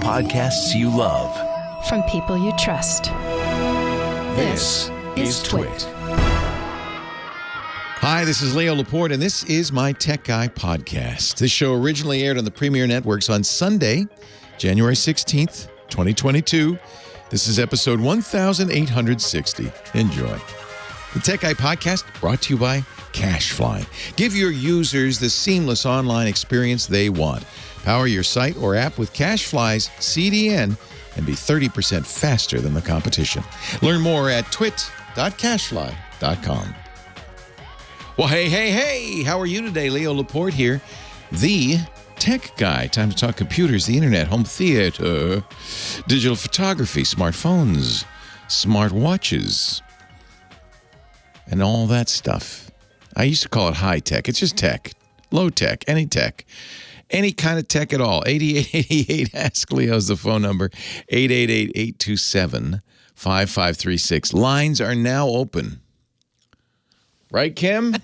podcasts you love. From people you trust. This is Twit. Hi, this is Leo Laporte, and this is my Tech Guy podcast. This show originally aired on the Premier Networks on Sunday, January 16th, 2022. This is episode 1860. Enjoy. The Tech Guy podcast brought to you by CacheFly. Give your users the seamless online experience they want. Power your site or app with CacheFly's CDN and be 30% faster than the competition. Learn more at twit.cachefly.com. Well, hey, how are you today? Leo Laporte here, the Tech Guy. Time to talk computers, the internet, home theater, digital photography, smartphones, smartwatches, and all that stuff. I used to call it high tech. It's just tech, low tech, any kind of tech at all. 8888 Ask Leo is the phone number. 888-827-5536. Lines are now open. Right, Kim?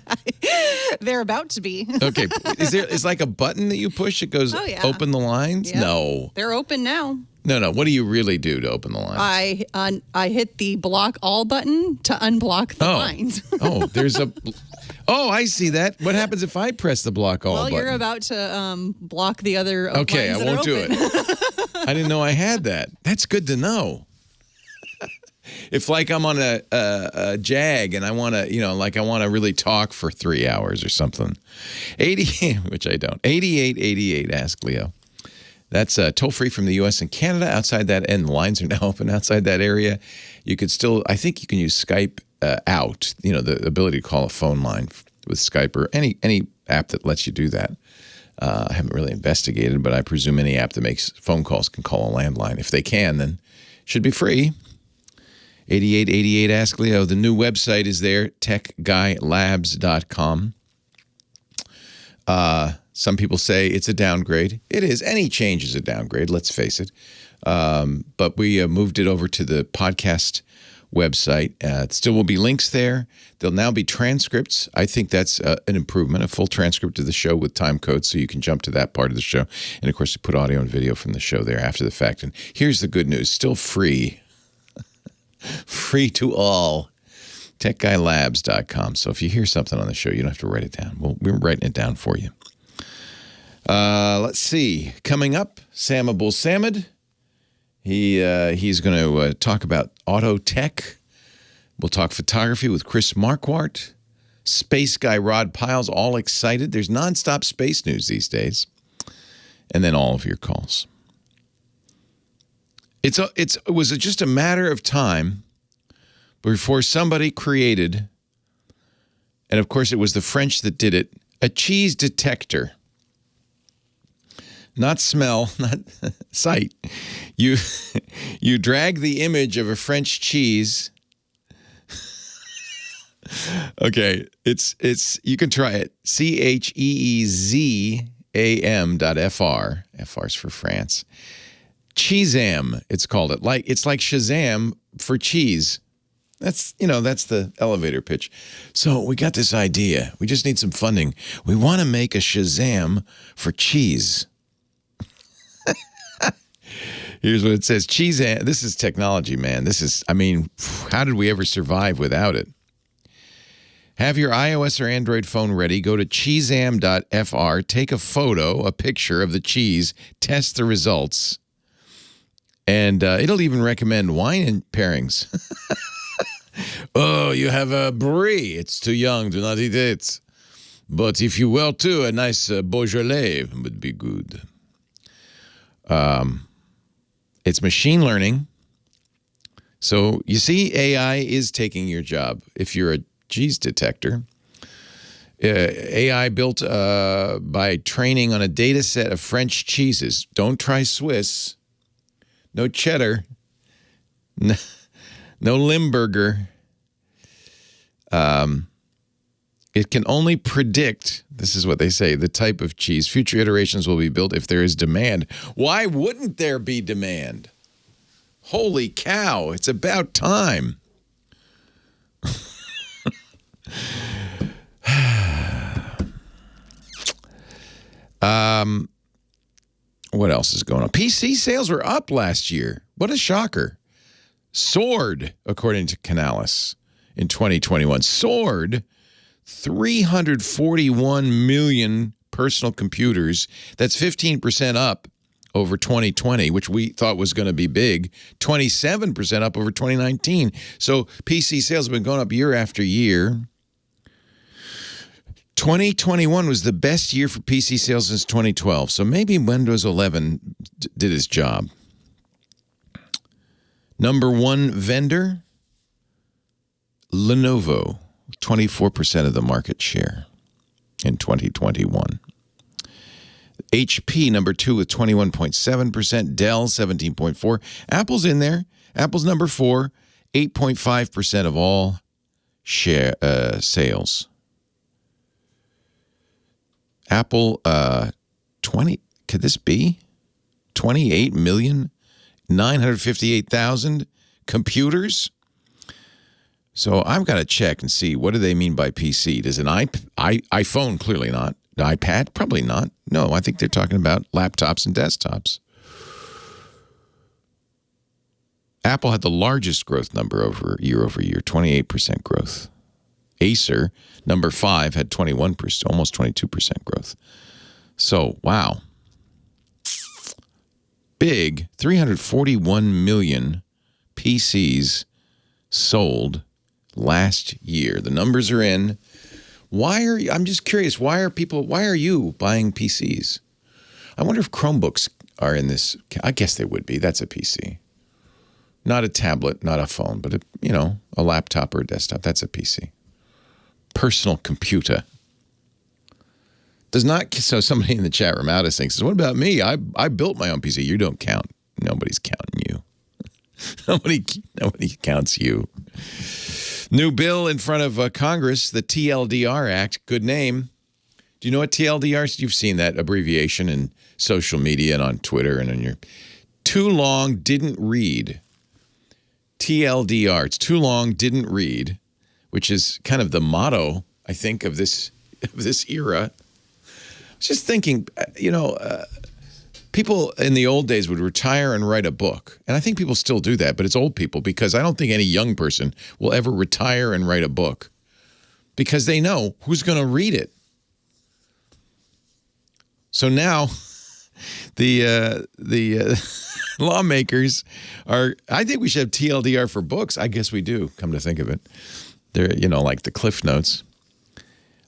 They're about to be. Okay. Is like a button that you push? It goes open the lines? Yeah. No. They're open now. No. What do you really do to open the lines? I hit the block all button to unblock the lines. Oh, I see that. What happens if I press the block all button? Well, you're about to block the other lines Okay, I won't do it. I didn't know I had that. That's good to know. If like I'm on a jag and I want to, I want to really talk for 3 hours or something. Which I don't. 8888 Ask Leo. That's toll free from the U.S. and Canada. Outside that, and the lines are now open outside that area. You could still, I think you can use Skype out, the ability to call a phone line with Skype or any app that lets you do that. I haven't really investigated, but I presume any app that makes phone calls can call a landline. If they can, then it should be free. 8888 Ask Leo. The new website is there, techguylabs.com. Some people say it's a downgrade. It is. Any change is a downgrade, let's face it. But we moved it over to the podcast website. It still will be links there. There'll now be transcripts. I think that's an improvement, a full transcript of the show with time codes, so you can jump to that part of the show. And, of course, we put audio and video from the show there after the fact. And here's the good news. Still free. Free to all. techguylabs.com. So if you hear something on the show, you don't have to write it down. We're writing it down for you. Let's see. Coming up, Sam Abuelsamid. He's going to talk about auto tech. We'll talk photography with Chris Marquardt. Space guy Rod Pyle's all excited. There's nonstop space news these days. And then all of your calls. It was just a matter of time before somebody created, and of course it was the French that did it, a cheese detector. Not smell, not sight. You drag the image of a French cheese. Okay, it's you can try it. CheezAm.fr. FR's for France. Cheezam, it's called it. It's like Shazam for cheese. That's the elevator pitch. So we got this idea. We just need some funding. We want to make a Shazam for cheese. Here's what it says. Cheezam. This is technology, man. How did we ever survive without it? Have your iOS or Android phone ready. Go to cheezam.fr. Take a photo, a picture of the cheese. Test the results. And it'll even recommend wine and pairings. Oh, you have a brie. It's too young. Do not eat it. But if you will too, a nice Beaujolais would be good. It's machine learning. So you see, AI is taking your job if you're a cheese detector. AI built by training on a data set of French cheeses. Don't try Swiss. No cheddar. No Limburger. It can only predict, this is what they say, the type of cheese. Future iterations will be built if there is demand. Why wouldn't there be demand? Holy cow, it's about time. What else is going on? PC sales were up last year. What a shocker. Soared, according to Canalys, in 2021. Soared 341 million personal computers. That's 15% up over 2020, which we thought was going to be big. 27% up over 2019. So PC sales have been going up year after year. 2021 was the best year for PC sales since 2012. So maybe Windows 11 did its job. Number one vendor, Lenovo, 24% of the market share in 2021. HP, number two, with 21.7%. Dell, 17.4%. Apple's in there. Apple's number four, 8.5% of all share sales. Apple, 20, could this be? 28,958,000 computers? So I've got to check and see, what do they mean by PC? Does an iPhone? Clearly not. iPad? Probably not. No, I think they're talking about laptops and desktops. Apple had the largest growth number year over year, 28% growth. Acer, number 5, had 21%, almost 22% growth. So, wow. Big, 341 million PCs sold last year. The numbers are in. I'm just curious, why are you buying PCs? I wonder if Chromebooks are in this. I guess they would be. That's a PC. Not a tablet, not a phone, but a laptop or a desktop. That's a PC. Personal computer. So somebody in the chat room out of sync says, what about me? I built my own PC. You don't count. Nobody's counting you. Nobody counts you. New bill in front of Congress, the Tldr Act. Good name. Do you know what TLDR is? You've seen that abbreviation in social media and on Twitter and on your too long didn't read. TLDR. It's too long didn't read, which is kind of the motto, I think, of this era. I was just thinking, people in the old days would retire and write a book. And I think people still do that, but it's old people, because I don't think any young person will ever retire and write a book, because they know who's going to read it. So now the lawmakers I think we should have TLDR for books. I guess we do, come to think of it. They're, like the Cliff Notes.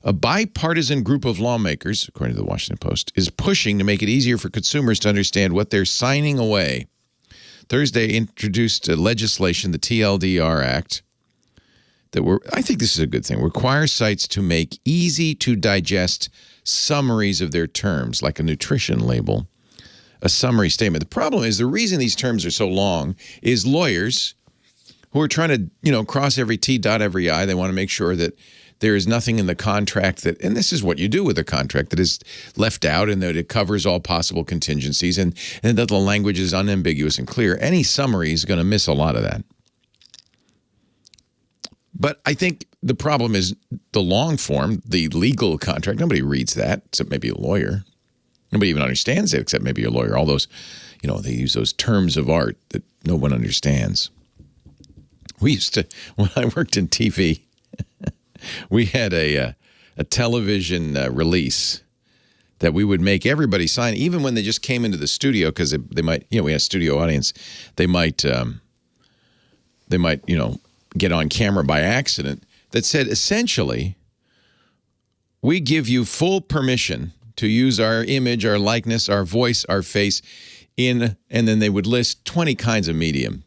A bipartisan group of lawmakers, according to the Washington Post, is pushing to make it easier for consumers to understand what they're signing away. Thursday introduced legislation, the Tldr Act, I think this is a good thing, requires sites to make easy-to-digest summaries of their terms, like a nutrition label, a summary statement. The problem is, the reason these terms are so long is lawyers who are trying to, cross every T, dot every I. They want to make sure that there is nothing in the contract that, and this is what you do with a contract, that is left out, and that it covers all possible contingencies, and that the language is unambiguous and clear. Any summary is going to miss a lot of that. But I think the problem is the long form, the legal contract. Nobody reads that except maybe a lawyer. Nobody even understands it except maybe a lawyer. All those, they use those terms of art that no one understands. We used to, when I worked in TV, we had a television release that we would make everybody sign, even when they just came into the studio, because they might, we had a studio audience. They might, get on camera by accident. That said, essentially, we give you full permission to use our image, our likeness, our voice, our face in, and then they would list 20 kinds of medium,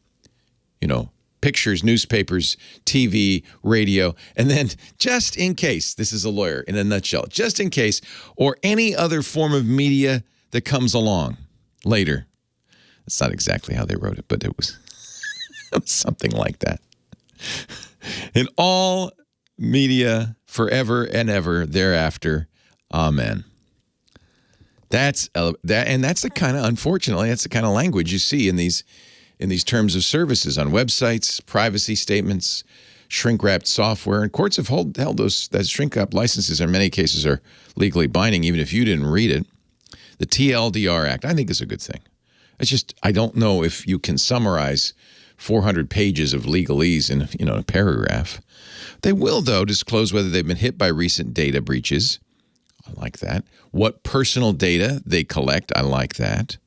pictures, newspapers, TV, radio, and then just in case, this is a lawyer in a nutshell, just in case, or any other form of media that comes along later. That's not exactly how they wrote it, but it was something like that. In all media forever and ever thereafter, amen. That's the kind of, unfortunately, that's the kind of language you see in these terms of services on websites, privacy statements, shrink-wrapped software. And courts have held those shrink-wrapped licenses in many cases are legally binding, even if you didn't read it. The TLDR Act, I think, is a good thing. It's just, I don't know if you can summarize 400 pages of legalese in a paragraph. They will, though, disclose whether they've been hit by recent data breaches. I like that. What personal data they collect. I like that.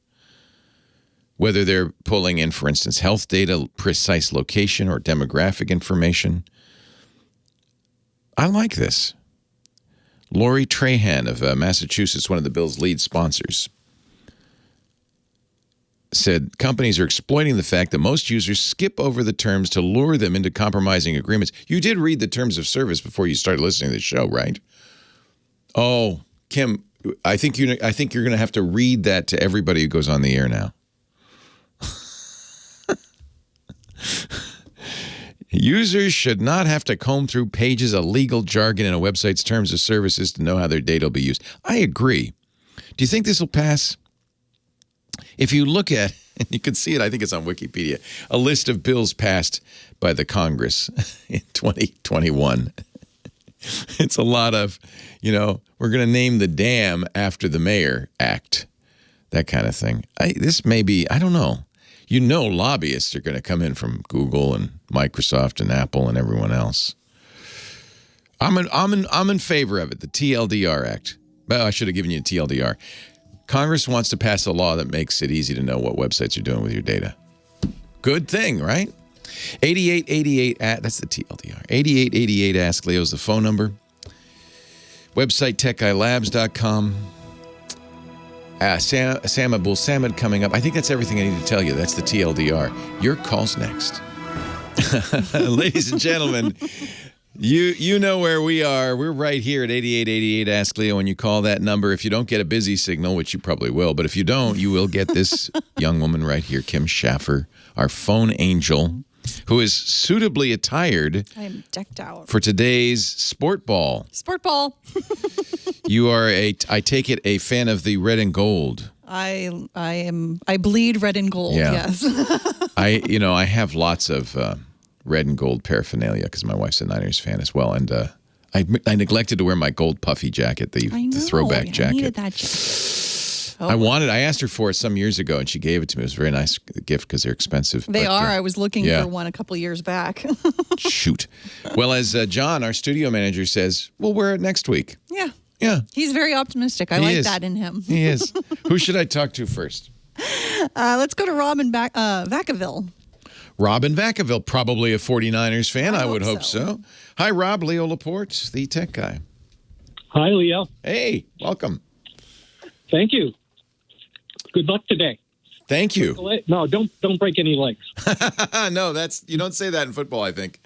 Whether they're pulling in, for instance, health data, precise location, or demographic information. I like this. Lori Trahan of Massachusetts, one of the bill's lead sponsors, said companies are exploiting the fact that most users skip over the terms to lure them into compromising agreements. You did read the terms of service before you started listening to the show, right? Oh, Kim, I think you're going to have to read that to everybody who goes on the air now. Users should not have to comb through pages of legal jargon in a website's terms of services to know how their data will be used. I agree. Do you think this will pass? If you look at, and you can see it, I think it's on Wikipedia, a list of bills passed by the Congress in 2021. It's a lot of, we're going to name the dam after the mayor act, that kind of thing. This may be, I don't know. Lobbyists are going to come in from Google and Microsoft and Apple and everyone else. I'm in favor of it, the TLDR Act. Well, I should have given you a TLDR. Congress wants to pass a law that makes it easy to know what websites are doing with your data. Good thing, right? 8888, that's the TLDR. 8888 Ask Leo is the phone number. Website techguylabs.com. Sam Abuelsamid coming up. I think that's everything I need to tell you. That's the TLDR. Your call's next. Ladies and gentlemen, you know where we are. We're right here at 8888 Ask Leo. When you call that number, if you don't get a busy signal, which you probably will, but if you don't, you will get this young woman right here, Kim Schaffer, our phone angel, who is suitably attired. I am decked out for today's Sport Ball. Sport Ball. You are I take it, a fan of the red and gold. I bleed red and gold. Yeah. Yes. I have lots of red and gold paraphernalia because my wife's a Niners fan as well, and I neglected to wear my gold puffy jacket, the throwback jacket. I needed that jacket. Oh. I asked her for it some years ago, and she gave it to me. It was a very nice gift because they're expensive. They are. I was looking for one a couple of years back. Shoot. Well, as John, our studio manager, says, we'll wear it next week. Yeah. Yeah. He's very optimistic. I like that in him. He is. Who should I talk to first? Let's go to Robin Vacaville. Robin Vacaville, probably a 49ers fan. I would hope so. Hi, Rob. Leo Laporte, the tech guy. Hi, Leo. Hey, welcome. Thank you. Good luck today. Thank you. No, don't break any legs. No, you don't say that in football, I think.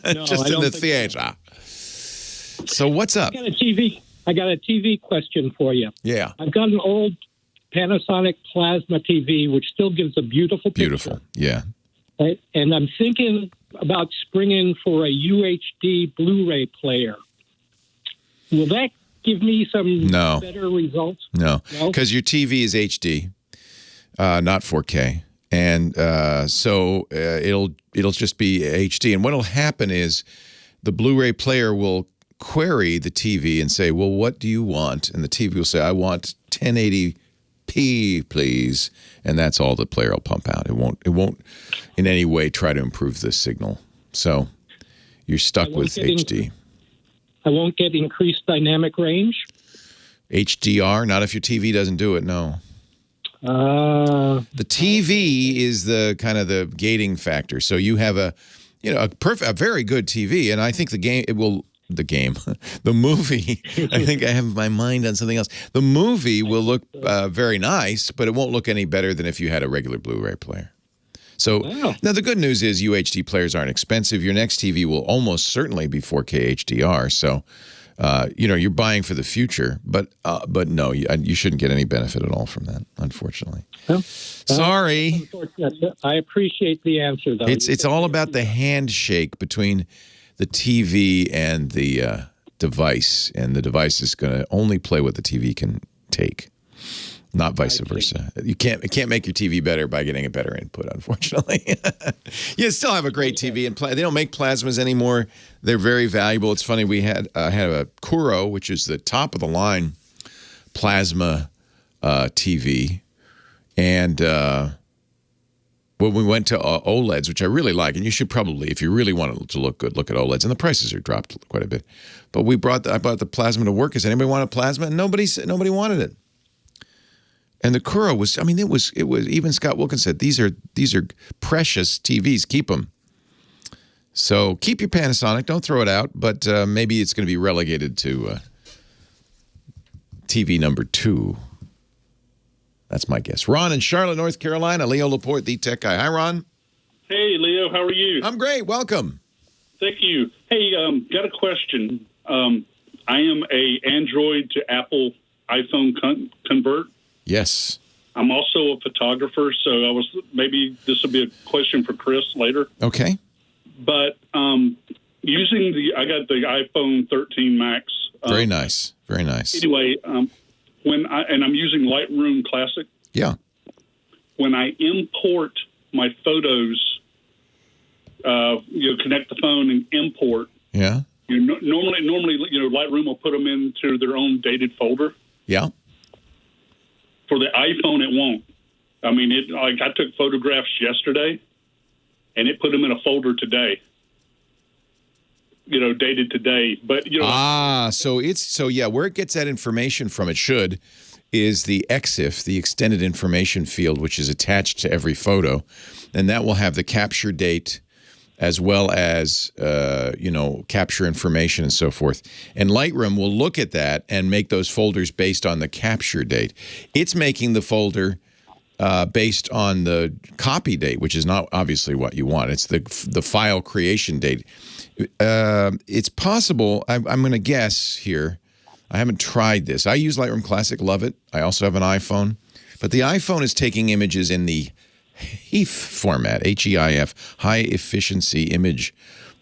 No, just in the theater. So what's up? I got a TV question for you. Yeah. I've got an old Panasonic plasma TV, which still gives a beautiful picture. Beautiful, yeah. Right? And I'm thinking about springing for a UHD Blu-ray player. Will that give me some better results? No, because your TV is HD, not 4K, and so it'll just be HD. And what'll happen is the Blu-ray player will query the TV and say, "Well, what do you want?" And the TV will say, "I want 1080p, please." And that's all the player will pump out. It won't in any way try to improve the signal. So you're stuck with HD. I won't get increased dynamic range? HDR, not if your TV doesn't do it, no. The TV is the kind of the gating factor. So you have a very good TV, and I think the movie, I think I have my mind on something else. The movie will look very nice, but it won't look any better than if you had a regular Blu-ray player. So now the good news is UHD players aren't expensive. Your next TV will almost certainly be 4K HDR. So, you're buying for the future, but no, you shouldn't get any benefit at all from that, unfortunately. Sorry. I appreciate the answer, though. It's all about the handshake between the TV and the device, and the device is going to only play what the TV can take. Not vice versa. You can't make your TV better by getting a better input, unfortunately. You still have a great TV, and they don't make plasmas anymore. They're very valuable. It's funny, we had a Kuro, which is the top of the line plasma TV, and when we went to OLEDs, which I really like, and you should probably, if you really want it to look good, look at OLEDs, and the prices are dropped quite a bit. But I brought the plasma to work. Does anybody want a plasma? And nobody wanted it. And the Kuro was, I mean, it was even Scott Wilkins said, these are precious TVs, keep them. So keep your Panasonic, don't throw it out, but maybe it's going to be relegated to TV number 2. That's my guess. Ron in Charlotte, North Carolina. Leo Laporte, the tech guy. Hi, Ron. Hey, Leo. How are you? I'm great. Welcome. Thank you. Hey, got a question. I am a Android to Apple iPhone convert. Yes. I'm also a photographer, so maybe this will be a question for Chris later. Okay. But I got the iPhone 13 Max. Very nice. Very nice. Anyway, I'm using Lightroom Classic. Yeah. When I import my photos, connect the phone and import. Yeah. Normally, Lightroom will put them into their own dated folder. Yeah. For the iPhone, it won't. I mean, I took photographs yesterday, and it put them in a folder today. Dated today. But where it gets that information from, it is the Exif, the extended information field, which is attached to every photo, and that will have the capture date as well as capture information and so forth. And Lightroom will look at that and make those folders based on the capture date. It's making the folder based on the copy date, which is not obviously what you want. It's the file creation date. It's possible. I'm going to guess here. I haven't tried this. I use Lightroom Classic, love it. I also have an iPhone, but the iPhone is taking images in the HEIF format, H-E-I-F, high efficiency image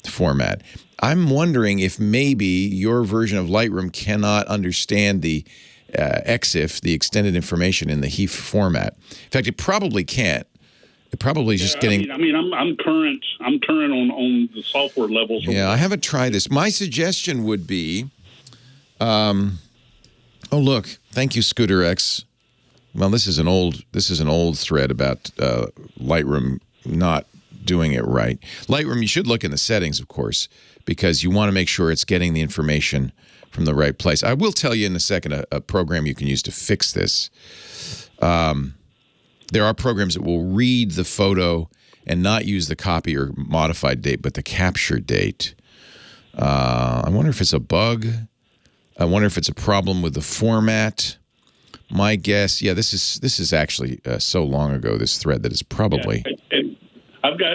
format. I'm wondering if maybe your version of Lightroom cannot understand the Exif, the extended information in the HEIF format. In fact, it probably can't. It probably is just getting. I'm current. I'm current on the software levels. Yeah, I haven't tried this. My suggestion would be, oh look, thank you, Scooter X. Well, this is an old thread about Lightroom not doing it right. Lightroom, you should look in the settings, of course, because you want to make sure it's getting the information from the right place. I will tell you in a second a program you can use to fix this. There are programs that will read the photo and not use the copy or modified date, but the capture date. I wonder if it's a bug. I wonder if it's a problem with the format. My guess, this is actually so long ago, this thread, that is probably. Yeah,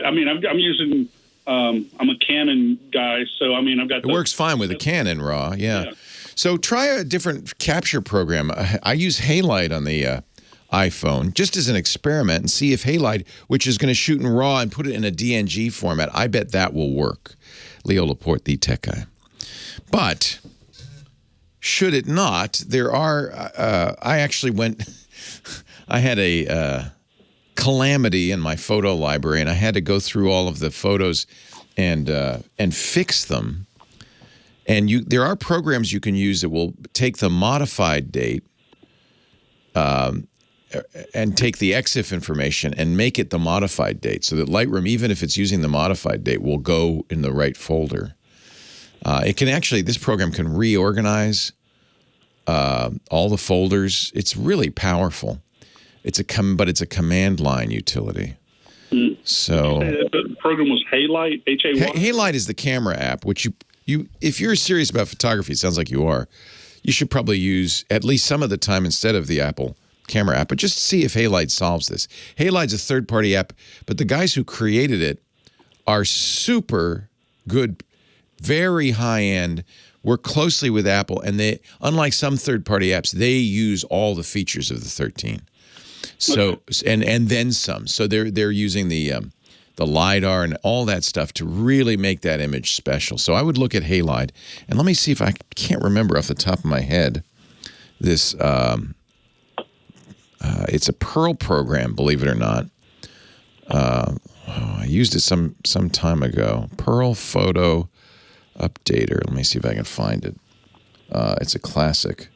I'm using. I'm a Canon guy, so I've got. It works fine with a Canon RAW, yeah. So try a different capture program. I use Halide on the iPhone just as an experiment and see if Halide, which is going to shoot in RAW and put it in a DNG format, I bet that will work. Leo Laporte, the tech guy. But should it not, there are, I actually went, I had a calamity in my photo library, and I had to go through all of the photos and fix them. And there are programs you can use that will take the modified date and take the Exif information and make it the modified date, so that Lightroom, even if it's using the modified date, will go in the right folder. It can actually, this program can reorganize all the folders. It's really powerful. But it's a command line utility. So the program was Halide, H-A-Y? Halide is the camera app, which you if you're serious about photography, it sounds like you are, you should probably use at least some of the time instead of the Apple camera app, but just see if Halide solves this. Halide's a third-party app, but the guys who created it are super good, very high-end, work closely with Apple, and they, unlike some third-party apps, they use all the features of the 13. So and then some. So they're using the LiDAR and all that stuff to really make that image special. So I would look at Halide, and let me see if I can't remember off the top of my head this. It's a Pearl program, believe it or not. I used it some time ago. Pearl Photo Updater. Let me see if I can find it. It's a classic.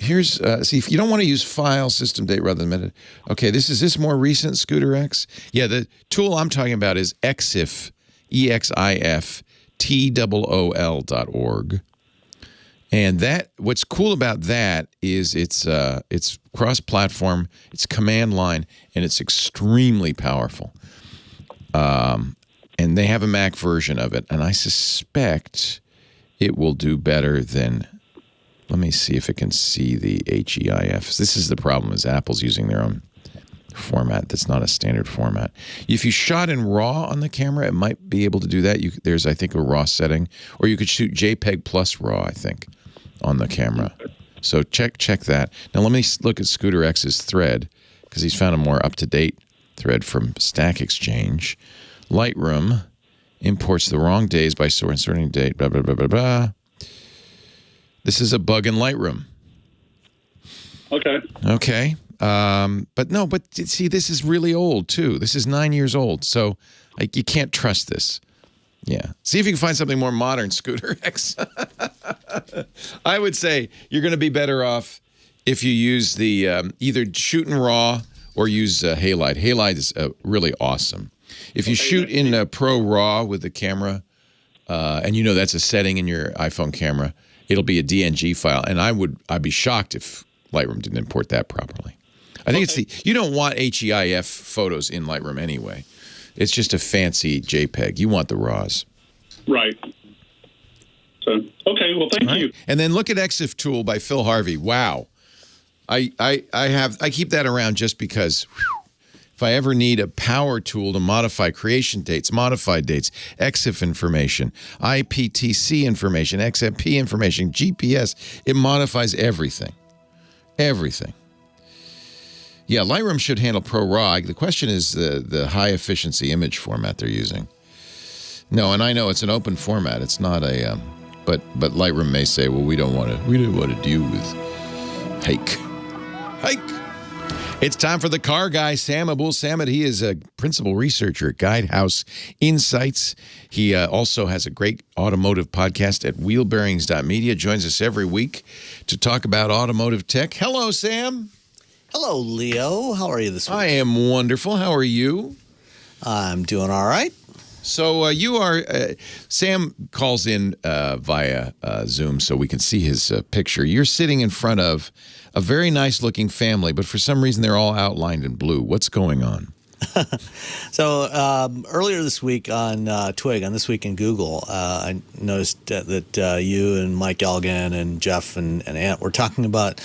here's see, if you don't want to use file system date rather than metadata. Okay, is this more recent, Scooter X? Yeah, the tool I'm talking about is Exif, EXIF, TOOL.org. And what's cool about that is it's cross-platform, it's command line, and it's extremely powerful. And they have a Mac version of it, and I suspect it will do better than. Let me see if it can see the HEIF. This is the problem: is Apple's using their own format that's not a standard format. If you shot in RAW on the camera, it might be able to do that. There's, I think, a RAW setting, or you could shoot JPEG plus RAW, I think, on the camera. So check that. Now let me look at Scooter X's thread, because he's found a more up-to-date thread from Stack Exchange. Lightroom imports the wrong days by inserting date, blah, blah, blah, blah, blah. This is a bug in Lightroom. Okay. But see, this is really old, too. This is 9 years old, so you can't trust this. Yeah. See if you can find something more modern, Scooter X. I would say you're going to be better off if you use the either shoot in RAW or use Halide. Halide is really awesome. If you shoot in Pro RAW with the camera, and that's a setting in your iPhone camera, it'll be a DNG file, and I'd be shocked if Lightroom didn't import that properly. I think you don't want HEIF photos in Lightroom anyway. It's just a fancy JPEG. You want the RAWs. Right. So, okay, well, thank you. And then look at Exif Tool by Phil Harvey. Wow. I keep that around just because if I ever need a power tool to modify creation dates, modified dates, Exif information, IPTC information, XMP information, GPS, it modifies everything. Everything. Yeah, Lightroom should handle Pro RAW. The question is the high-efficiency image format they're using. No, and I know it's an open format. It's not a... but Lightroom may say, well, we don't want to deal with hike. It's time for the car guy, Sam Abuelsamid. He is a principal researcher at Guidehouse Insights. He also has a great automotive podcast at wheelbearings.media. Joins us every week to talk about automotive tech. Hello, Sam. Hello, Leo. How are you this week? I am wonderful. How are you? I'm doing all right. So you are, Sam calls in via Zoom so we can see his picture. You're sitting in front of a very nice looking family, but for some reason they're all outlined in blue. What's going on? So earlier this week on Twig, on This Week in Google, I noticed that you and Mike Elgin and Jeff and Ant were talking about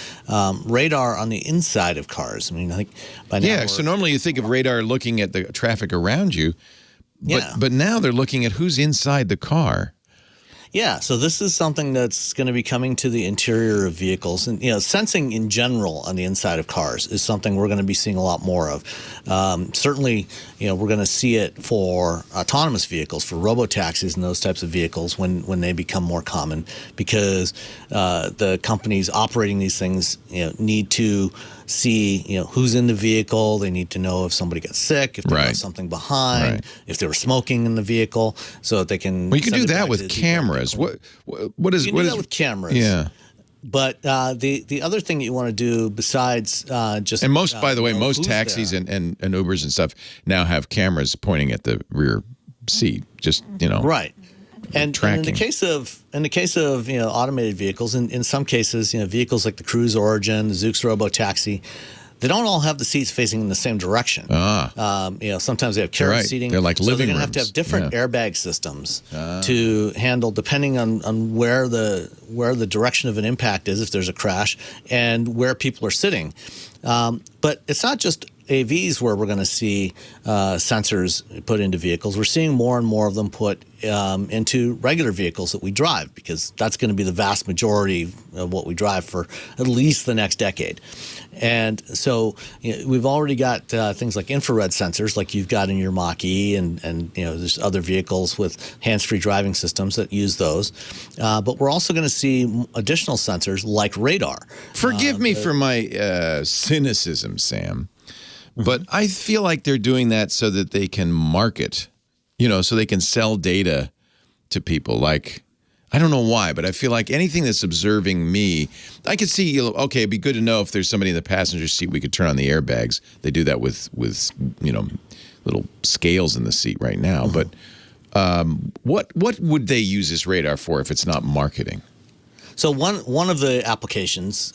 radar on the inside of cars. I mean, I think by now so normally you think of radar looking at the traffic around you, but now they're looking at who's inside the car. Yeah, so this is something that's going to be coming to the interior of vehicles. And, sensing in general on the inside of cars is something we're going to be seeing a lot more of. Certainly, we're going to see it for autonomous vehicles, for robotaxis and those types of vehicles when they become more common, because the companies operating these things, need to see, who's in the vehicle. They need to know if somebody got sick, if they left something behind, if they were smoking in the vehicle, so that they can. Well, you can do that with cameras. What is? You can do that with cameras. Yeah. But the other thing that you want to do besides just and most, by the way, most taxis and Ubers and stuff now have cameras pointing at the rear seat. Just right. And in the case of automated vehicles, in some cases, vehicles like the Cruise Origin, the Zoox Robotaxi, they don't all have the seats facing in the same direction. Sometimes they have carriage seating. They're like living rooms. They're going to have different airbag systems to handle, depending on where the direction of an impact is, if there's a crash, and where people are sitting. But it's not just AVs where we're going to see sensors put into vehicles. We're seeing more and more of them put into regular vehicles that we drive, because that's going to be the vast majority of what we drive for at least the next decade. And so we've already got things like infrared sensors, like you've got in your Mach-E, and there's other vehicles with hands-free driving systems that use those. But we're also going to see additional sensors like radar. Forgive me for my cynicism, Sam. But I feel like they're doing that so that they can market, so they can sell data to people. Like, I don't know why, but I feel like anything that's observing me, I could see, okay, it'd be good to know if there's somebody in the passenger seat, we could turn on the airbags. They do that with little scales in the seat right now. Mm-hmm. But what would they use this radar for if it's not marketing? So one of the applications,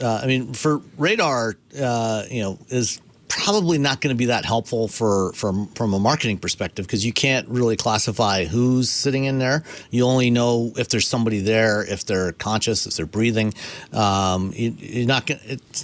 for radar, is probably not going to be that helpful from a marketing perspective, because you can't really classify who's sitting in there. You only know if there's somebody there, if they're conscious, if they're breathing. It's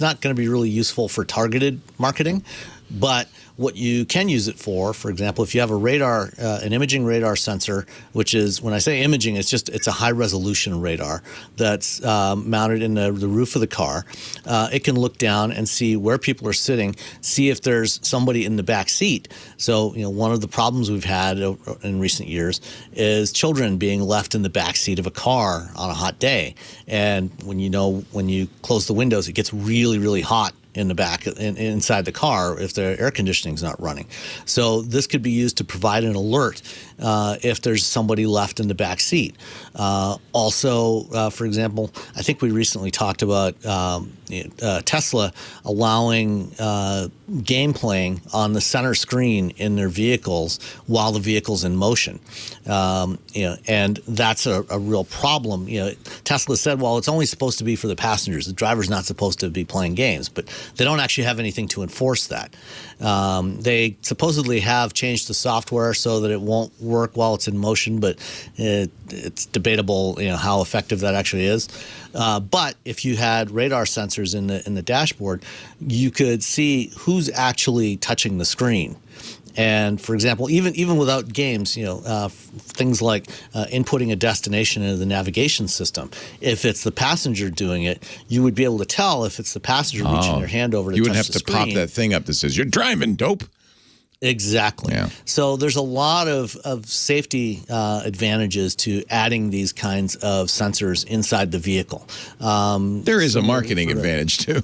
not going to be really useful for targeted marketing. But what you can use it for example, if you have a radar, an imaging radar sensor, which is, when I say imaging, it's a high resolution radar that's mounted in the roof of the car. It can look down and see where people are sitting, see if there's somebody in the back seat. So, one of the problems we've had in recent years is children being left in the back seat of a car on a hot day. And when you close the windows, it gets really, really hot in the back, inside the car, if the air conditioning is not running. So this could be used to provide an alert if there's somebody left in the back seat. Also, for example, I think we recently talked about Tesla allowing game playing on the center screen in their vehicles while the vehicle's in motion. And that's a real problem. Tesla said, well, it's only supposed to be for the passengers. The driver's not supposed to be playing games, but they don't actually have anything to enforce that. They supposedly have changed the software so that it won't work while it's in motion, but it's debatable, how effective that actually is. But if you had radar sensors in the dashboard, you could see who's actually touching the screen. And for example, even without games, things like inputting a destination into the navigation system, if it's the passenger doing it, you would be able to tell if it's the passenger reaching their hand over to touch the screen. You wouldn't have to pop that thing up that says, "You're driving, dope." Exactly. Yeah. So there's a lot of safety advantages to adding these kinds of sensors inside the vehicle. There is a marketing advantage too.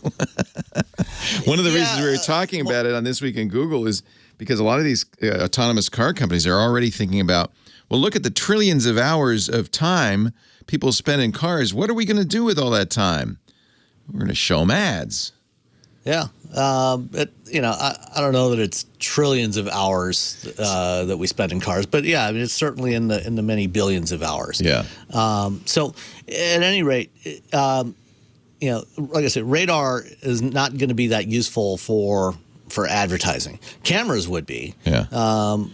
One of the reasons we were talking about it on This Week in Google is because a lot of these autonomous car companies are already thinking about, well, look at the trillions of hours of time people spend in cars. What are we going to do with all that time? We're going to show them ads. Yeah. I don't know that it's trillions of hours that we spend in cars, but yeah, it's certainly in the many billions of hours. Yeah. So at any rate, like I said, radar is not going to be that useful for advertising. Cameras would be. Yeah.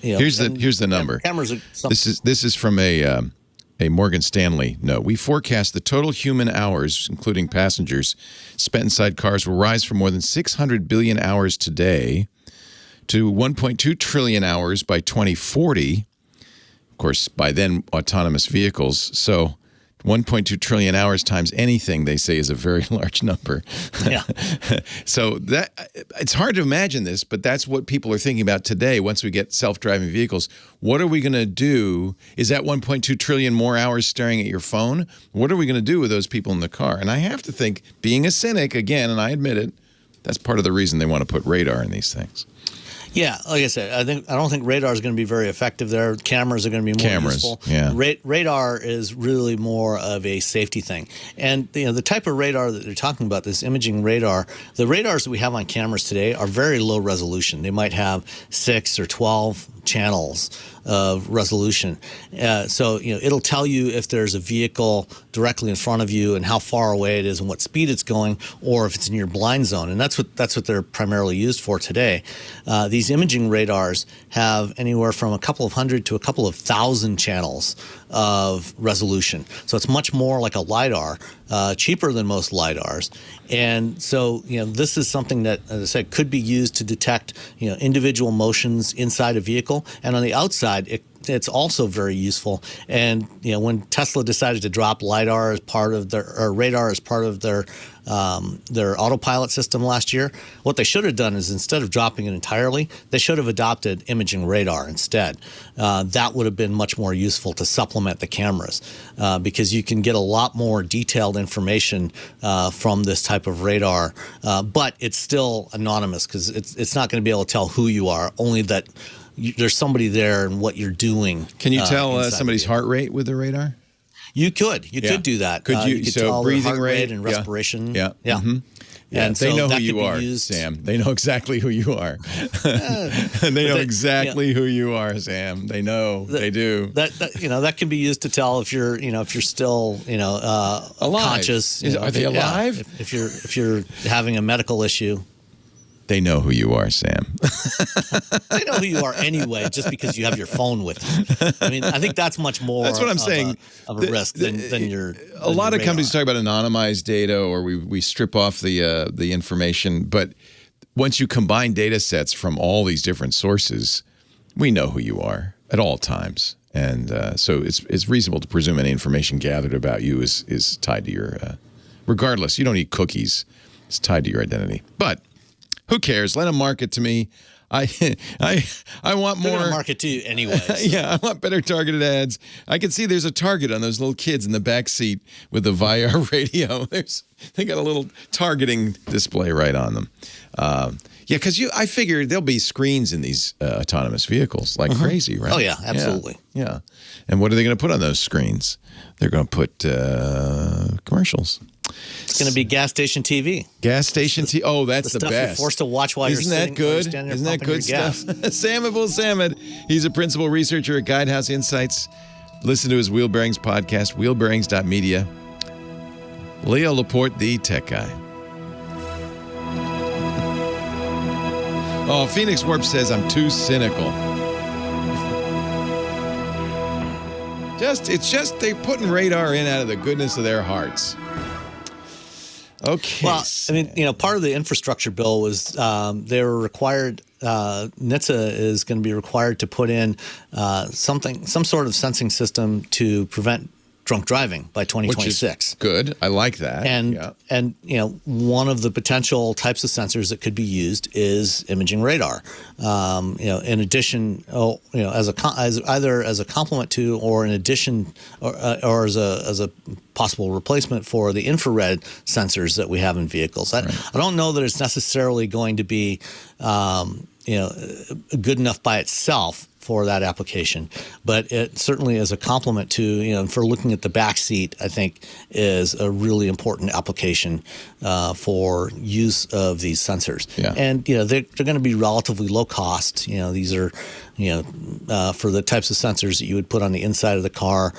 Here's the number. Cameras are this is from a Morgan Stanley note. We forecast the total human hours, including passengers, spent inside cars will rise from more than 600 billion hours today to 1.2 trillion hours by 2040. Of course, by then, autonomous vehicles. So 1.2 trillion hours times anything, they say, is a very large number. Yeah. So it's hard to imagine this, but that's what people are thinking about today. Once we get self-driving vehicles, what are we going to do? Is that 1.2 trillion more hours staring at your phone? What are we going to do with those people in the car? And I have to think, being a cynic, again, and I admit it, that's part of the reason they want to put radar in these things. Yeah, like I said, I don't think radar is going to be very effective there. Cameras are going to be more useful. Yeah. Radar is really more of a safety thing. And the type of radar that they're talking about, this imaging radar, the radars that we have on cameras today are very low resolution. They might have 6 or 12 channels of resolution. So it'll tell you if there's a vehicle directly in front of you and how far away it is and what speed it's going, or if it's in your blind zone. And that's what they're primarily used for today. These imaging radars have anywhere from a couple of hundred to a couple of thousand channels of resolution. So it's much more like a LiDAR, cheaper than most LiDARs. And so, this is something that, as I said, could be used to detect, individual motions inside a vehicle. And on the outside, it's also very useful. And when Tesla decided to drop LiDAR as part of or radar as part of their autopilot system last year, what they should have done is, instead of dropping it entirely, they should have adopted imaging radar instead. That would have been much more useful to supplement the cameras, because you can get a lot more detailed information from this type of radar, but it's still anonymous, because it's not going to be able to tell who you are, only that there's somebody there and what you're doing. Can you tell somebody's heart rate with the radar? You could do that. Could you? You could so tell their breathing heart rate and respiration. Yeah. Yeah. Mm-hmm. Yeah, And they so know who that you could be are, used- Sam. They know exactly who you are. They know exactly who you are, Sam. They know. They do. That can be used to tell if you're still Alive. conscious. Are they alive? If you're having a medical issue. They know who you are, Sam. They know who you are anyway, just because you have your phone with you. I mean, I think that's much more. That's what I'm saying. Of a risk than your. A lot of companies talk about anonymized data, or we strip off the information. But once you combine data sets from all these different sources, we know who you are at all times, and so it's reasonable to presume any information gathered about you is tied to your. Regardless, you don't need cookies. It's tied to your identity, but. Who cares? Let them market to me. I want more. They're gonna market to you anyways. Yeah, I want better targeted ads. I can see there's a target on those little kids in the back seat with the VR radio. They got a little targeting display right on them. Yeah, because I figure there'll be screens in these autonomous vehicles like crazy, right? Oh yeah, absolutely. Yeah. And what are they going to put on those screens? They're going to put commercials. It's going to be gas station TV. Gas station TV. Oh, that's the stuff best. You're forced to watch while you're sitting. Isn't that good stuff? Sam Abuelsamid. He's a principal researcher at Guidehouse Insights. Listen to his Wheel Bearings podcast, wheelbearings.media. Leo Laporte, the tech guy. Oh, Phoenix Warp says I'm too cynical. It's just they're putting radar in out of the goodness of their hearts. Okay. Well, I mean, part of the infrastructure bill was they were required. NHTSA is going to be required to put in some sort of sensing system to prevent drunk driving by 2026. Good. I like that. And one of the potential types of sensors that could be used is imaging radar. In addition, as either as a complement to, or in addition, or as a possible replacement for the infrared sensors that we have in vehicles. I don't know that it's necessarily going to be good enough by itself for that application, but it certainly is a complement to, for looking at the back seat, I think is a really important application for use of these sensors. Yeah. And, they're going to be relatively low cost. These are, for the types of sensors that you would put on the inside of the car,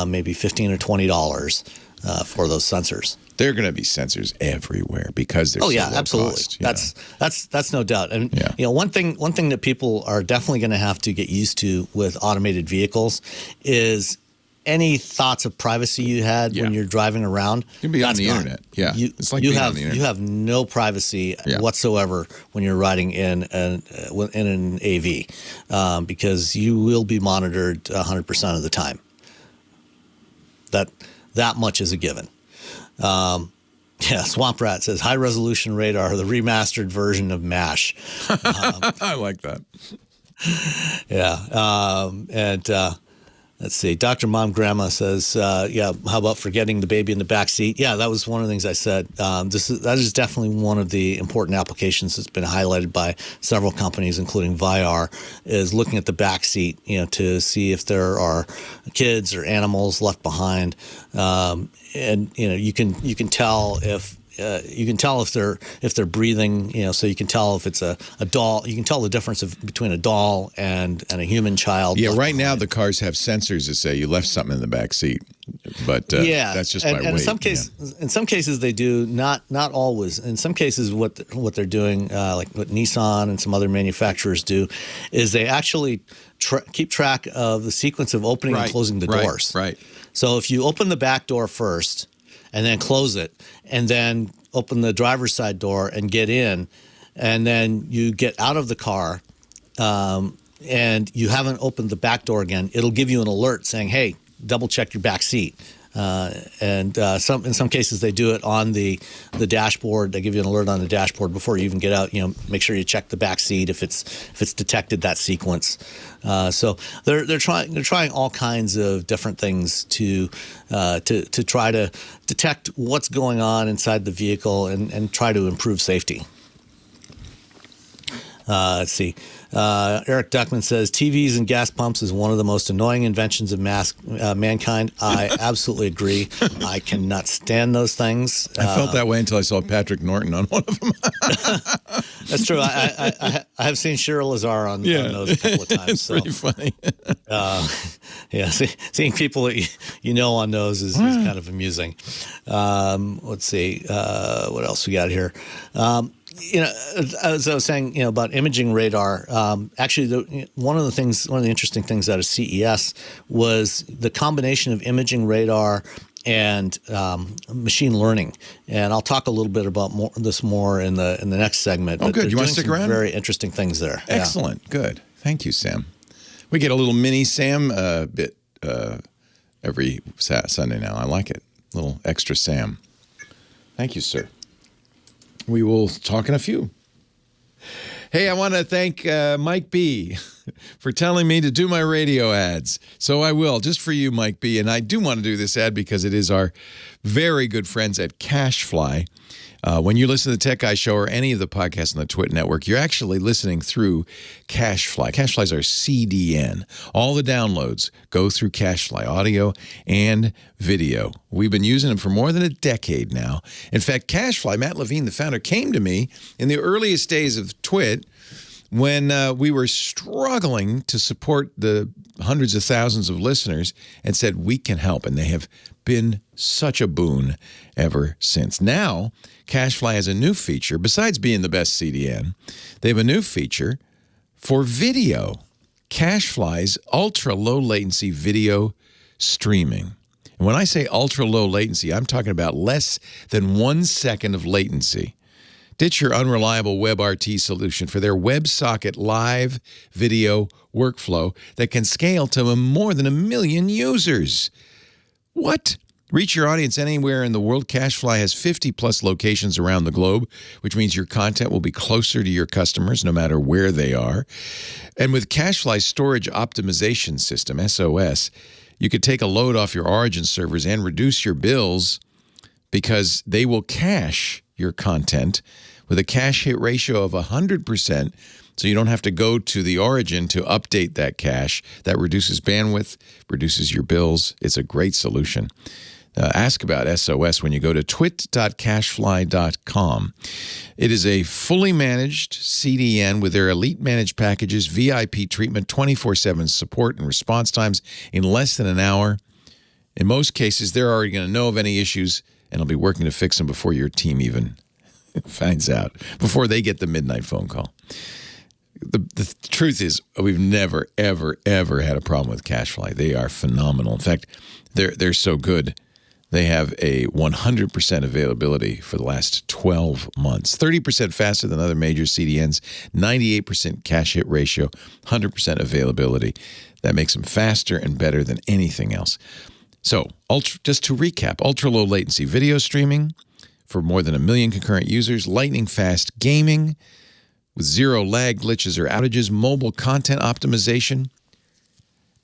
maybe $15 or $20 for those sensors. There are going to be sensors everywhere because they're so low absolutely. Cost, That's no doubt. And one thing that people are definitely going to have to get used to with automated vehicles is any thoughts of privacy you had when you're driving around. You can be on the internet. Yeah, it's like being on the internet. You have no privacy whatsoever when you're riding in an AV because you will be monitored 100% of the time. That much is a given. Swamp Rat says high resolution radar, the remastered version of MASH. I like that. Let's see. Dr. Mom Grandma says, how about forgetting the baby in the back seat? Yeah, that was one of the things I said. That is definitely one of the important applications that's been highlighted by several companies, including Vyar, is looking at the back seat, to see if there are kids or animals left behind. And you can tell if they're breathing, so you can tell if it's a doll. You can tell the difference between a doll and a human child. Yeah, right now the cars have sensors that say you left something in the back seat, but that's just by weight. In some cases they do, not always. In some cases, what they're doing, like what Nissan and some other manufacturers do, is they actually keep track of the sequence of opening and closing the doors. Right. So if you open the back door first and then close it, and then open the driver's side door and get in, and then you get out of the car, and you haven't opened the back door again, it'll give you an alert saying, hey, double check your back seat. In some cases they do it on the dashboard. They give you an alert on the dashboard before you even get out. Make sure you check the back seat if it's detected that sequence. So they're trying all kinds of different things to try to detect what's going on inside the vehicle and try to improve safety. Let's see. Eric Duckman says TVs and gas pumps is one of the most annoying inventions of mankind. I absolutely agree. I cannot stand those things. I felt that way until I saw Patrick Norton on one of them. That's true. I have seen Cheryl Lazar on those a couple of times. It's pretty funny. Seeing people that you know on those is kind of amusing. Let's see. What else we got here? As I was saying, about imaging radar, actually, one of the interesting things out of CES was the combination of imaging radar and machine learning. And I'll talk a little bit about this more in the next segment. Oh, good. You want to stick around? Very interesting things there. Excellent. Yeah. Good. Thank you, Sam. We get a little mini Sam bit every Sunday now. I like it. A little extra Sam. Thank you, sir. We will talk in a few. Hey, I want to thank Mike B. for telling me to do my radio ads. So I will, just for you, Mike B. And I do want to do this ad because it is our very good friends at CashFly. When you listen to the Tech Guy Show or any of the podcasts on the Twit Network, you're actually listening through CashFly. CashFly is our CDN. All the downloads go through CashFly, audio and video. We've been using them for more than a decade now. In fact, CashFly, Matt Levine, the founder, came to me in the earliest days of Twit when we were struggling to support the hundreds of thousands of listeners and said, we can help. And they have been such a boon ever since. Now, CashFly has a new feature. Besides being the best CDN, they have a new feature for video. CashFly's ultra-low latency video streaming. And when I say ultra-low latency, I'm talking about less than 1 second of latency. Ditch your unreliable WebRT solution for their WebSocket live video workflow that can scale to more than 1 million users. What? Reach your audience anywhere in the world. CashFly has 50-plus locations around the globe, which means your content will be closer to your customers no matter where they are. And with CashFly's storage optimization system, SOS, you could take a load off your origin servers and reduce your bills because they will cache your content with a cache hit ratio of 100%, so you don't have to go to the origin to update that cache. That reduces bandwidth, reduces your bills. It's a great solution. Ask about SOS when you go to twit.cashfly.com. It is a fully managed CDN with their elite managed packages, VIP treatment, 24/7 support and response times in less than an hour. In most cases, they're already going to know of any issues and will be working to fix them before your team even finds out, before they get the midnight phone call. The truth is, we've never, ever, ever had a problem with CashFly. They are phenomenal. In fact, they're so good. They have a 100% availability for the last 12 months. 30% faster than other major CDNs, 98% cache hit ratio, 100% availability. That makes them faster and better than anything else. So, just to recap, ultra-low latency video streaming for more than 1 million concurrent users, lightning-fast gaming with zero lag, glitches, or outages, mobile content optimization,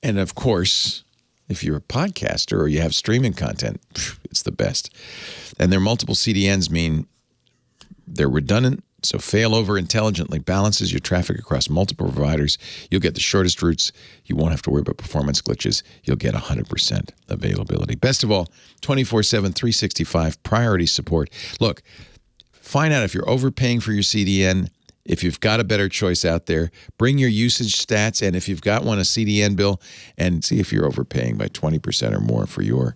and of course, if you're a podcaster or you have streaming content, it's the best. And their multiple CDNs mean they're redundant, so failover intelligently balances your traffic across multiple providers. You'll get the shortest routes. You won't have to worry about performance glitches. You'll get 100% availability. Best of all, 24/7, 365 priority support. Look, find out if you're overpaying for your CDN. If you've got a better choice out there, bring your usage stats, and if you've got one, a CDN bill, and see if you're overpaying by 20% or more for your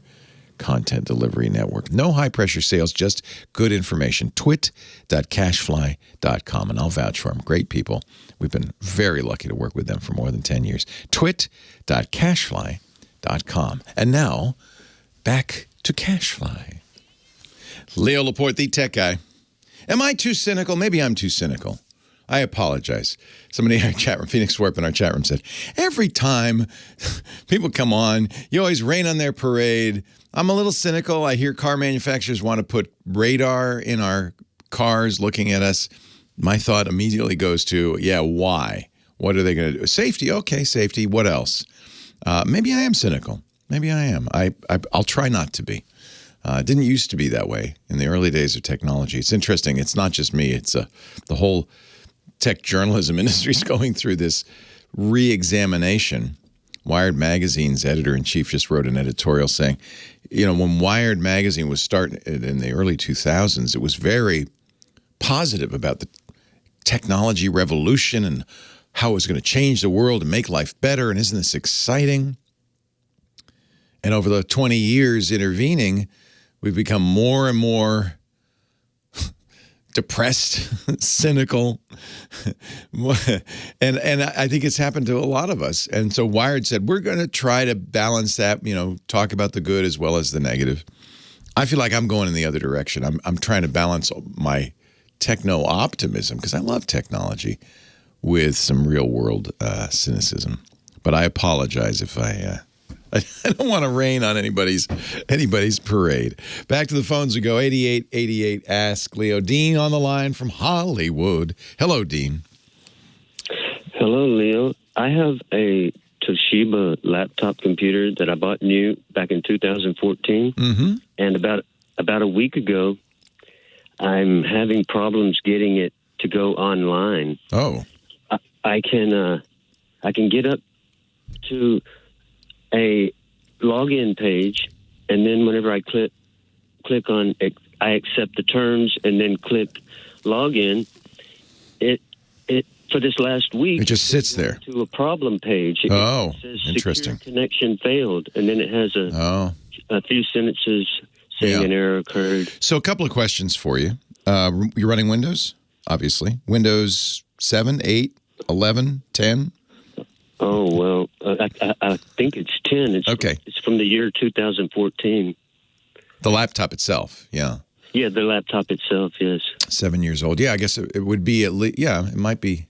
content delivery network. No high-pressure sales, just good information. twit.cashfly.com, and I'll vouch for them. Great people. We've been very lucky to work with them for more than 10 years. twit.cashfly.com. And now, back to CashFly. Leo Laporte, the tech guy. Am I too cynical? Maybe I'm too cynical. I apologize. Somebody in our chat room, Phoenix Warp in our chat room, said, every time people come on, you always rain on their parade. I'm a little cynical. I hear car manufacturers want to put radar in our cars looking at us. My thought immediately goes to, yeah, why? What are they going to do? Safety. Okay, safety. What else? Maybe I am cynical. Maybe I am. I'll try not to be. It didn't used to be that way in the early days of technology. It's interesting. It's not just me. It's the whole tech journalism industry is going through this re-examination. Wired Magazine's editor-in-chief just wrote an editorial saying, when Wired Magazine was starting in the early 2000s, it was very positive about the technology revolution and how it was going to change the world and make life better, and isn't this exciting? And over the 20 years intervening, we've become more and more depressed, cynical, and I think it's happened to a lot of us. And so Wired said, we're going to try to balance that, talk about the good as well as the negative. I feel like I'm going in the other direction. I'm trying to balance my techno-optimism, because I love technology, with some real-world cynicism. But I apologize if I don't want to rain on anybody's parade. Back to the phones we go. 8888 Ask Leo. Dean on the line from Hollywood. Hello, Dean. Hello, Leo. I have a Toshiba laptop computer that I bought new back in 2014. Mm-hmm. And about a week ago, I'm having problems getting it to go online. Oh. I can get up to a login page, and then whenever I click on I accept the terms and then click login, it for this last week it just sits there to a problem page. It says interesting. Secure connection failed, and then it has a few sentences saying an error occurred. So a couple of questions for you. You're running Windows, obviously. Windows 7, 8, 11, 10? Oh, well, I think it's 10. It's from the year 2014. The laptop itself, yeah. Yeah, the laptop itself, yes. 7 years old. Yeah, I guess it would be at least, it might be.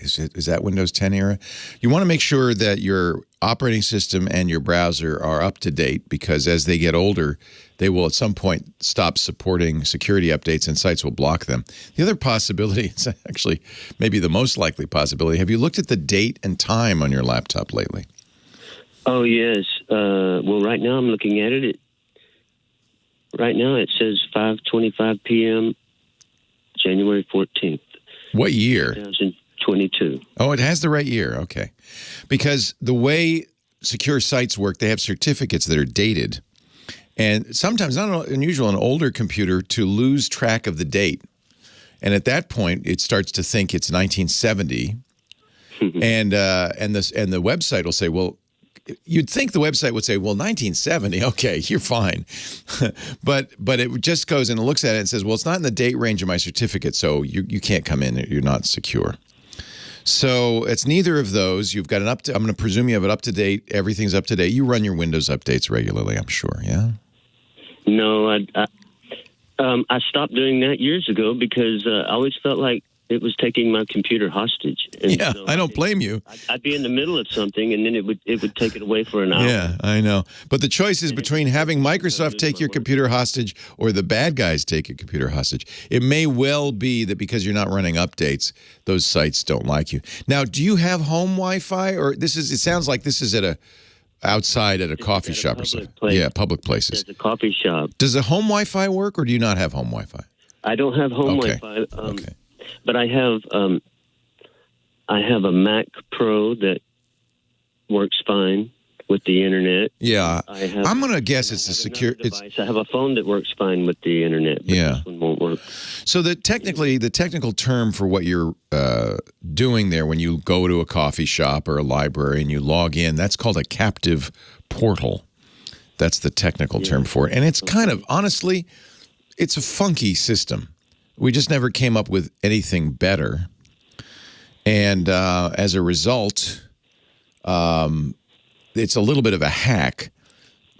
Is that Windows 10 era? You want to make sure that your operating system and your browser are up to date, because as they get older, they will at some point stop supporting security updates and sites will block them. The other possibility, it's actually maybe the most likely possibility, have you looked at the date and time on your laptop lately? Oh, yes. Well, right now I'm looking at it. Right now it says 5:25 p.m., January 14th. What year? 2022. Oh, it has the right year. Okay. Because the way secure sites work, they have certificates that are dated. And sometimes, not unusual, an older computer to lose track of the date. And at that point, it starts to think it's 1970. and the website will say, well, you'd think the website would say, well, 1970, okay, you're fine. but it just goes and looks at it and says, well, it's not in the date range of my certificate, so you can't come in. You're not secure. So it's neither of those. You've got I'm going to presume you have it up to date. Everything's up to date. You run your Windows updates regularly, I'm sure, yeah? No, I stopped doing that years ago because I always felt like it was taking my computer hostage. And yeah, so I don't blame you. I'd be in the middle of something, and then it would take it away for an hour. Yeah, I know. But the choice is between having Microsoft take your computer hostage or the bad guys take your computer hostage. It may well be that because you're not running updates, those sites don't like you. Now, do you have home Wi-Fi, or it sounds like this is outside at a coffee shop or something? Yeah, public places. At a coffee shop. Does the home Wi-Fi work, or do you not have home Wi-Fi? I don't have home Wi-Fi. Okay. But I have a Mac Pro that works fine with the internet. Yeah, I'm going to guess it's a secure device. I have a phone that works fine with the internet. But this one won't work. So the technical term for what you're doing there when you go to a coffee shop or a library and you log in, that's called a captive portal. That's the technical term for it, and it's kind of honestly, it's a funky system. We just never came up with anything better. And as a result, it's a little bit of a hack.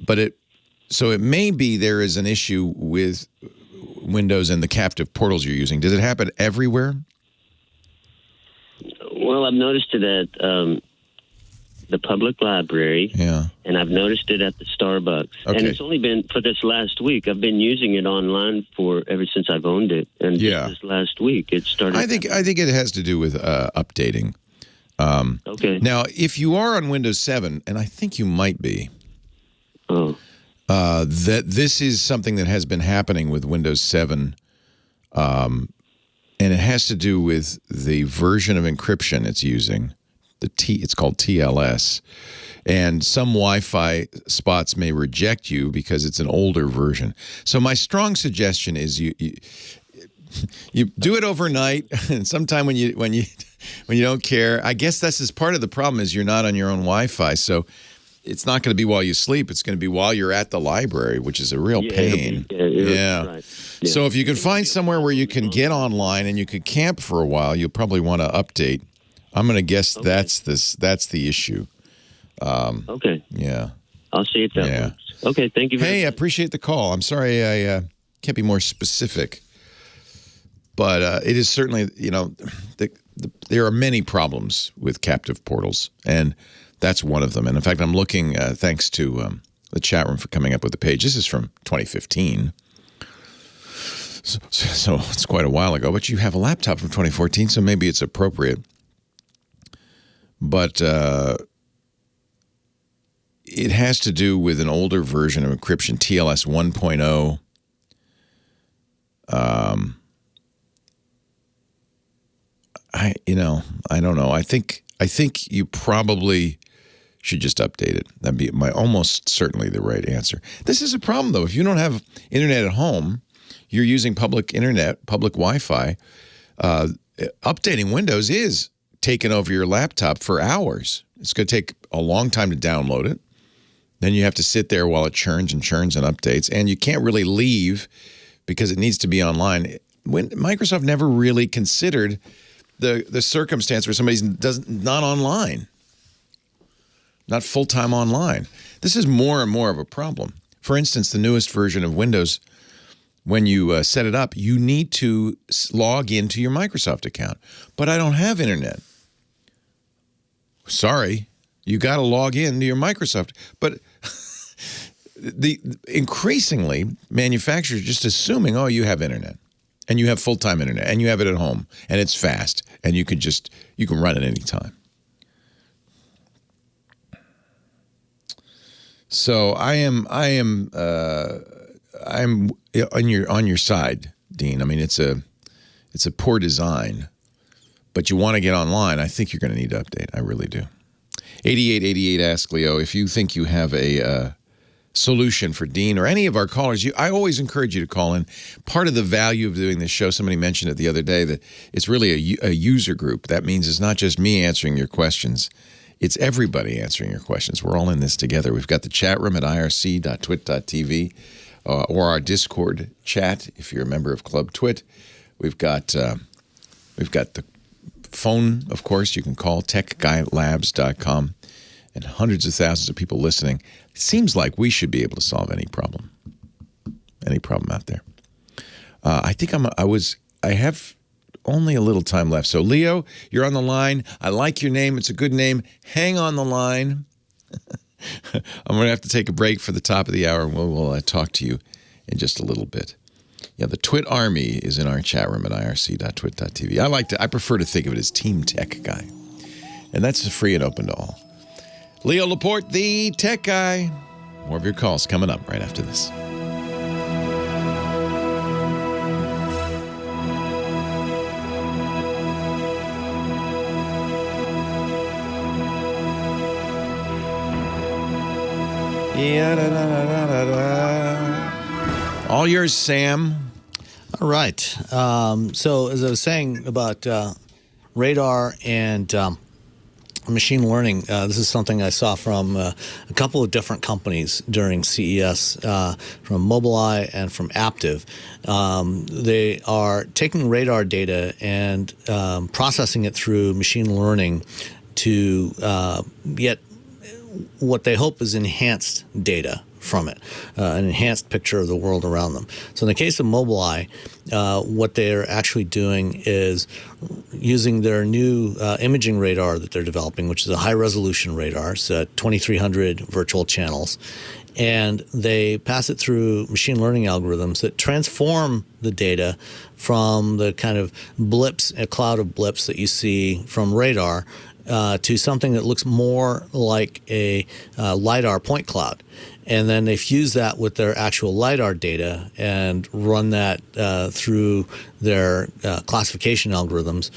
But it may be there is an issue with Windows and the captive portals you're using. Does it happen everywhere? Well, I've noticed it at the public library. Yeah. And I've noticed it at the Starbucks. Okay. And it's only been for this last week. I've been using it online ever since I've owned it. And this last week it started. I think it has to do with updating. Okay. Now, if you are on Windows 7, and I think you might be, that this is something that has been happening with Windows 7, and And it has to do with the version of encryption it's using. It's called TLS. And some Wi-Fi spots may reject you because it's an older version. So my strong suggestion is you do it overnight, and sometime when you don't care. I guess this is part of the problem is you're not on your own Wi-Fi, so it's not going to be while you sleep. It's going to be while you're at the library, which is a real pain. Yeah. Right. Yeah. So if you can find somewhere where you can get online and you could camp for a while, you'll probably want to update. I'm going to guess that's the issue. Okay. Yeah. I'll see it that way. Okay, thank you very much. Hey, I appreciate the call. I'm sorry I can't be more specific. But it is certainly, there are many problems with captive portals, and that's one of them. And in fact, I'm looking, thanks to the chat room for coming up with the page. This is from 2015. So it's quite a while ago, but you have a laptop from 2014, so maybe it's appropriate. But it has to do with an older version of encryption, TLS 1.0. I don't know. I think you probably should just update it. That'd be almost certainly the right answer. This is a problem, though. If you don't have internet at home, you're using public internet, public Wi-Fi. Updating Windows is taking over your laptop for hours. It's going to take a long time to download it. Then you have to sit there while it churns and updates, and you can't really leave because it needs to be online. When Microsoft never really considered the circumstance where somebody's not online, not full-time online. This is more and more of a problem. For instance, the newest version of Windows, when you set it up, you need to log into your Microsoft account. But I don't have internet. Sorry, you got to log into your Microsoft. But increasingly, manufacturers are just assuming, oh, you have internet. And you have full-time internet, and you have it at home, and it's fast, and you can run it anytime. So I'm on your side, Dean. I mean, it's a poor design, but you want to get online. I think you're going to need to update. I really do. 8888 Ask Leo, if you think you have a solution for Dean or any of our callers, I always encourage you to call in. Part of the value of doing this show, somebody mentioned it the other day, that it's really a user group. That means it's not just me answering your questions. It's everybody answering your questions. We're all in this together. We've got the chat room at irc.twit.tv or our Discord chat if you're a member of Club Twit. We've got the phone, of course. You can call techguylabs.com, and hundreds of thousands of people listening. It seems like we should be able to solve any problem out there. I think I have only a little time left. So Leo, you're on the line. I like your name. It's a good name. Hang on the line. I'm going to have to take a break for the top of the hour, and we'll talk to you in just a little bit. Yeah, the Twit Army is in our chat room at irc.twit.tv. I prefer to think of it as Team Tech Guy. And that's free and open to all. Leo Laporte, the tech guy. More of your calls coming up right after this. All yours, Sam. All right. So as I was saying about radar and machine learning, this is something I saw from a couple of different companies during CES, from Mobileye and from Aptiv. They are taking radar data and processing it through machine learning to get what they hope is enhanced data from it, an enhanced picture of the world around them. So in the case of Mobileye, what they're actually doing is using their new imaging radar that they're developing, which is a high-resolution radar, so 2,300 virtual channels, and they pass it through machine learning algorithms that transform the data from the kind of blips, a cloud of blips that you see from radar, to something that looks more like a LiDAR point cloud. and then they fuse that with their actual LiDAR data and run that through their classification algorithms.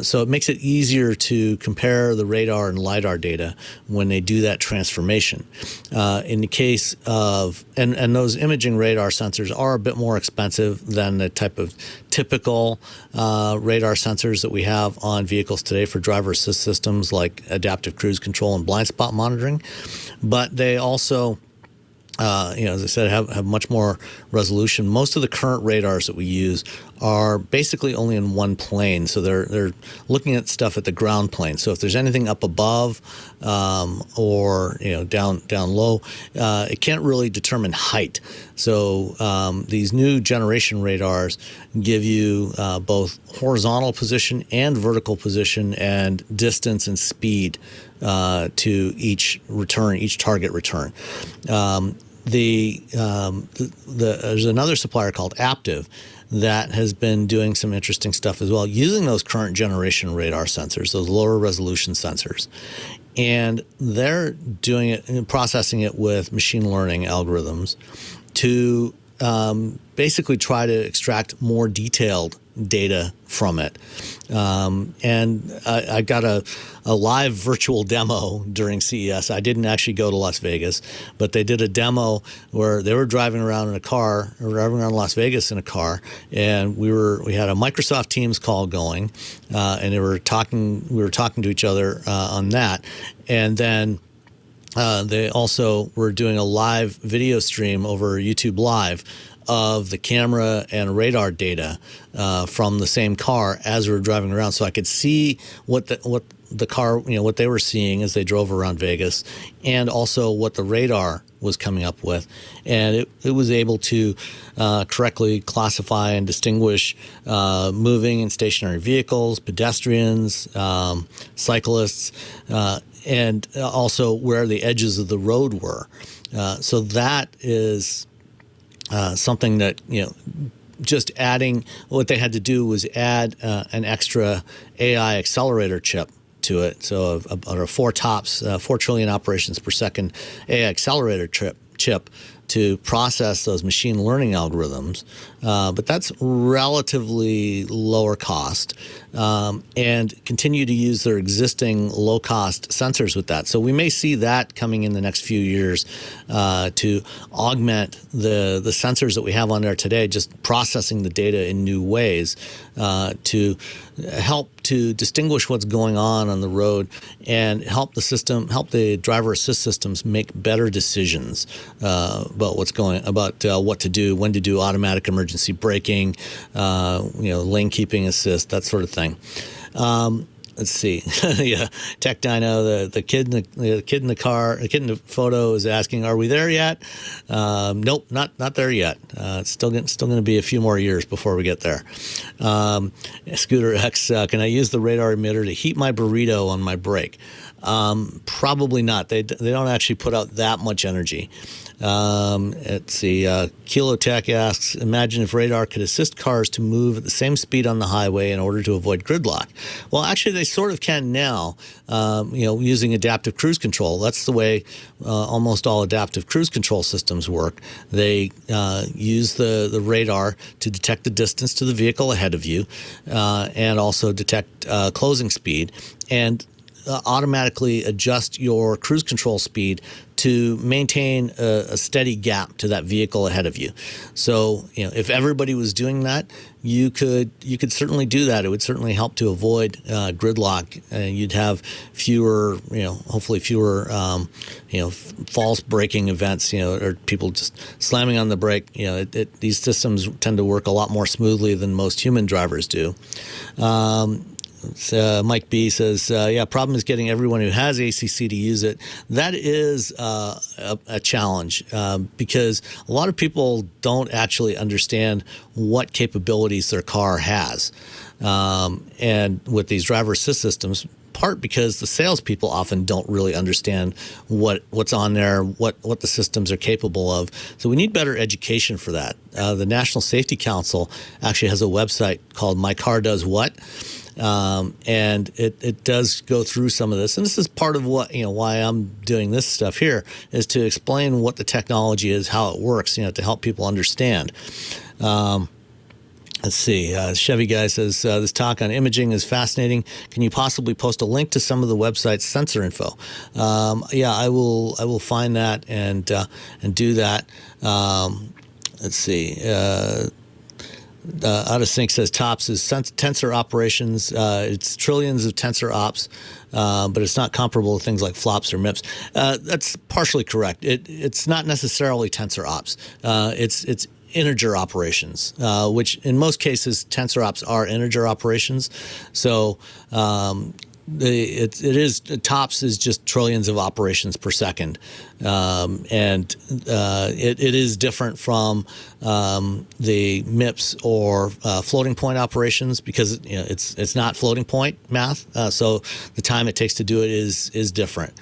So it makes it easier to compare the radar and LiDAR data when they do that transformation. In the case of, and those imaging radar sensors are a bit more expensive than the type of typical radar sensors that we have on vehicles today for driver assist systems like adaptive cruise control and blind spot monitoring. But they also, as I said, have much more resolution. Most of the current radars that we use are basically only in one plane, so they're looking at stuff at the ground plane. So if there's anything up above or down low, it can't really determine height. So these new generation radars give you both horizontal position and vertical position and distance and speed to each target return. There's another supplier called Aptiv that has been doing some interesting stuff as well, using those current generation radar sensors, those lower resolution sensors. And they're doing it and processing it with machine learning algorithms to basically try to extract more detailed data from it. And I got a live virtual demo during CES. I didn't actually go to Las Vegas, but they did a demo where they were driving around in a car, or driving around Las Vegas in a car, and we had a Microsoft Teams call going, and we were talking to each other on that. And then they also were doing a live video stream over YouTube Live of the camera and radar data from the same car as we were driving around, so I could see what the car, what they were seeing as they drove around Vegas, and also what the radar was coming up with. And it was able to correctly classify and distinguish moving and stationary vehicles, pedestrians, cyclists, and also where the edges of the road were. So that is something that, just adding, what they had to do was add an extra AI accelerator chip to it. So a 4 trillion operations per second AI accelerator chip to process those machine learning algorithms. But that's relatively lower cost, and continue to use their existing low-cost sensors with that. So we may see that coming in the next few years to augment the sensors that we have on there today, just processing the data in new ways to help to distinguish what's going on the road and help the driver assist systems make better decisions about what to do, when to do automatic emergency braking, lane keeping assist, that sort of thing. Let's see. Yeah, Tech Dino, the kid in the car, the kid in the photo is asking, "Are we there yet?" Nope, not there yet. It's still going to be a few more years before we get there. Scooter X, can I use the radar emitter to heat my burrito on my brake? Probably not. They don't actually put out that much energy. Let's see. Kilo Tech asks, imagine if radar could assist cars to move at the same speed on the highway in order to avoid gridlock. Well, actually, they sort of can now, using adaptive cruise control. That's the way almost all adaptive cruise control systems work. They use the radar to detect the distance to the vehicle ahead of you and also detect closing speed, and automatically adjust your cruise control speed to maintain a steady gap to that vehicle ahead of you. So, if everybody was doing that, you could certainly do that. It would certainly help to avoid gridlock. You'd have fewer, hopefully fewer, false braking events, or people just slamming on the brake. These systems tend to work a lot more smoothly than most human drivers do. Mike B says, problem is getting everyone who has ACC to use it. That is a challenge because a lot of people don't actually understand what capabilities their car has. And with these driver assist systems, part because the salespeople often don't really understand what's on there, what the systems are capable of. So we need better education for that. The National Safety Council actually has a website called My Car Does What. And it does go through some of this. And this is part of what, why I'm doing this stuff here, is to explain what the technology is, how it works, to help people understand. Let's see. Chevy Guy says, this talk on imaging is fascinating. Can you possibly post a link to some of the website's sensor info? Yeah, I will find that and do that. Let's see. Out of Sync says TOPS is tensor operations. It's trillions of tensor ops, but it's not comparable to things like flops or MIPS. That's partially correct. It's not necessarily tensor ops. It's integer operations, which in most cases tensor ops are integer operations. So TOPS is just trillions of operations per second, and it is different from the MIPS or floating point operations because it's not floating point math. So the time it takes to do it is different.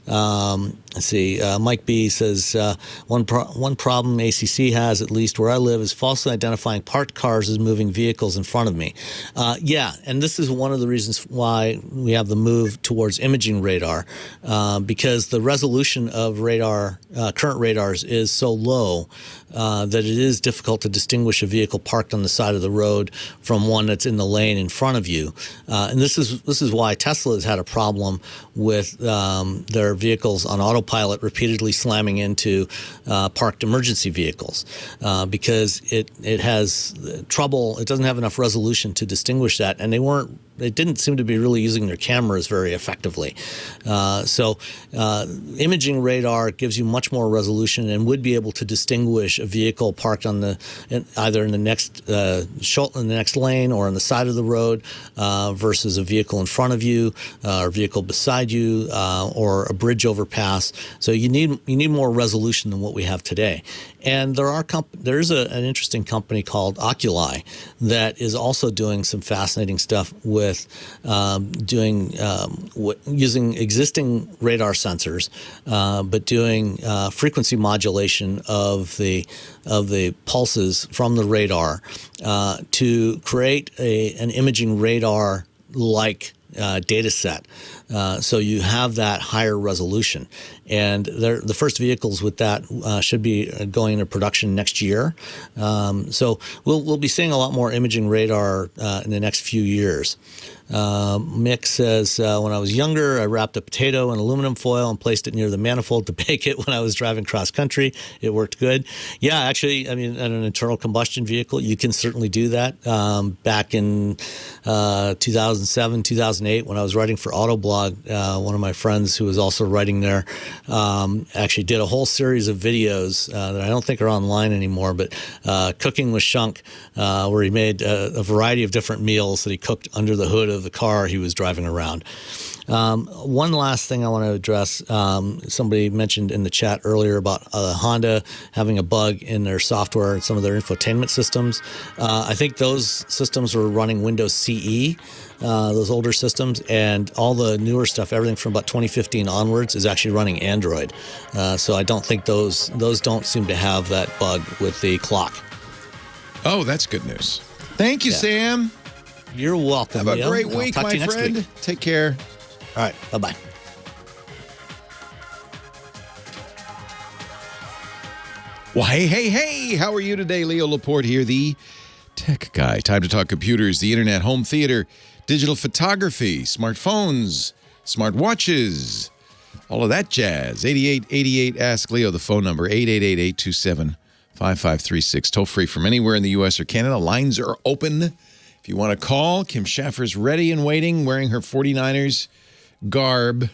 Let's see. Mike B says one problem ACC has, at least where I live, is falsely identifying parked cars as moving vehicles in front of me. Yeah, and this is one of the reasons why we have the move towards imaging radar, because the resolution of current radars is so low that it is difficult to distinguish a vehicle parked on the side of the road from one that's in the lane in front of you. And this is why Tesla has had a problem with their vehicles on autopilot repeatedly slamming into parked emergency vehicles, because it has trouble. It doesn't have enough resolution to distinguish that, and they didn't seem to be really using their cameras very effectively. So imaging radar gives you much more resolution and would be able to distinguish a vehicle parked on either in the next lane or on the side of the road versus a vehicle in front of you or a vehicle beside you or a bridge overpass. So you need more resolution than what we have today. And there's an interesting company called Oculi that is also doing some fascinating stuff with using existing radar sensors, but doing frequency modulation of the pulses from the radar to create an imaging radar like data set. So you have that higher resolution. And the first vehicles with that should be going into production next year. So we'll be seeing a lot more imaging radar in the next few years. Mick says, when I was younger, I wrapped a potato in aluminum foil and placed it near the manifold to bake it when I was driving cross country. It worked good. Yeah, actually, I mean, on an internal combustion vehicle, you can certainly do that. Back in 2007, 2008, when I was writing for Autoblog, one of my friends who was also writing there actually did a whole series of videos that I don't think are online anymore, but Cooking with Shunk, where he made a variety of different meals that he cooked under the hood of the car he was driving around. One last thing I want to address. Somebody mentioned in the chat earlier about Honda having a bug in their software and some of their infotainment systems. I think those systems were running Windows CE, those older systems, and all the newer stuff, everything from about 2015 onwards, is actually running Android. So I don't think those don't seem to have that bug with the clock. Oh, that's good news. Thank you, Sam. You're welcome. Have a great week, my friend. Take care. All right. Bye-bye. Well, hey. How are you today? Leo Laporte here, the tech guy. Time to talk computers, the internet, home theater, digital photography, smartphones, smartwatches, all of that jazz. 8888 Ask Leo, the phone number, 888-827-5536. Toll free from anywhere in the U.S. or Canada. Lines are open. If you want to call, Kim Schaffer's ready and waiting, wearing her 49ers garb.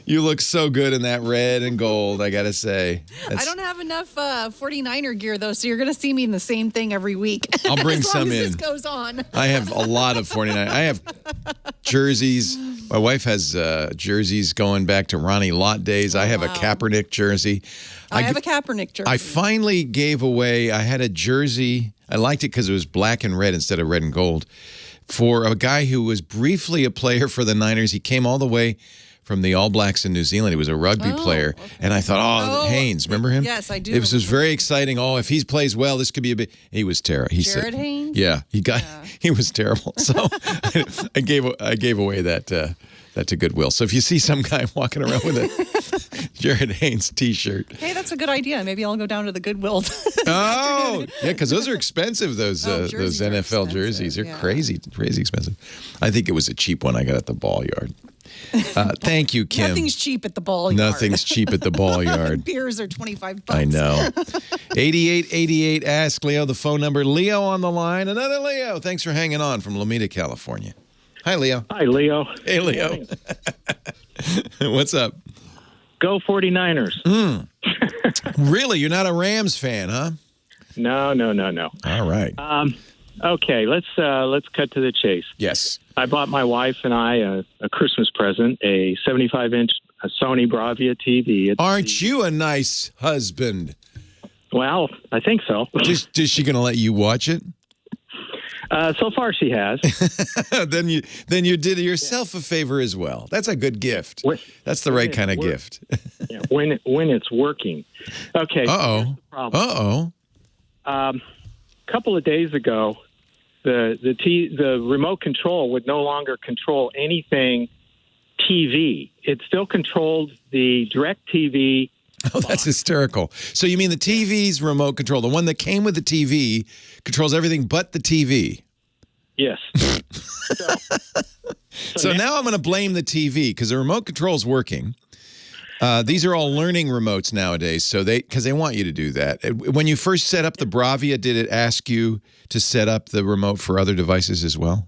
You look so good in that red and gold, I got to say. I don't have enough 49er gear, though, so you're going to see me in the same thing every week. I'll bring as some long as in. This goes on. I have a lot of 49. I have jerseys. My wife has jerseys going back to Ronnie Lott days. I have a Kaepernick jersey. I have a Kaepernick jersey. I finally gave away, I had a jersey. I liked it because it was black and red instead of red and gold, for a guy who was briefly a player for the Niners. He came all the way from the All Blacks in New Zealand. He was a rugby player. Okay. And I thought, Haynes, remember him? Yes, I do. It was very exciting. Oh, if he plays well, this could be a big... He was terrible. Jared Haynes? Yeah, he was terrible. So I gave away that to Goodwill. So if you see some guy walking around with a Jared Haynes T-shirt. Hey, that's a good idea. Maybe I'll go down to the Goodwill. Oh, yeah, because those are expensive. Those NFL jerseys are crazy expensive. I think it was a cheap one I got at the ball yard. Thank you, Kim. Nothing's cheap at the ball yard. Nothing's cheap at the ball yard. Beers are $25. I know. 8888 Ask Leo, the phone number. Leo on the line. Another Leo. Thanks for hanging on from Lomita, California. Hi, Leo. Hi, Leo. Hey, Leo. What's up? Go 49ers. Really? You're not a Rams fan, huh? No. All right. Okay, let's cut to the chase. Yes. I bought my wife and I a Christmas present, a 75-inch Sony Bravia TV. Aren't you a nice husband? Well, I think so. Is she going to let you watch it? So far, she has. Then you did yourself a favor as well. That's a good gift. That's the right kind of gift. Yeah, when it's working. Okay. Uh-oh. A couple of days ago, the remote control would no longer control anything TV. It still controlled the DirecTV. Oh, that's hysterical. So you mean the TV's remote control, the one that came with the TV, controls everything but the TV? Yes. So now I'm going to blame the TV because the remote control's working. These are all learning remotes nowadays, so because they want you to do that. When you first set up the Bravia, did it ask you to set up the remote for other devices as well?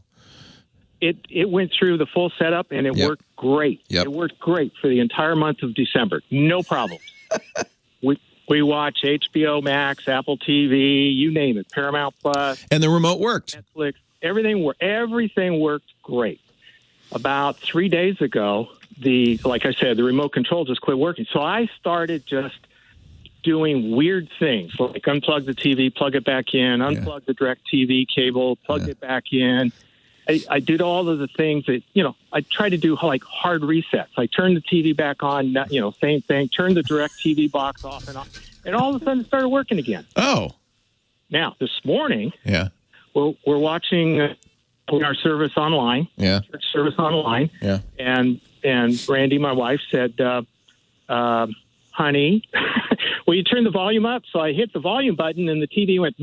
It went through the full setup, and it worked great. Yep. It worked great for the entire month of December. No problems. We watch HBO Max, Apple TV, you name it, Paramount Plus. And the remote worked. Netflix, everything worked great. About 3 days ago, like I said, the remote control just quit working. So I started just doing weird things, like unplug the TV, plug it back in, unplug the DirecTV cable, plug it back in. I did all of the things that, I try to do like hard resets. I turned the TV back on, same thing, turned the DirecTV box off and on, and all of a sudden it started working again. Oh. Now, this morning, we're watching our service online, church service online, and Randy, my wife, said, honey, will you turn the volume up? So I hit the volume button and the TV went,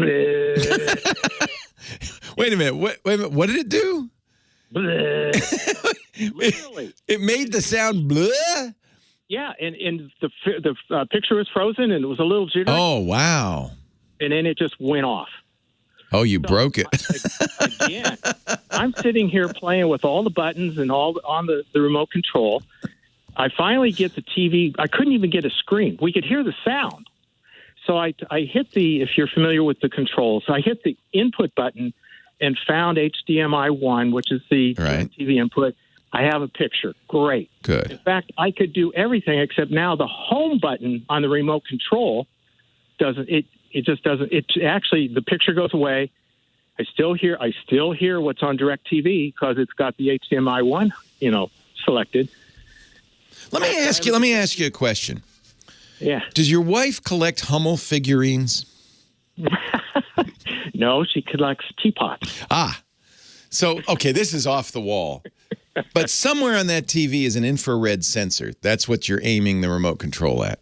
Wait a minute. What did it do? Literally. It made the sound blah? Yeah, and the picture was frozen and it was a little jittery. Oh, wow. And then it just went off. Oh, you broke it. Again, I'm sitting here playing with all the buttons and all on the remote control. I finally get the TV. I couldn't even get a screen. We could hear the sound. So I hit if you're familiar with the controls, I hit the input button and found HDMI 1, which is the TV input. I have a picture. Great. Good. In fact, I could do everything except now the home button on the remote control doesn't. It just doesn't. It actually, the picture goes away. I still hear what's on DirecTV because it's got the HDMI 1, selected. Let me ask you a question. Yeah. Does your wife collect Hummel figurines? No, she collects teapots. So, okay, this is off the wall. But somewhere on that TV is an infrared sensor. That's what you're aiming the remote control at.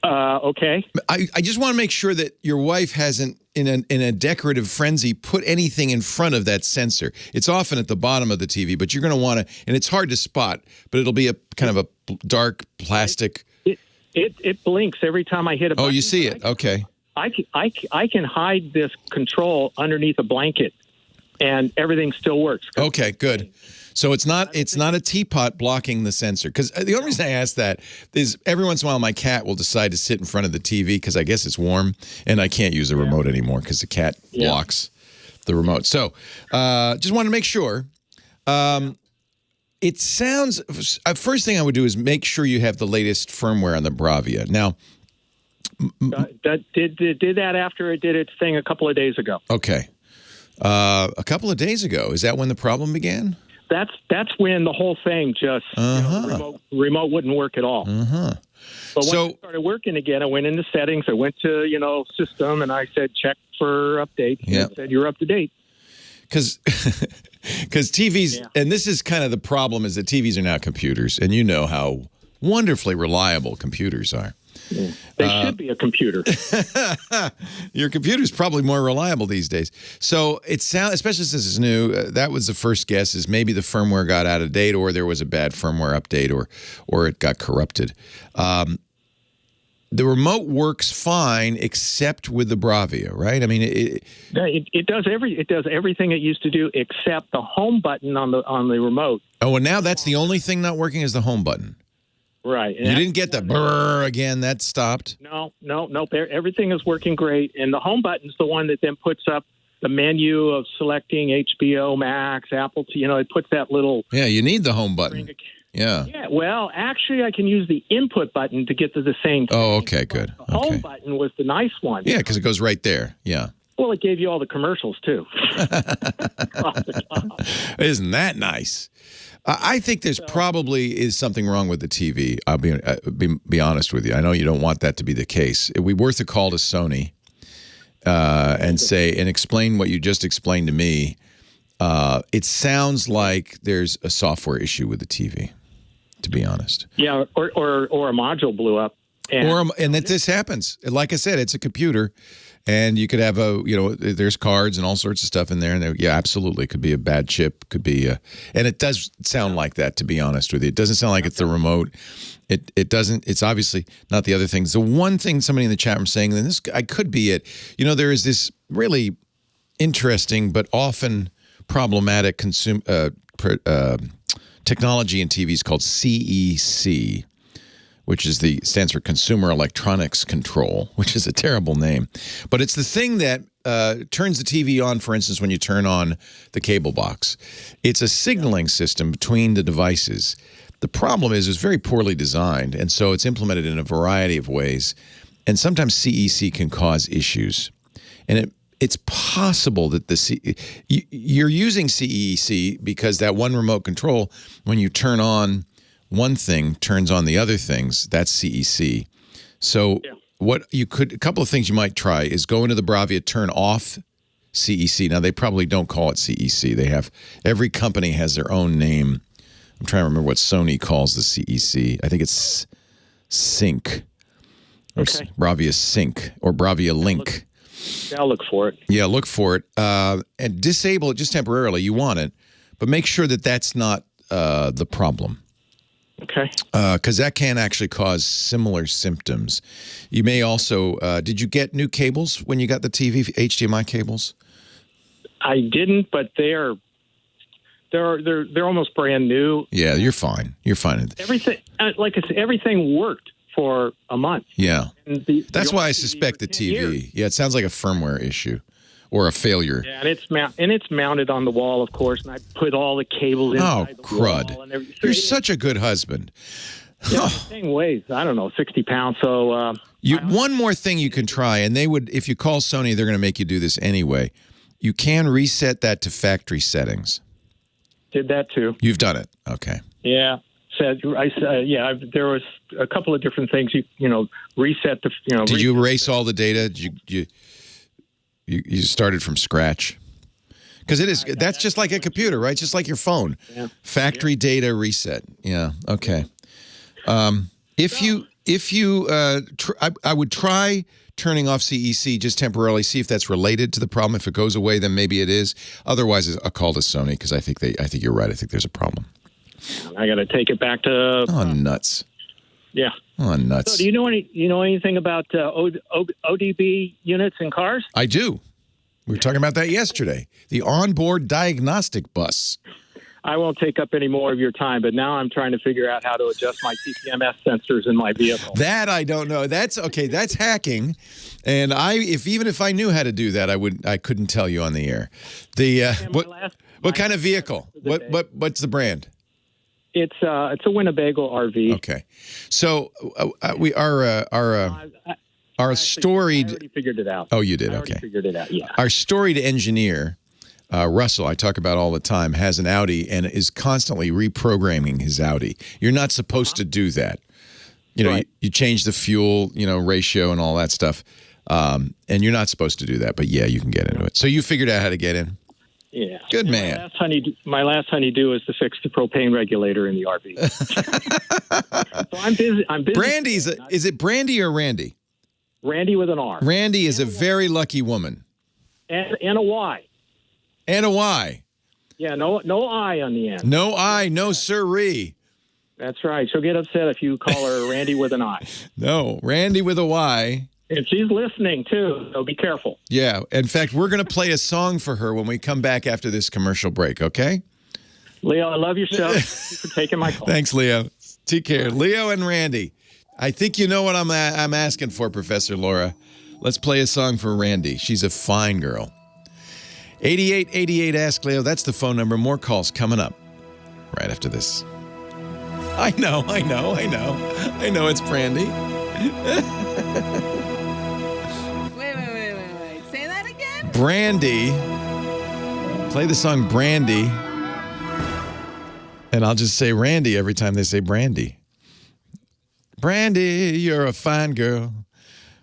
Okay. I just want to make sure that your wife hasn't, in a decorative frenzy, put anything in front of that sensor. It's often at the bottom of the TV, but you're going to want to, and it's hard to spot, but it'll be a kind of a dark plastic. It blinks every time I hit a button. Oh, you see it. Okay. I can hide this control underneath a blanket, and everything still works. Okay, good. So it's not a teapot blocking the sensor. Because the only reason I ask that is every once in a while my cat will decide to sit in front of the TV because I guess it's warm, and I can't use the remote anymore because the cat blocks the remote. So just wanted to make sure. It sounds first thing I would do is make sure you have the latest firmware on the Bravia. Now, that did that after it did its thing a couple of days ago. Okay, a couple of days ago. Is that when the problem began? that's when the whole thing just remote wouldn't work at all. But when it started working again, I went into settings. I went to system, and I said check for updates. And it said you're up to date. Because TVs, and this is kind of the problem, is that TVs are now computers, and you know how wonderfully reliable computers are. Yeah. They should be a computer. Your computer's probably more reliable these days. So it sounds, especially since it's new, that was the first guess, is maybe the firmware got out of date, or there was a bad firmware update, or it got corrupted. The remote works fine, except with the Bravia, right? I mean, it does everything it used to do, except the home button on the remote. Oh, and now that's the only thing not working is the home button. Right. And you didn't get the brrr again. That stopped. No. Everything is working great, and the home button's the one that then puts up the menu of selecting HBO Max, Apple. It puts that little. Yeah, you need the home button. Yeah. Yeah. Well, actually, I can use the input button to get to the same thing. Oh, okay, good. The home button was the nice one. Yeah, because it goes right there. Yeah. Well, it gave you all the commercials too. Isn't that nice? I think there's probably is something wrong with the TV. I'll be honest with you. I know you don't want that to be the case. It'd be worth a call to Sony and explain what you just explained to me. It sounds like there's a software issue with the TV, to be honest. Yeah, or a module blew up. And that this happens. Like I said, it's a computer. And you could have there's cards and all sorts of stuff in there. And absolutely. It could be a bad chip. Could be and it does sound like that, to be honest with you. It doesn't sound like it's the remote. It doesn't. It's obviously not the other things. The one thing somebody in the chat room saying, and this I could be it. There is this really interesting but often problematic technology in TVs called CEC. Which stands for Consumer Electronics Control, which is a terrible name. But it's the thing that turns the TV on, for instance, when you turn on the cable box. It's a signaling system between the devices. The problem is it's very poorly designed, and so it's implemented in a variety of ways. And sometimes CEC can cause issues. And it's possible that you're using CEC because that one remote control, when you turn on one thing turns on the other things. That's CEC. So a couple of things you might try is go into the Bravia Turn Off CEC. Now, they probably don't call it CEC. Every company has their own name. I'm trying to remember what Sony calls the CEC. I think it's Sync. Or Bravia Sync or Bravia Link. I'll look for it. Yeah, look for it. And disable it just temporarily. You want it. But make sure that that's not the problem. Okay. Because that can actually cause similar symptoms. You may also, did you get new cables when you got the TV, HDMI cables? I didn't, but they're almost brand new. Yeah, you're fine. You're fine. Everything, like I said, everything worked for a month. Yeah. That's why I suspect the TV. Years. Yeah, it sounds like a firmware issue. Or a failure. Yeah, and it's mounted on the wall, of course, and I put all the cables inside the crud. wall. And everything. You're such a good husband. Yeah, the thing weighs, 60 pounds. So one more thing you can try, and they would, if you call Sony, they're going to make you do this anyway. You can reset that to factory settings. Did that too. You've done it. Okay. Yeah. There was a couple of different things. Reset the. Did you erase all the data? Did you started from scratch? Because that's just like a computer, right? Just like your phone. Yeah. Factory data reset. Yeah. Okay. I would try turning off CEC just temporarily, see if that's related to the problem. If it goes away, then maybe it is. Otherwise, I'll call to Sony because I think you're right. I think there's a problem. I got to take it back to. Oh, nuts. Yeah. Oh, nuts. So do you know anything about ODB units in cars? I do. We were talking about that yesterday. The onboard diagnostic bus. I won't take up any more of your time, but now I'm trying to figure out how to adjust my TPMS sensors in my vehicle. That I don't know. That's okay. That's hacking. And even if I knew how to do that, I couldn't tell you on the air. What kind of vehicle? What's the brand? It's a Winnebago RV. Okay, so our storied. I already figured it out. Oh, you did. I okay. Figured it out. Yeah. Our storied engineer Russell, I talk about all the time, has an Audi and is constantly reprogramming his Audi. You're not supposed to do that. You know, you change the fuel, ratio and all that stuff. And you're not supposed to do that. But, yeah, you can get into it. So you figured out how to get in? Yeah. Good man. My last honeydew is to fix the propane regulator in the RV. So I'm busy. Brandy's, is it Brandy or Randy? Randy with an R. Randy is a very lucky woman. And a Y. And a Y. Yeah, no I on the end. No I, no sirree. That's right. She'll get upset if you call her Randy with an I. No, Randy with a Y. And she's listening, too, so be careful. Yeah. In fact, we're going to play a song for her when we come back after this commercial break, okay? Leo, I love your show. Thank you for taking my call. Thanks, Leo. Take care. Leo and Randy. I think you know what I'm asking for, Professor Laura. Let's play a song for Randy. She's a fine girl. 8888 Ask Leo. That's the phone number. More calls coming up right after this. I know it's Brandy. Wait. Say that again? Brandy. Play the song Brandy. And I'll just say Randy every time they say Brandy. Brandy, you're a fine girl.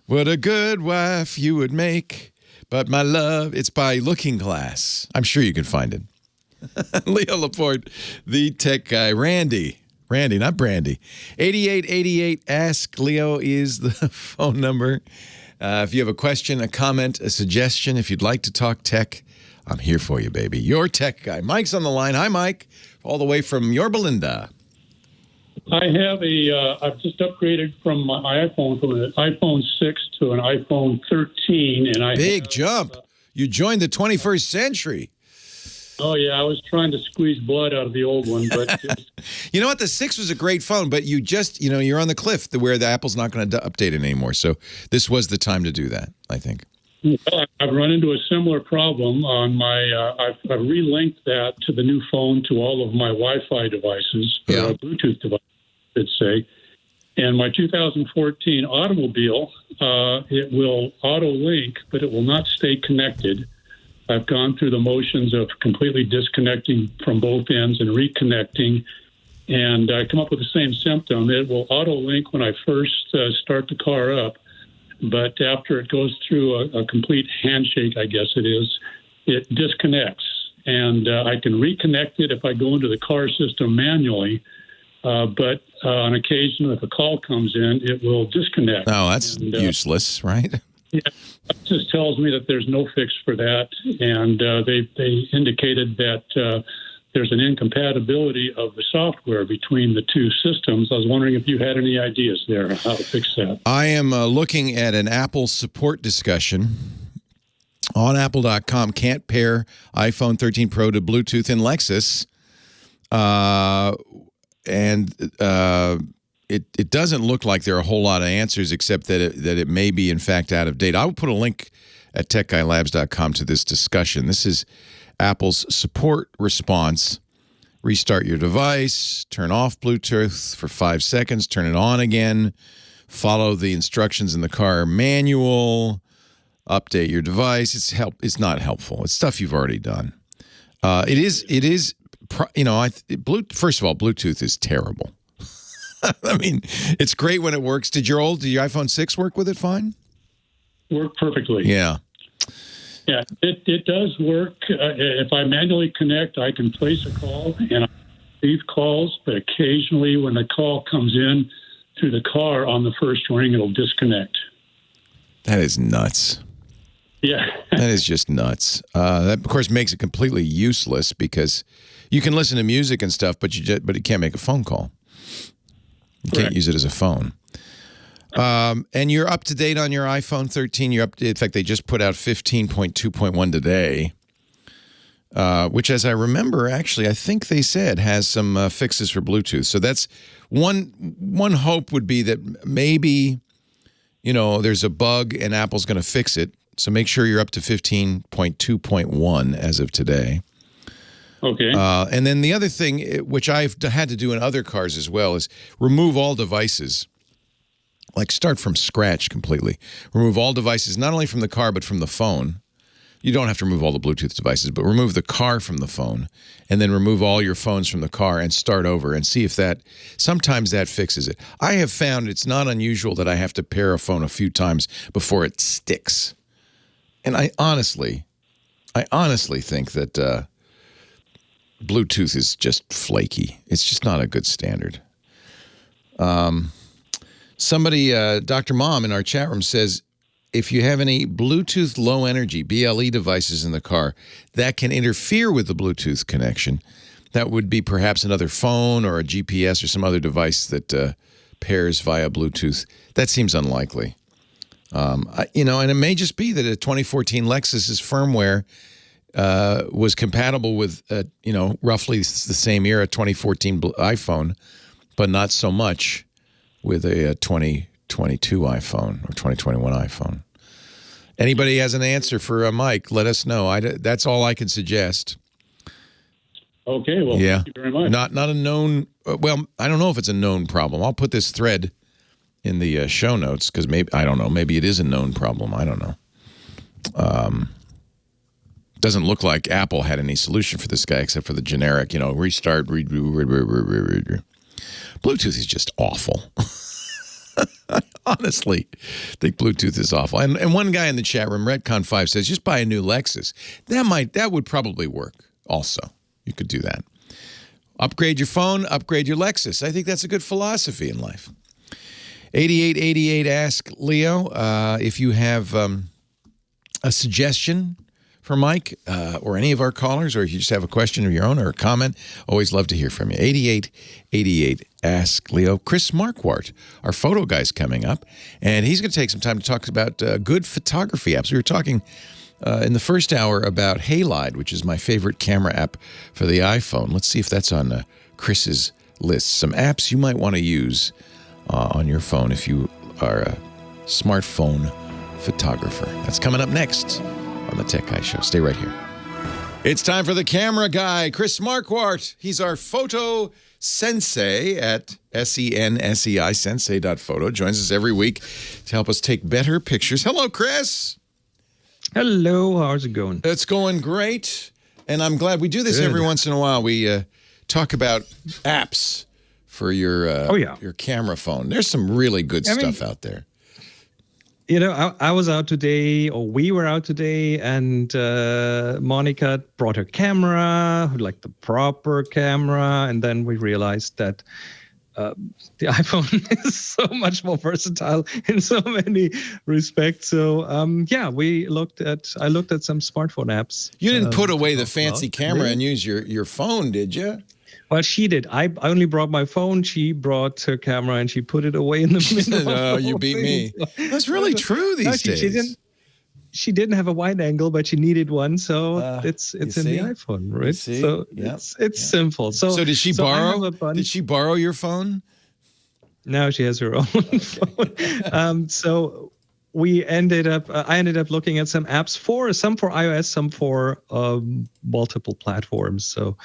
What a good wife you would make. But my love, it's by Looking Glass. I'm sure you can find it. Leo Laporte, the tech guy. Randy, not Brandy. 8888 Ask Leo is the phone number. If you have a question, a comment, a suggestion, if you'd like to talk tech, I'm here for you, baby. Your tech guy. Mike's on the line. Hi, Mike. All the way from Yorba Linda. I have I've just upgraded from my iPhone from an iPhone 6 to an iPhone 13. And Big jump. You joined the 21st century. Oh, yeah. I was trying to squeeze blood out of the old one. But you know what? The 6 was a great phone, but you just, you're on the cliff where the Apple's not going to update it anymore. So this was the time to do that, I think. I've run into a similar problem on my, I've relinked that to the new phone to all of my Wi-Fi devices, Bluetooth devices, I should say. And my 2014 automobile, it will auto-link, but it will not stay connected. I've gone through the motions of completely disconnecting from both ends and reconnecting, and I come up with the same symptom. It will auto-link when I first start the car up, but after it goes through a complete handshake, I guess it is, it disconnects. And I can reconnect it if I go into the car system manually, but on occasion, if a call comes in, it will disconnect. Oh, that's useless, right? Yeah, it just tells me that there's no fix for that. And they indicated that there's an incompatibility of the software between the two systems. I was wondering if you had any ideas there how to fix that. I am looking at an Apple support discussion on Apple.com. Can't pair iPhone 13 Pro to Bluetooth in Lexus. It doesn't look like there are a whole lot of answers except that it may be, in fact, out of date. I will put a link at techguylabs.com to this discussion. This is Apple's support response. Restart your device, turn off Bluetooth for 5 seconds, turn it on again, follow the instructions in the car manual, update your device. It's not helpful. It's stuff you've already done. First of all, Bluetooth is terrible. I mean, it's great when it works. Did your iPhone 6 work with it fine? Work perfectly. Yeah. Yeah, it does work. If I manually connect, I can place a call and I receive calls, but occasionally when the call comes in through the car on the first ring, it'll disconnect. That is nuts. Yeah. That is just nuts. That, of course, makes it completely useless because you can listen to music and stuff, but you can't make a phone call. You can't use it as a phone. And you're up to date on your iPhone 13. In fact, they just put out 15.2.1 today, which, as I remember, actually, I think they said has some fixes for Bluetooth. So that's one hope would be that maybe, there's a bug and Apple's going to fix it. So make sure you're up to 15.2.1 as of today. Okay. And then the other thing, which I've had to do in other cars as well, is remove all devices. Like start from scratch completely. Remove all devices, not only from the car, but from the phone. You don't have to remove all the Bluetooth devices, but remove the car from the phone, and then remove all your phones from the car and start over and see if that, sometimes that fixes it. I have found it's not unusual that I have to pair a phone a few times before it sticks. And I honestly think that Bluetooth is just flaky. It's just not a good standard. Somebody, Dr. Mom in our chat room says, if you have any Bluetooth low energy, BLE devices in the car that can interfere with the Bluetooth connection, that would be perhaps another phone or a GPS or some other device that pairs via Bluetooth. That seems unlikely. You know, and it may just be that a 2014 Lexus's firmware was compatible with, you know, roughly the same year, a 2014 iPhone, but not so much with a 2022 iPhone or 2021 iPhone. Anybody has an answer for Mike, let us know. That's all I can suggest. Okay, well, yeah. Thank you very much. Not a known, well, I don't know if it's a known problem. I'll put this thread in the show notes because maybe, I don't know, maybe it is a known problem. I don't know. Doesn't look like Apple had any solution for this guy except for the generic, you know, restart, Bluetooth is just awful. I honestly think Bluetooth is awful. And one guy in the chat room, Redcon5, says just buy a new Lexus. That would probably work also. You could do that. Upgrade your phone, upgrade your Lexus. I think that's a good philosophy in life. 8888 Ask Leo if you have a suggestion for Mike or any of our callers, or if you just have a question of your own or a comment, always love to hear from you. 8888 Ask Leo. Chris Marquardt, our photo guy's coming up, and he's going to take some time to talk about good photography apps. We were talking in the first hour about Halide, which is my favorite camera app for the iPhone. Let's see if that's on Chris's list. Some apps you might want to use on your phone if you are a smartphone photographer. That's coming up next on the Tech Guy Show. Stay right here. It's time for the camera guy, Chris Marquardt. He's our photo sensei at SENSEI, sensei.photo. Joins us every week to help us take better pictures. Hello, Chris. Hello. How's it going? It's going great. And I'm glad we do this every once in a while. We talk about apps for your camera phone. There's some really good stuff out there. You know, I was out today, or we were out today, and Monica brought her camera, like the proper camera, and then we realized that the iPhone is so much more versatile in so many respects. So, I looked at some smartphone apps. You didn't put away the fancy camera and use your phone, did you? Well, she did. I only brought my phone. She brought her camera, and she put it away in the middle. No, you beat me. That's really true these days. She didn't have a wide angle, but she needed one, so it's in the iPhone, right? So it's simple. So did she borrow? Did she borrow your phone? No, she has her own phone. So we ended up. I ended up looking at some apps some for iOS, some for multiple platforms. So.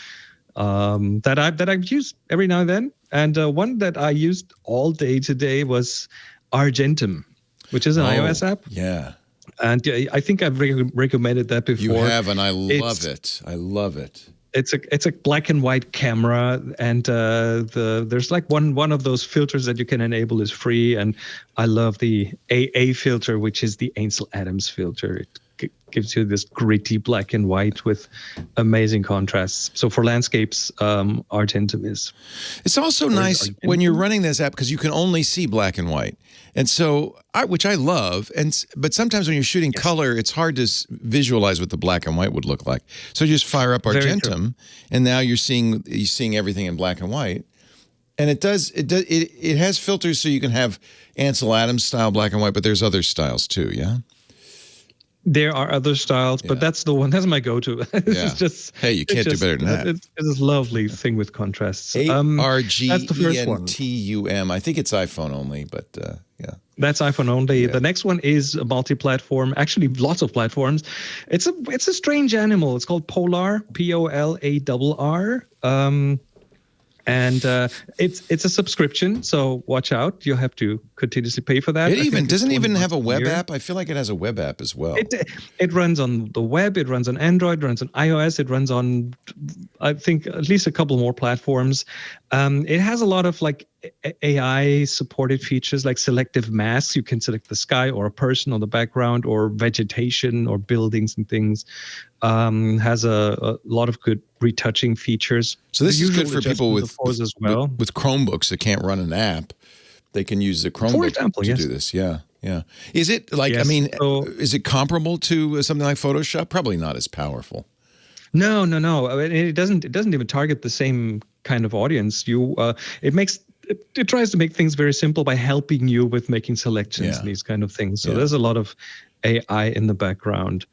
That I've used every now and then. And one that I used all day today was Argentum, which is an iOS app. Yeah. And I think I've recommended that before. You have, and I love it. I love it. It's a black and white camera, and there's like one of those filters that you can enable is free, and I love the AA filter, which is the Ansel Adams filter. It gives you this gritty black and white with amazing contrasts. So for landscapes, Argentum is. It's also nice when you're running this app because you can only see black and white, and so which I love. But sometimes when you're shooting color, it's hard to visualize what the black and white would look like. So you just fire up Argentum, and now you're seeing everything in black and white. And it has filters so you can have Ansel Adams style black and white, but there's other styles too. Yeah. There are other styles, but that's the one. That's my go-to. It's just, hey, you can't do better than that. It's a lovely thing with contrasts. ARGENTUM. I think it's iPhone only, but yeah. That's iPhone only. Yeah. The next one is a multi-platform. Actually, lots of platforms. It's a strange animal. It's called Polar, POLARR. And it's a subscription, so watch out. You have to continuously pay for that. It doesn't even have a web app. I feel like it has a web app as well. It runs on the web. It runs on Android. It runs on iOS. It runs on, I think, at least a couple more platforms. It has a lot of like AI supported features like selective masks. You can select the sky or a person on the background or vegetation or buildings and things. Has a lot of good retouching features. So this is good for people with Chromebooks that can't run an app. They can use the Chromebook to do this. Yeah. Is it like, is it comparable to something like Photoshop? Probably not as powerful. No. I mean, it doesn't even target the same kind of audience. It tries to make things very simple by helping you with making selections and these kind of things. So there's a lot of AI in the background.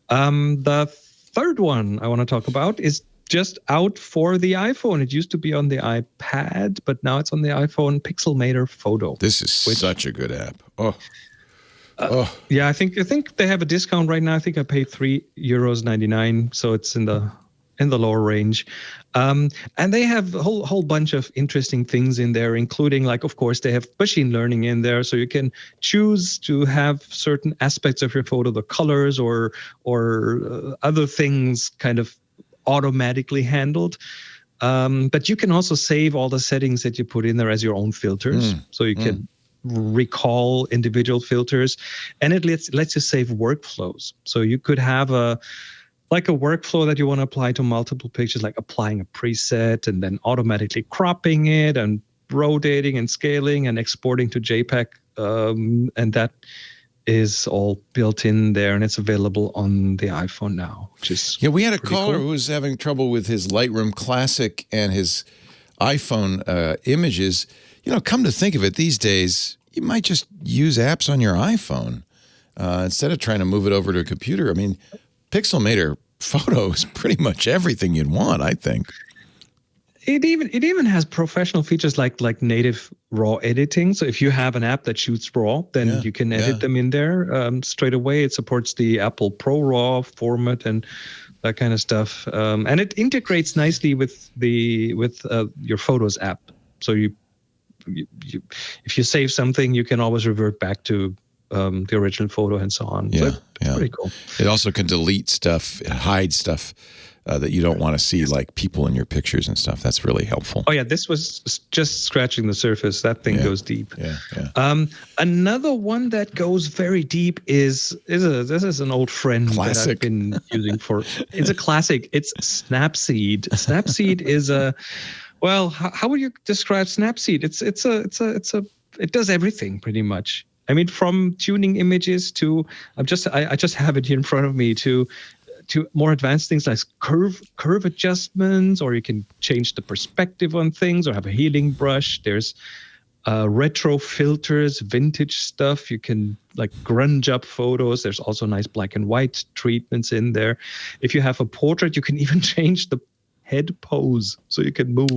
The third one I want to talk about is just out for the iPhone. It used to be on the iPad, but now it's on the iPhone. Pixelmator Photo. This is such a good app. Yeah, I think they have a discount right now. I think I paid €3.99, so it's in the lower range. And they have a whole bunch of interesting things in there, including, like, of course, they have machine learning in there, so you can choose to have certain aspects of your photo, the colors or other things, kind of automatically handled. But you can also save all the settings that you put in there as your own filters, so you can recall individual filters, and it lets you save workflows. So you could have a workflow that you want to apply to multiple pictures, like applying a preset and then automatically cropping it and rotating and scaling and exporting to JPEG. And that is all built in there, and it's available on the iPhone now, which is we had a caller who was having trouble with his Lightroom Classic and his iPhone images. Come to think of it, these days, you might just use apps on your iPhone instead of trying to move it over to a computer. I mean, Pixelmator Photo is pretty much everything you'd want, I think. It even has professional features like native RAW editing. So if you have an app that shoots RAW, then you can edit them in there straight away. It supports the Apple Pro RAW format and that kind of stuff. And it integrates nicely with your Photos app. So you if you save something, you can always revert back to the original photo and so on. So it's pretty cool. It also can delete stuff, hide stuff that you don't want to see, like people in your pictures and stuff. That's really helpful. Oh yeah, this was just scratching the surface. That thing goes deep. Another one that goes very deep is an old friend that I've been using for. It's a classic. It's Snapseed. Snapseed is a. Well, how would you describe Snapseed? It does everything pretty much. I mean, from tuning images to I just have it here in front of me to more advanced things like curve adjustments, or you can change the perspective on things, or have a healing brush. There's retro filters, vintage stuff. You can like grunge up photos. There's also nice black and white treatments in there. If you have a portrait, you can even change the head pose, so you can move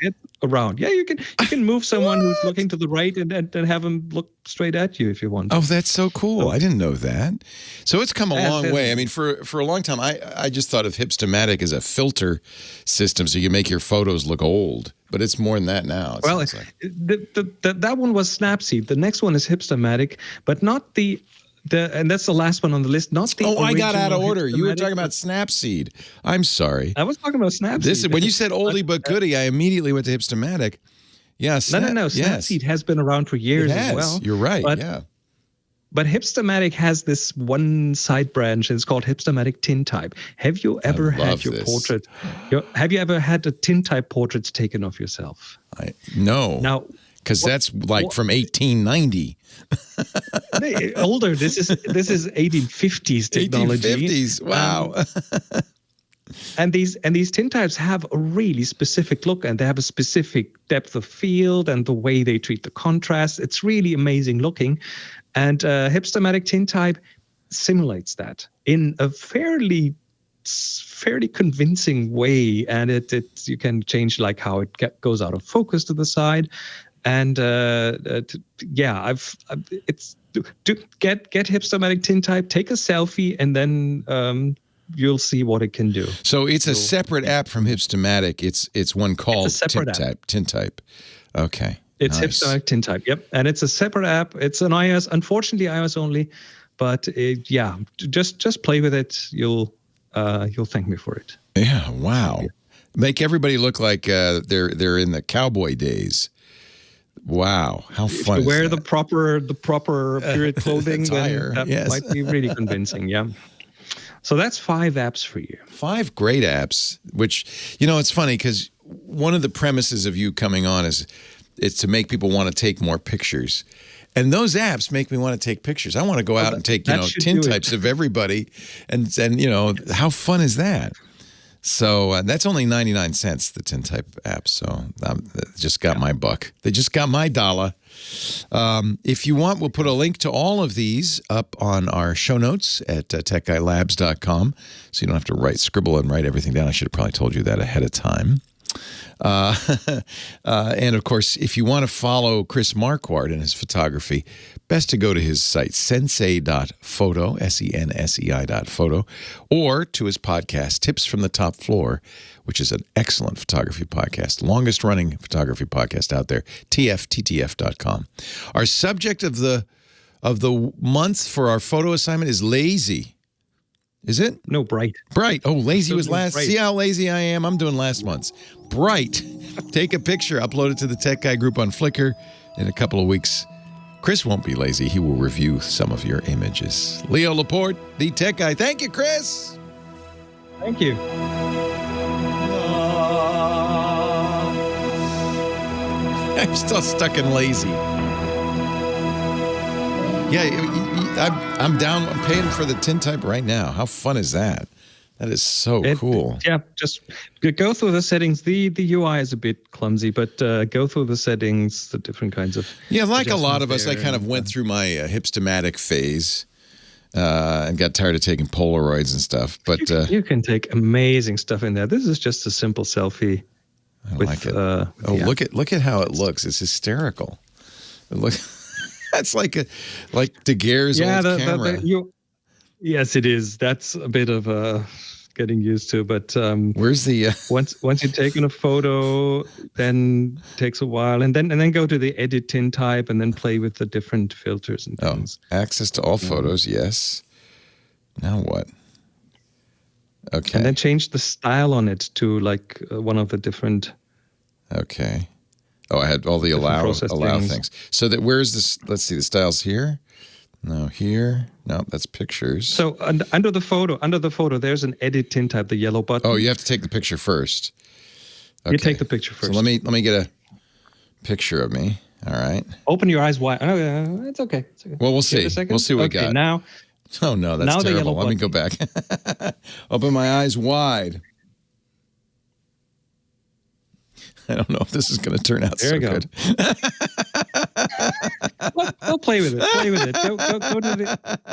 head around. Yeah, you can move someone who's looking to the right and have them look straight at you if you want. Oh, that's so cool. I didn't know that. So it's come a long way. I mean, for a long time, I just thought of Hipstamatic as a filter system, so you make your photos look old. But it's more than that now. Well, that one was Snapseed. The next one is Hipstamatic, but not and that's the last one on the list. Not the. I got out of order. You were talking about Snapseed. I'm sorry. I was talking about Snapseed. When you said oldie but goodie, I immediately went to Hipstamatic. Yeah, no. Snapseed has been around for years as well. You're right. But Hipstamatic has this one side branch, and it's called Hipstamatic Tintype. Have you ever had your portrait? Have you ever had a Tintype portraits taken of yourself? No. Now, because that's like from 1890. Older. This is 1850s technology. 1850s. Wow. And these tintypes have a really specific look, and they have a specific depth of field and the way they treat the contrast. It's really amazing looking. And Hipstamatic Tintype simulates that in a fairly convincing way. And you can change like how it goes out of focus to the side. And get Hipstamatic Tintype, take a selfie, and then you'll see what it can do. So it's a separate app from Hipstamatic. It's one called Tintype. Okay. It's Hipstamatic Tintype. Yep, and it's a separate app. It's an iOS, unfortunately iOS only, but just play with it. You'll thank me for it. Yeah. Wow. Make everybody look like they're in the cowboy days. Wow, how fun! If you wear is that? the proper period clothing, then that might be really convincing. Yeah. So that's 5 apps for you. 5 great apps. Which it's funny because one of the premises of you coming on is to make people want to take more pictures, and those apps make me want to take pictures. I want to go out and take tintypes of everybody, and how fun is that? So that's only 99 cents, the Tintype app. So just got my buck. They just got my dollar. If you want, we'll put a link to all of these up on our show notes at techguylabs.com. So you don't have to scribble and write everything down. I should have probably told you that ahead of time. And of course, if you want to follow Chris Marquardt and his photography, best to go to his site, sensei.photo, sensei.photo, or to his podcast, Tips from the Top Floor, which is an excellent photography podcast, longest running photography podcast out there, tftf.com. Our subject of the month for our photo assignment is lazy. Is it? No, bright. Bright. Oh, lazy was last. Bright. See how lazy I am? I'm doing last month's. Bright. Take a picture, upload it to the Tech Guy group on Flickr. In a couple of weeks, Chris won't be lazy. He will review some of your images. Leo Laporte, the Tech Guy. Thank you, Chris. Thank you. I'm still stuck in lazy. Yeah, I'm down. I'm paying for the Tintype right now. How fun is that? That is so cool. Yeah, just go through the settings. The UI is a bit clumsy, but go through the settings, the different kinds of... Yeah, like a lot of us, I kind of went through my Hipstamatic phase and got tired of taking Polaroids and stuff. But you can take amazing stuff in there. This is just a simple selfie. I like it. Look at how it looks. It's hysterical. That's like Daguerre's old camera. Yes, it is. That's a bit of getting used to. But where's the once you've taken a photo, then takes a while, and then go to the edit Tintype and then play with the different filters and things. Access to all photos, yes. Now what? Okay. And then change the style on it to like one of the different. Okay. Oh, I had all the allow things. So that where's this? Let's see, the styles here. No, here. No, that's pictures. So under the photo, there's an edit Tintype, the yellow button. Oh, you have to take the picture first. Okay. You take the picture first. So let me get a picture of me. All right. Open your eyes wide. Oh, it's okay. It's okay. Well, we'll see. We'll see what we got. Now. Oh no, that's terrible. Let me go back. Open my eyes wide. I don't know if this is going to turn out so good. Well, play with it. Play with it.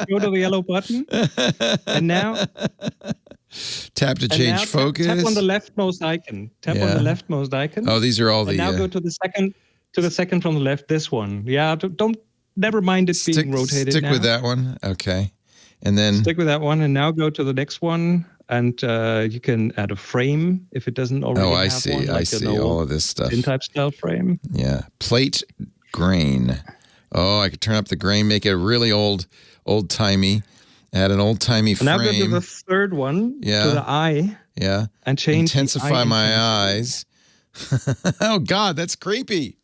Go to the yellow button, and now tap to change focus. Tap on the leftmost icon. Tap on the leftmost icon. Oh, these are all the. Now go to the second from the left. This one. Yeah. Don't. Never mind it being rotated. Stick with that one. Okay, and then stick with that one, and now go to the next one. And you can add a frame if it doesn't already have one. I see. I see all of this stuff. Tintype style frame. Yeah. Plate grain. Oh, I could turn up the grain, make it really old-timey. Add an old-timey frame. Now go to the third one, to the eye. Yeah. And change Intensify my eyes. Oh, God, that's creepy.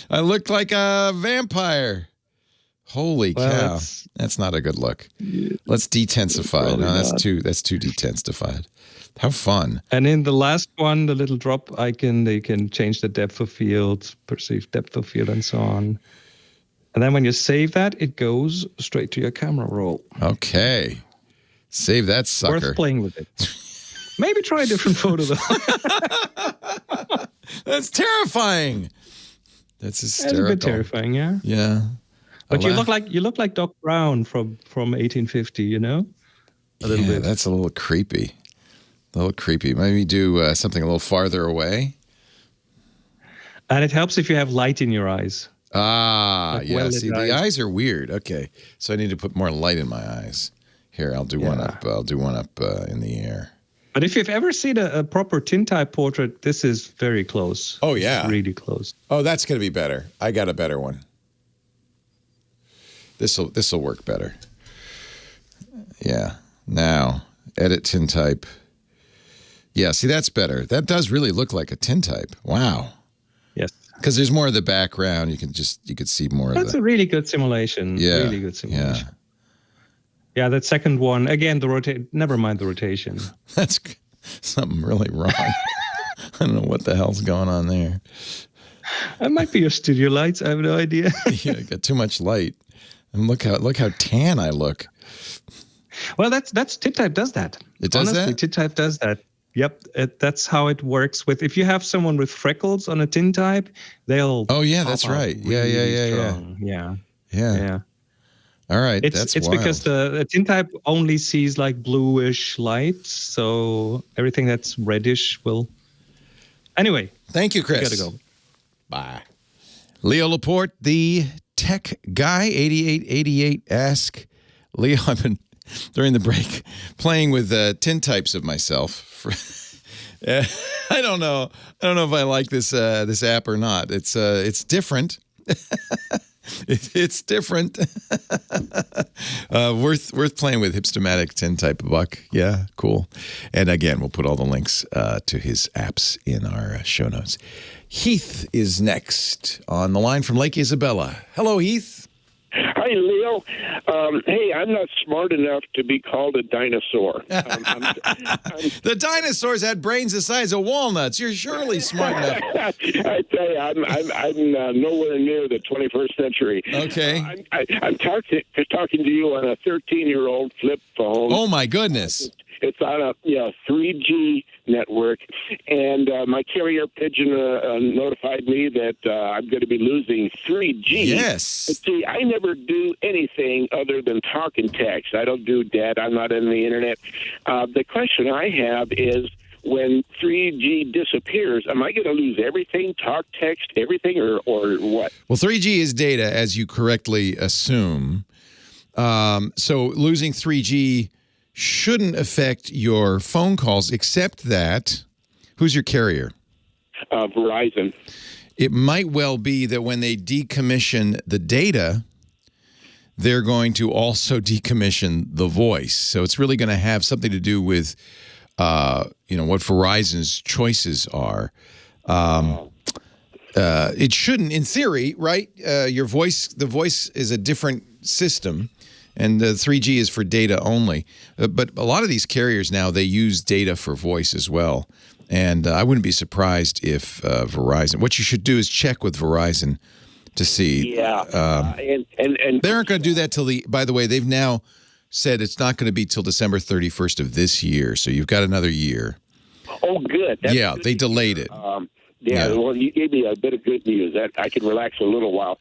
I look like a vampire. Holy cow. That's not a good look. Let's detensify. No, that's too detensified. How fun. And in the last one, the little drop icon, they can change the depth of field, perceived depth of field, and so on. And then when you save that, it goes straight to your camera roll. Okay. Save that sucker. Worth playing with it. Maybe try a different photo, though. That's terrifying. That's hysterical. That's a bit terrifying, yeah? Yeah. But you look like Doc Brown from 1850, you know? A little bit. That's a little creepy. Maybe do something a little farther away. And it helps if you have light in your eyes. Yeah. See, the eyes are weird. Okay. So I need to put more light in my eyes. Here, I'll do one up. I'll do one up in the air. But if you've ever seen a proper tintype portrait, this is very close. Oh, yeah. It's really close. Oh, that's going to be better. I got a better one. This'll work better. Yeah. Now, edit tintype. Yeah, see, that's better. That does really look like a tintype. Wow. Yes. Because there's more of the background. You could see more of That's a really good simulation. Yeah. Really good simulation. Yeah, that second one, again, never mind the rotation. That's something really wrong. I don't know what the hell's going on there. That might be your studio lights. I have no idea. Yeah, got too much light. And look how tan I look. Well, that's tintype does that. It does Honestly, that? tintype does that. Yep, that's how it works. If you have someone with freckles on a tintype, they'll. Oh yeah, that's right. Really Yeah. Yeah. All right, It's wild. because the tintype only sees like bluish light, so everything that's reddish will. Anyway, thank you, Chris. Gotta go. Bye. Leo Laporte, the tech guy, 8888. Ask Leo. I've been during the break playing with tintypes of myself. I don't know if I like this app or not. It's different. It's different. Worth playing with. Hipstamatic tintype buck. Yeah, cool. And again, we'll put all the links to his apps in our show notes. Heath is next on the line from Lake Isabella. Hello, Heath. Hi, Leo. Hey, I'm not smart enough to be called a dinosaur. The dinosaurs had brains the size of walnuts. You're surely smart enough. I tell you, I'm nowhere near the 21st century. Okay. I'm talking to you on a 13-year-old flip phone. Oh my goodness. It's on a 3G network, and my carrier pigeon notified me that I'm going to be losing 3G. Yes. But see, I never do anything other than talk and text. I don't do data. I'm not in the internet. The question I have is, when 3G disappears, am I going to lose everything, talk, text, everything, or what? Well, 3G is data, as you correctly assume. So losing 3G shouldn't affect your phone calls, except that, who's your carrier? Verizon. It might well be that when they decommission the data, they're going to also decommission the voice. So it's really going to have something to do with, what Verizon's choices are. It shouldn't, in theory, right? The voice is a different system. And the 3G is for data only. But a lot of these carriers now, they use data for voice as well. And I wouldn't be surprised if Verizon, what you should do is check with Verizon to see. Yeah. And they aren't going to do that by the way, they've now said it's not going to be till December 31st of this year. So you've got another year. Oh, good. That's good. They delayed it. Well, you gave me a bit of good news. That I can relax a little while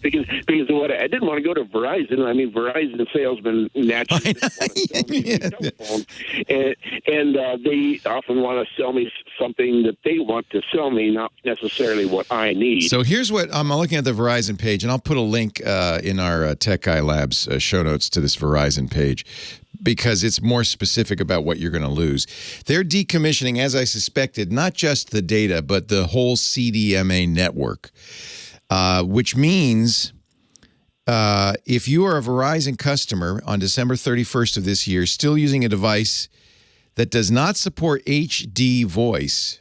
because what I didn't want to go to Verizon. I mean, Verizon salesmen naturally telephone, and they often want to sell me something that they want to sell me, not necessarily what I need. So here's what I'm looking at the Verizon page, and I'll put a link in our Tech Guy Labs show notes to this Verizon page, because it's more specific about what you're going to lose. They're decommissioning, as I suspected, not just the data, but the whole CDMA network, which means if you are a Verizon customer on December 31st of this year, still using a device that does not support HD voice,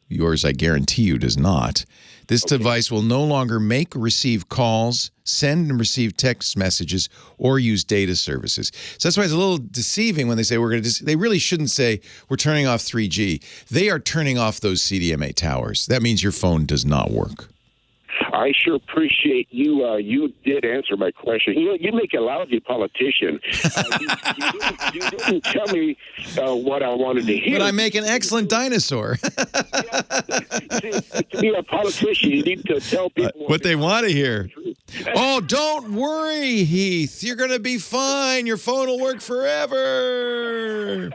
yours I guarantee you does not, this device will no longer make or receive calls, send and receive text messages, or use data services. So that's why it's a little deceiving when they say they really shouldn't say we're turning off 3G. They are turning off those CDMA towers. That means your phone does not work. I sure appreciate you. You did answer my question. You make a lousy politician. You didn't tell me what I wanted to hear. But I make an excellent dinosaur. See, to be a politician, you need to tell people what they want to hear. Oh, don't worry, Heath. You're going to be fine. Your phone will work forever.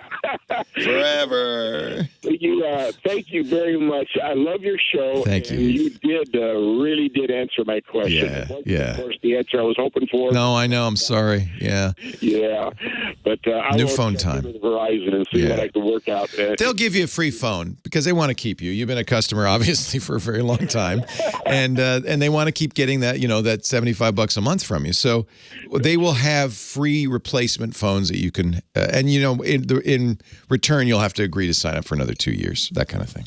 Forever. Thank you very much. I love your show. Thank you. You really did answer my question. Yeah. Of course, the answer I was hoping for. No, I know. I'm sorry. Yeah. Yeah. But I New will phone check time. into Verizon and see what I can work out. They'll give you a free phone because they want to keep you. You've been a customer, obviously, for a very long time. And they want to keep getting that, that $75 a month from you. So they will have free replacement phones that you can, in return, you'll have to agree to sign up for another 2 years, that kind of thing.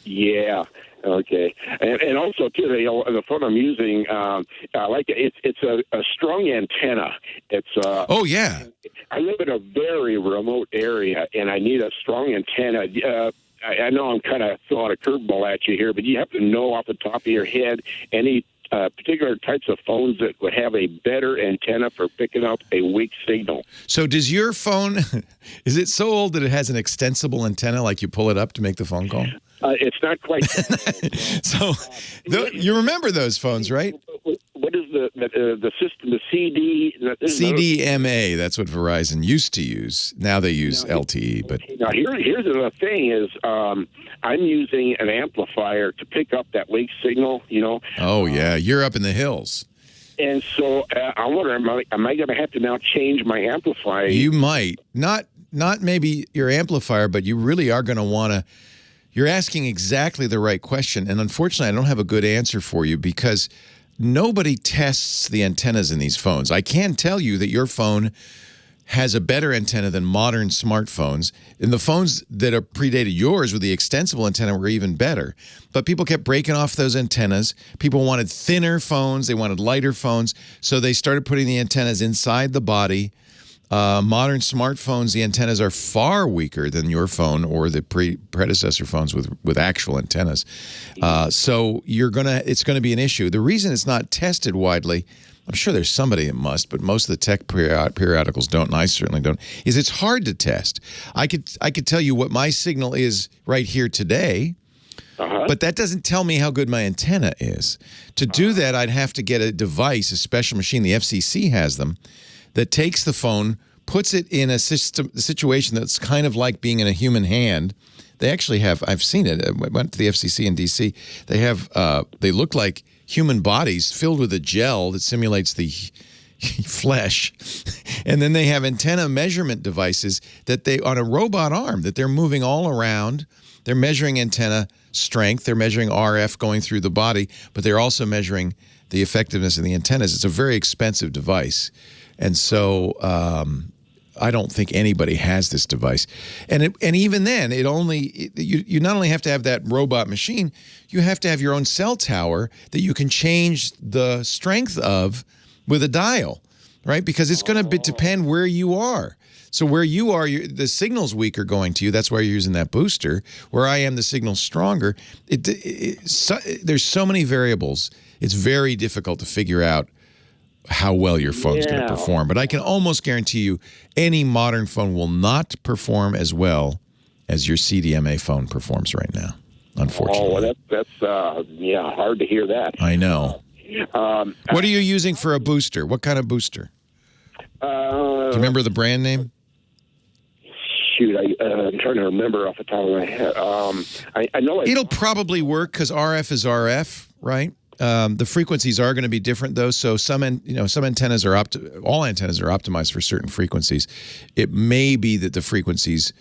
Yeah. Okay. And also, too, the phone I'm using, I like it. It's a strong antenna. It's oh, yeah. I live in a very remote area, and I need a strong antenna. I know I'm kind of throwing a curveball at you here, but you have to know off the top of your head any particular types of phones that would have a better antenna for picking up a weak signal. So does your phone, is it so old that it has an extensible antenna, like you pull it up to make the phone call? It's not quite. So you remember those phones, right? What is the system, the CD? CDMA, that's what Verizon used to use. Now they use LTE. But now here's the thing is I'm using an amplifier to pick up that weak signal, Oh, yeah. You're up in the hills. And so I wonder, am I going to have to now change my amplifier? You might. Not maybe your amplifier, but you really are going to want to. You're asking exactly the right question. And unfortunately, I don't have a good answer for you because nobody tests the antennas in these phones. I can tell you that your phone has a better antenna than modern smartphones. And the phones that are predated yours with the extensible antenna were even better. But people kept breaking off those antennas. People wanted thinner phones. They wanted lighter phones. So they started putting the antennas inside the body. Modern smartphones, the antennas are far weaker than your phone or the predecessor phones with actual antennas. So it's gonna be an issue. The reason it's not tested widely, I'm sure there's somebody that must, but most of the tech periodicals don't, and I certainly don't, is it's hard to test. I could tell you what my signal is right here today, but that doesn't tell me how good my antenna is. To do that, I'd have to get a device, a special machine, the FCC has them, that takes the phone, puts it in a situation that's kind of like being in a human hand. They actually have, I've seen it, I went to the FCC in D.C., they have, they look like human bodies filled with a gel that simulates the flesh. And then they have antenna measurement devices that they, on a robot arm, that they're moving all around. They're measuring antenna strength, they're measuring RF going through the body, but they're also measuring the effectiveness of the antennas. It's a very expensive device. And so I don't think anybody has this device. And even then, you not only have to have that robot machine, you have to have your own cell tower that you can change the strength of with a dial, right? Because it's going to depend where you are. So where you are, the signal's weaker going to you. That's why you're using that booster. Where I am, the signal's stronger. There's so many variables. It's very difficult to figure out how well your phone's going to perform. But I can almost guarantee you any modern phone will not perform as well as your CDMA phone performs right now, unfortunately. Oh, well, that's hard to hear that. I know. What are you using for a booster? What kind of booster? Do you remember the brand name? Shoot, I'm trying to remember off the top of my head. I know it'll probably work because RF is RF, right? The frequencies are going to be different, though. So some antennas are all antennas are optimized for certain frequencies. It may be that the frequencies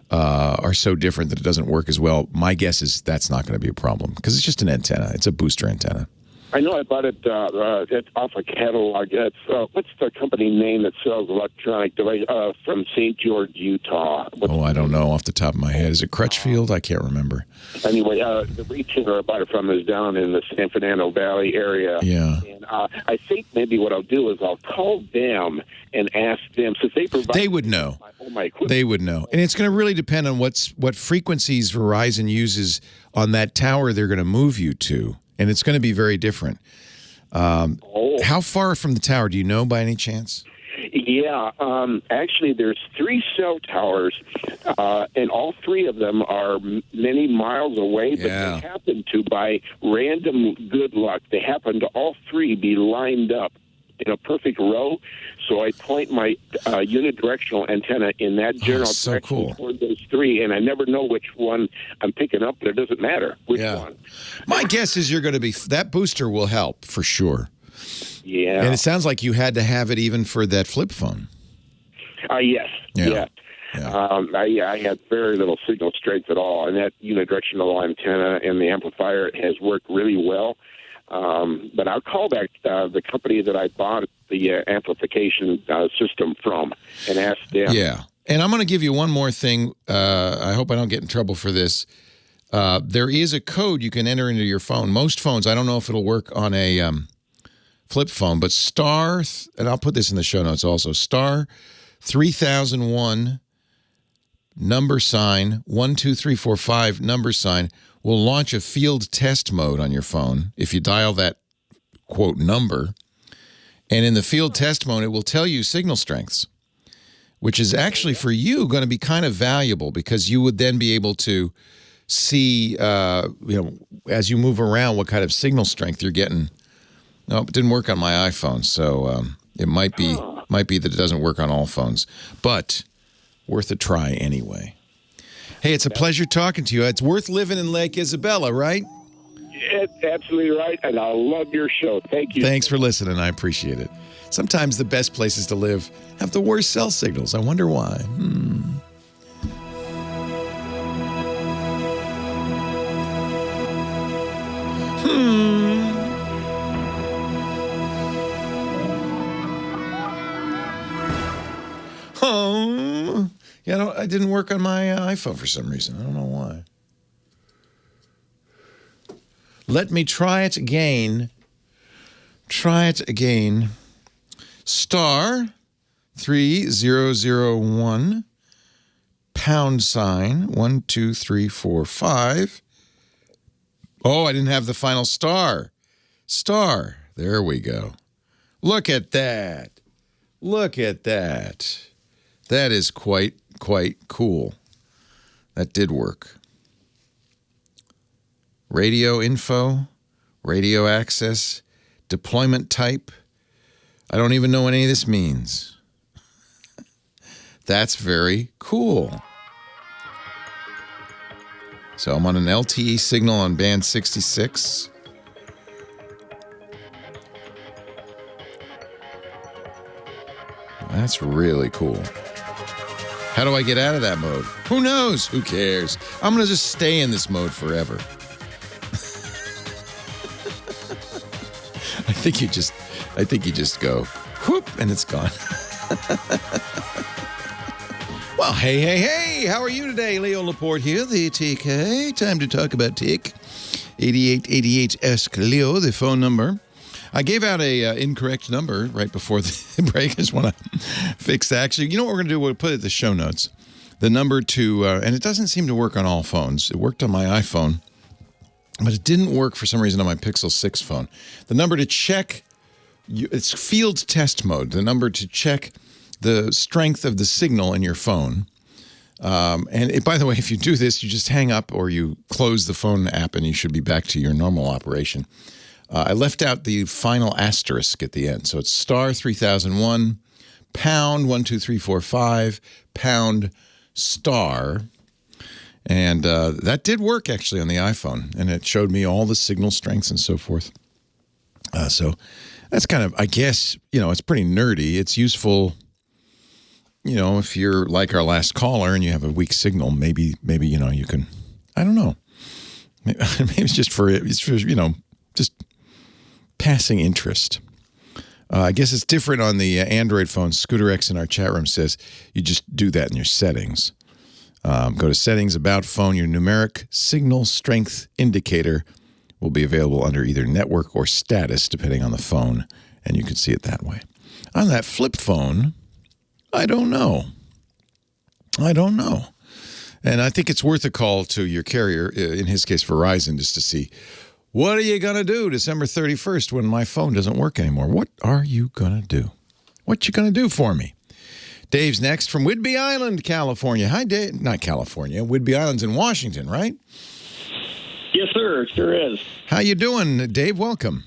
are so different that it doesn't work as well. My guess is that's not going to be a problem because it's just an antenna. It's a booster antenna. I know I bought it it's off a catalog. It's, what's the company name that sells electronic device from St. George, Utah? I don't know off the top of my head. Is it Crutchfield? I can't remember. Anyway, the retailer I bought it from is down in the San Fernando Valley area. Yeah. And I think maybe what I'll do is I'll call them and ask them, since they provide... They would know. They would know. And it's going to really depend on what frequencies Verizon uses on that tower they're going to move you to. And it's going to be very different. How far from the tower do you know by any chance? Yeah, actually, there's 3 cell towers, and all 3 of them are many miles away, but they happen to, by random good luck, they happen to all 3 be lined up in a perfect row. So I point my unidirectional antenna in that general direction toward those 3, and I never know which one I'm picking up, but it doesn't matter which one. My guess is you're going to be, that booster will help for sure. Yeah. And it sounds like you had to have it even for that flip phone. Yes. Yeah. I had very little signal strength at all, and that unidirectional antenna and the amplifier has worked really well. But I'll call back the company that I bought the amplification system from and ask them. Yeah. And I'm going to give you one more thing. I hope I don't get in trouble for this. There is a code you can enter into your phone. Most phones, I don't know if it'll work on a flip phone, but star, and I'll put this in the show notes also, star 3001 number sign 12345 number sign will launch a field test mode on your phone if you dial that quote number. And in the field test mode, it will tell you signal strengths, which is actually for you going to be kind of valuable because you would then be able to see, as you move around, what kind of signal strength you're getting. No, it didn't work on my iPhone, so it might be that it doesn't work on all phones, but worth a try anyway. Hey, it's a pleasure talking to you. It's worth living in Lake Isabella, right? It's absolutely right, and I love your show. Thank you. Thanks for listening. I appreciate it. Sometimes the best places to live have the worst cell signals. I wonder why. Oh, yeah, it didn't work on my iPhone for some reason. I don't know why. Let me try it again. Try it again. Star 3001 pound sign 12345. Oh, I didn't have the final star. Star. There we go. Look at that. Look at that. That is quite cool. That did work. Radio info, radio access, deployment type. I don't even know what any of this means. That's very cool. So I'm on an LTE signal on band 66. That's really cool. How do I get out of that mode? Who knows? Who cares? I'm going to just stay in this mode forever. I think you just go whoop and it's gone. Well, hey, how are you today? Leo Laporte here, the TK. Time to talk about TIC. 8888-esque Leo, the phone number. I gave out a incorrect number right before the break. I just want to fix that. Actually, you know what we're going to do? We'll put it in the show notes. The number to, and it doesn't seem to work on all phones. It worked on my iPhone, but it didn't work for some reason on my Pixel 6 phone. The number to check, it's field test mode. The number to check the strength of the signal in your phone. And by the way, if you do this, you just hang up or you close the phone app and you should be back to your normal operation. I left out the final asterisk at the end. So it's star 3001, pound 12345, pound star. And that did work actually on the iPhone. And it showed me all the signal strengths and so forth. So that's kind of, I guess, it's pretty nerdy. It's useful, if you're like our last caller and you have a weak signal, maybe you can, I don't know. Maybe it's just for just passing interest. I guess it's different on the Android phone. Scooter X in our chat room says you just do that in your settings. Go to settings, about phone. Your numeric signal strength indicator will be available under either network or status, depending on the phone, and you can see it that way. On that flip phone, I don't know. And I think it's worth a call to your carrier, in his case Verizon, just to see, what are you going to do December 31st when my phone doesn't work anymore? What are you going to do? What you going to do for me? Dave's next from Whidbey Island, California. Hi, Dave. Not California. Whidbey Island's in Washington, right? Yes, sir. It sure is. How you doing, Dave? Welcome.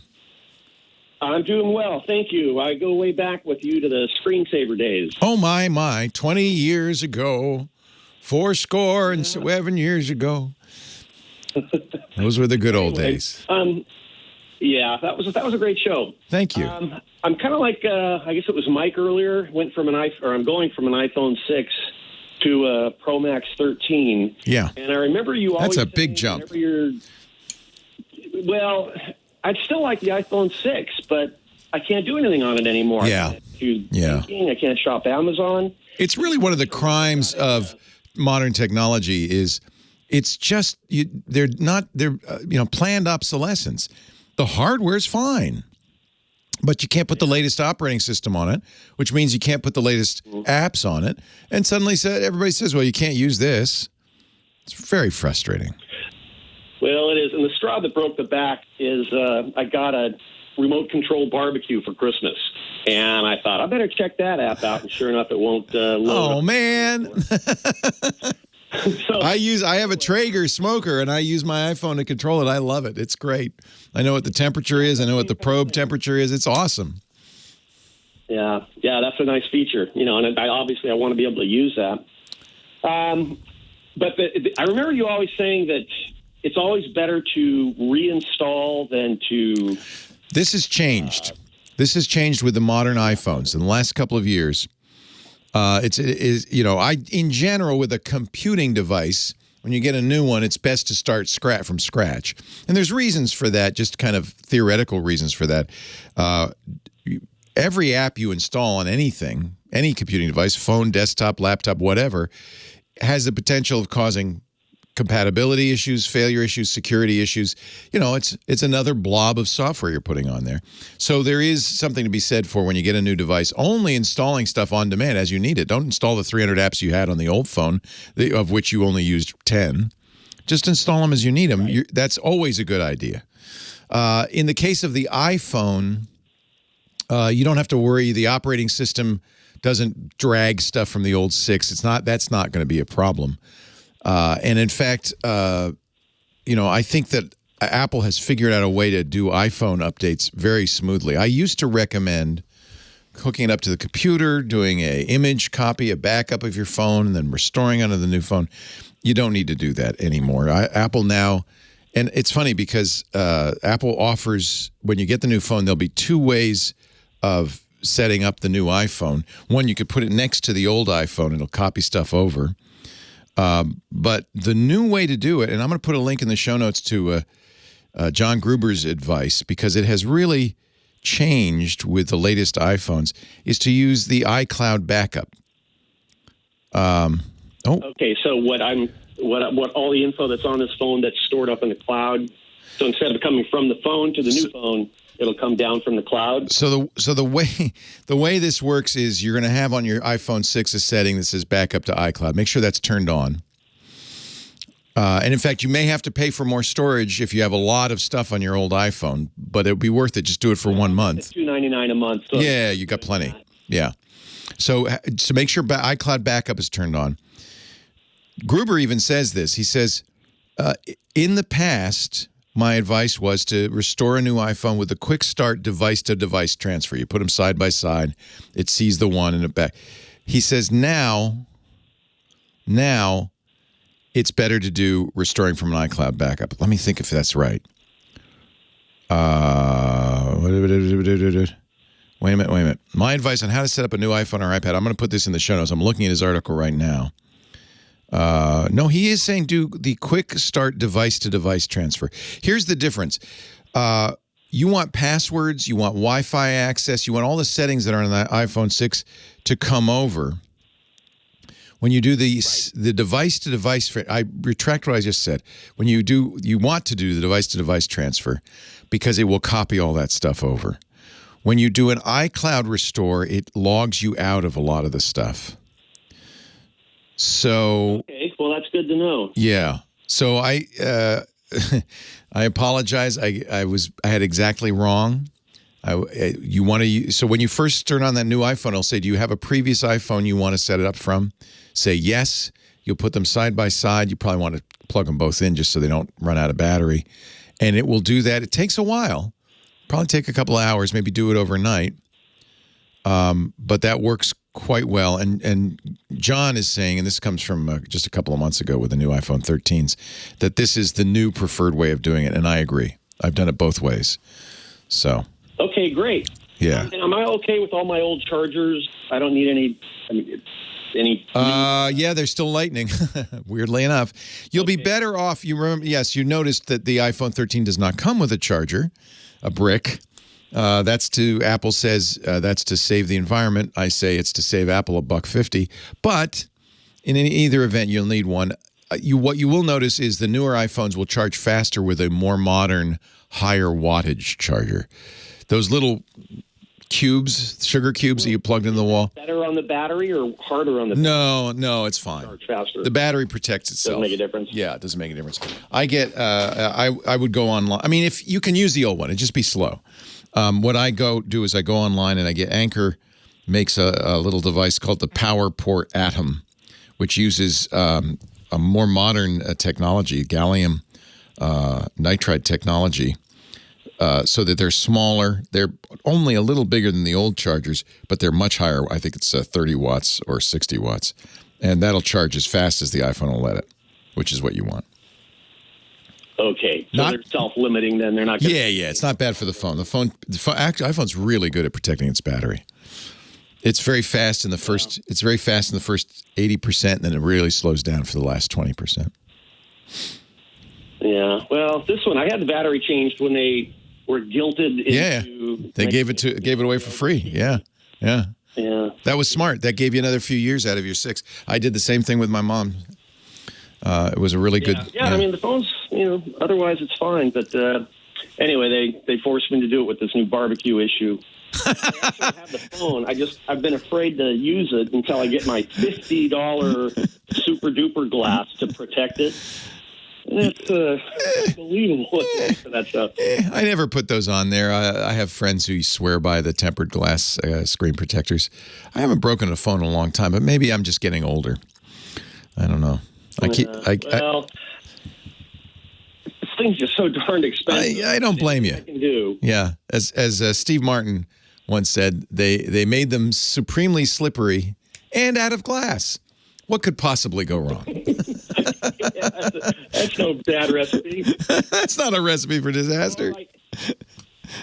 I'm doing well, thank you. I go way back with you to the screensaver days. Oh, my. 20 years ago. 87 years ago. Those were the good old days. Yeah, that was a great show. Thank you. I'm kind of like, I guess it was Mike earlier, I'm going from an iPhone 6 to a Pro Max 13. Yeah. And I remember you always That's a big jump. Well, I'd still like the iPhone 6, but I can't do anything on it anymore. Yeah. I can't do banking, I can't shop Amazon. It's really one of the crimes of modern technology is it's just they're planned obsolescence. The hardware's fine, but you can't put the latest operating system on it, which means you can't put the latest apps on it. And suddenly everybody says, well, you can't use this. It's very frustrating. Well, it is. And the straw that broke the back is I got a remote control barbecue for Christmas. And I thought, I better check that app out. And sure enough, it won't load. Oh, man. I have a Traeger smoker, and I use my iPhone to control it. I love it. It's great. I know what the temperature is. I know what the probe temperature is. It's awesome. Yeah, that's a nice feature. And I want to be able to use that. But I remember you always saying that it's always better to reinstall than to... This has changed. This has changed with the modern iPhones in the last couple of years. In general, with a computing device, when you get a new one, it's best to start from scratch. And there's reasons for that, just kind of theoretical reasons for that. Every app you install on anything, any computing device, phone, desktop, laptop, whatever, has the potential of causing compatibility issues, failure issues, security issues. It's another blob of software you're putting on there. So there is something to be said for when you get a new device, only installing stuff on demand as you need it. Don't install the 300 apps you had on the old phone, of which you only used 10. Just install them as you need them. That's always a good idea. In the case of the iPhone, you don't have to worry. The operating system doesn't drag stuff from the old 6. That's not going to be a problem. And in fact, I think that Apple has figured out a way to do iPhone updates very smoothly. I used to recommend hooking it up to the computer, doing an image copy, a backup of your phone, and then restoring onto the new phone. You don't need to do that anymore. Apple now, and it's funny because Apple offers, when you get the new phone, there'll be 2 ways of setting up the new iPhone. One, you could put it next to the old iPhone, and it'll copy stuff over. But the new way to do it, and I'm going to put a link in the show notes to John Gruber's advice, because it has really changed with the latest iPhones, is to use the iCloud backup. Okay, so what all the info that's on this phone that's stored up in the cloud, so instead of coming from the phone to the new phone, it'll come down from the cloud. So the way this works is you're going to have on your iPhone 6 a setting that says backup to iCloud. Make sure that's turned on. And in fact, you may have to pay for more storage if you have a lot of stuff on your old iPhone, but it would be worth it. Just do it for 1 month. It's $2.99 a month. So yeah, you got plenty. Yeah. So make sure iCloud backup is turned on. Gruber even says this. He says, in the past, my advice was to restore a new iPhone with a quick start device-to-device transfer. You put them side by side. It sees the one and it back. He says now it's better to do restoring from an iCloud backup. Let me think if that's right. Wait a minute. My advice on how to set up a new iPhone or iPad. I'm going to put this in the show notes. I'm looking at his article right now. No, he is saying do the quick start device-to-device transfer. Here's the difference. You want passwords, you want Wi-Fi access, you want all the settings that are on the iPhone 6 to come over. When you do the device-to-device, I retract what I just said. When you want to do the device-to-device transfer because it will copy all that stuff over. When you do an iCloud restore, it logs you out of a lot of the stuff. So okay, well that's good to know. Yeah. So I apologize. I had exactly wrong. You want to. So when you first turn on that new iPhone, it'll say, "Do you have a previous iPhone you want to set it up from?" Say yes. You'll put them side by side. You probably want to plug them both in just so they don't run out of battery, and it will do that. It takes a while. Probably take a couple of hours. Maybe do it overnight. But that works quite well. And John is saying, and this comes from just a couple of months ago with the new iPhone 13s, that this is the new preferred way of doing it. And I agree. I've done it both ways. So. Okay, great. Yeah. And am I okay with all my old chargers? I don't need any. Yeah, they're still Lightning. Weirdly enough, you'll be better off. You remember? Yes, you noticed that the iPhone 13 does not come with a charger, a brick. Apple says that's to save the environment. I say it's to save Apple $1.50. But in either event, you'll need one. What you will notice is the newer iPhones will charge faster with a more modern, higher wattage charger. Those little cubes, sugar cubes that you plugged into the wall. Better on the battery or harder on the battery? No, it's fine. Charge faster. The battery protects itself. Doesn't make a difference. Yeah, it doesn't make a difference. I get. I would go online. I mean, if you can use the old one, it'd just be slow. What I do is I go online and I get Anker makes a little device called the PowerPort Atom, which uses a more modern technology, gallium nitride technology, so that they're smaller. They're only a little bigger than the old chargers, but they're much higher. I think it's 30 watts or 60 watts. And that'll charge as fast as the iPhone will let it, which is what you want. Okay, so they're self-limiting. Then they're not. Yeah. It's not bad for the phone. Actually, iPhone's really good at protecting its battery. It's very fast in the first. It's very fast in the first 80%, and then it really slows down for the last 20%. Yeah. Well, this one I had the battery changed when they were guilted into. They gave it away for free. Yeah. That was smart. That gave you another few years out of your 6. I did the same thing with my mom. It was a really good. Yeah, I mean the phone's, otherwise it's fine, but anyway, they forced me to do it with this new barbecue issue. I actually have the phone. I've been afraid to use it until I get my $50 super duper glass to protect it. And it's unbelievable for that stuff. I never put those on there. I have friends who swear by the tempered glass screen protectors. I haven't broken a phone in a long time, but maybe I'm just getting older. I don't know. Well, this thing's just so darn expensive. I don't blame you. I can do. Yeah, as Steve Martin once said, they made them supremely slippery and out of glass. What could possibly go wrong? That's no bad recipe. That's not a recipe for disaster.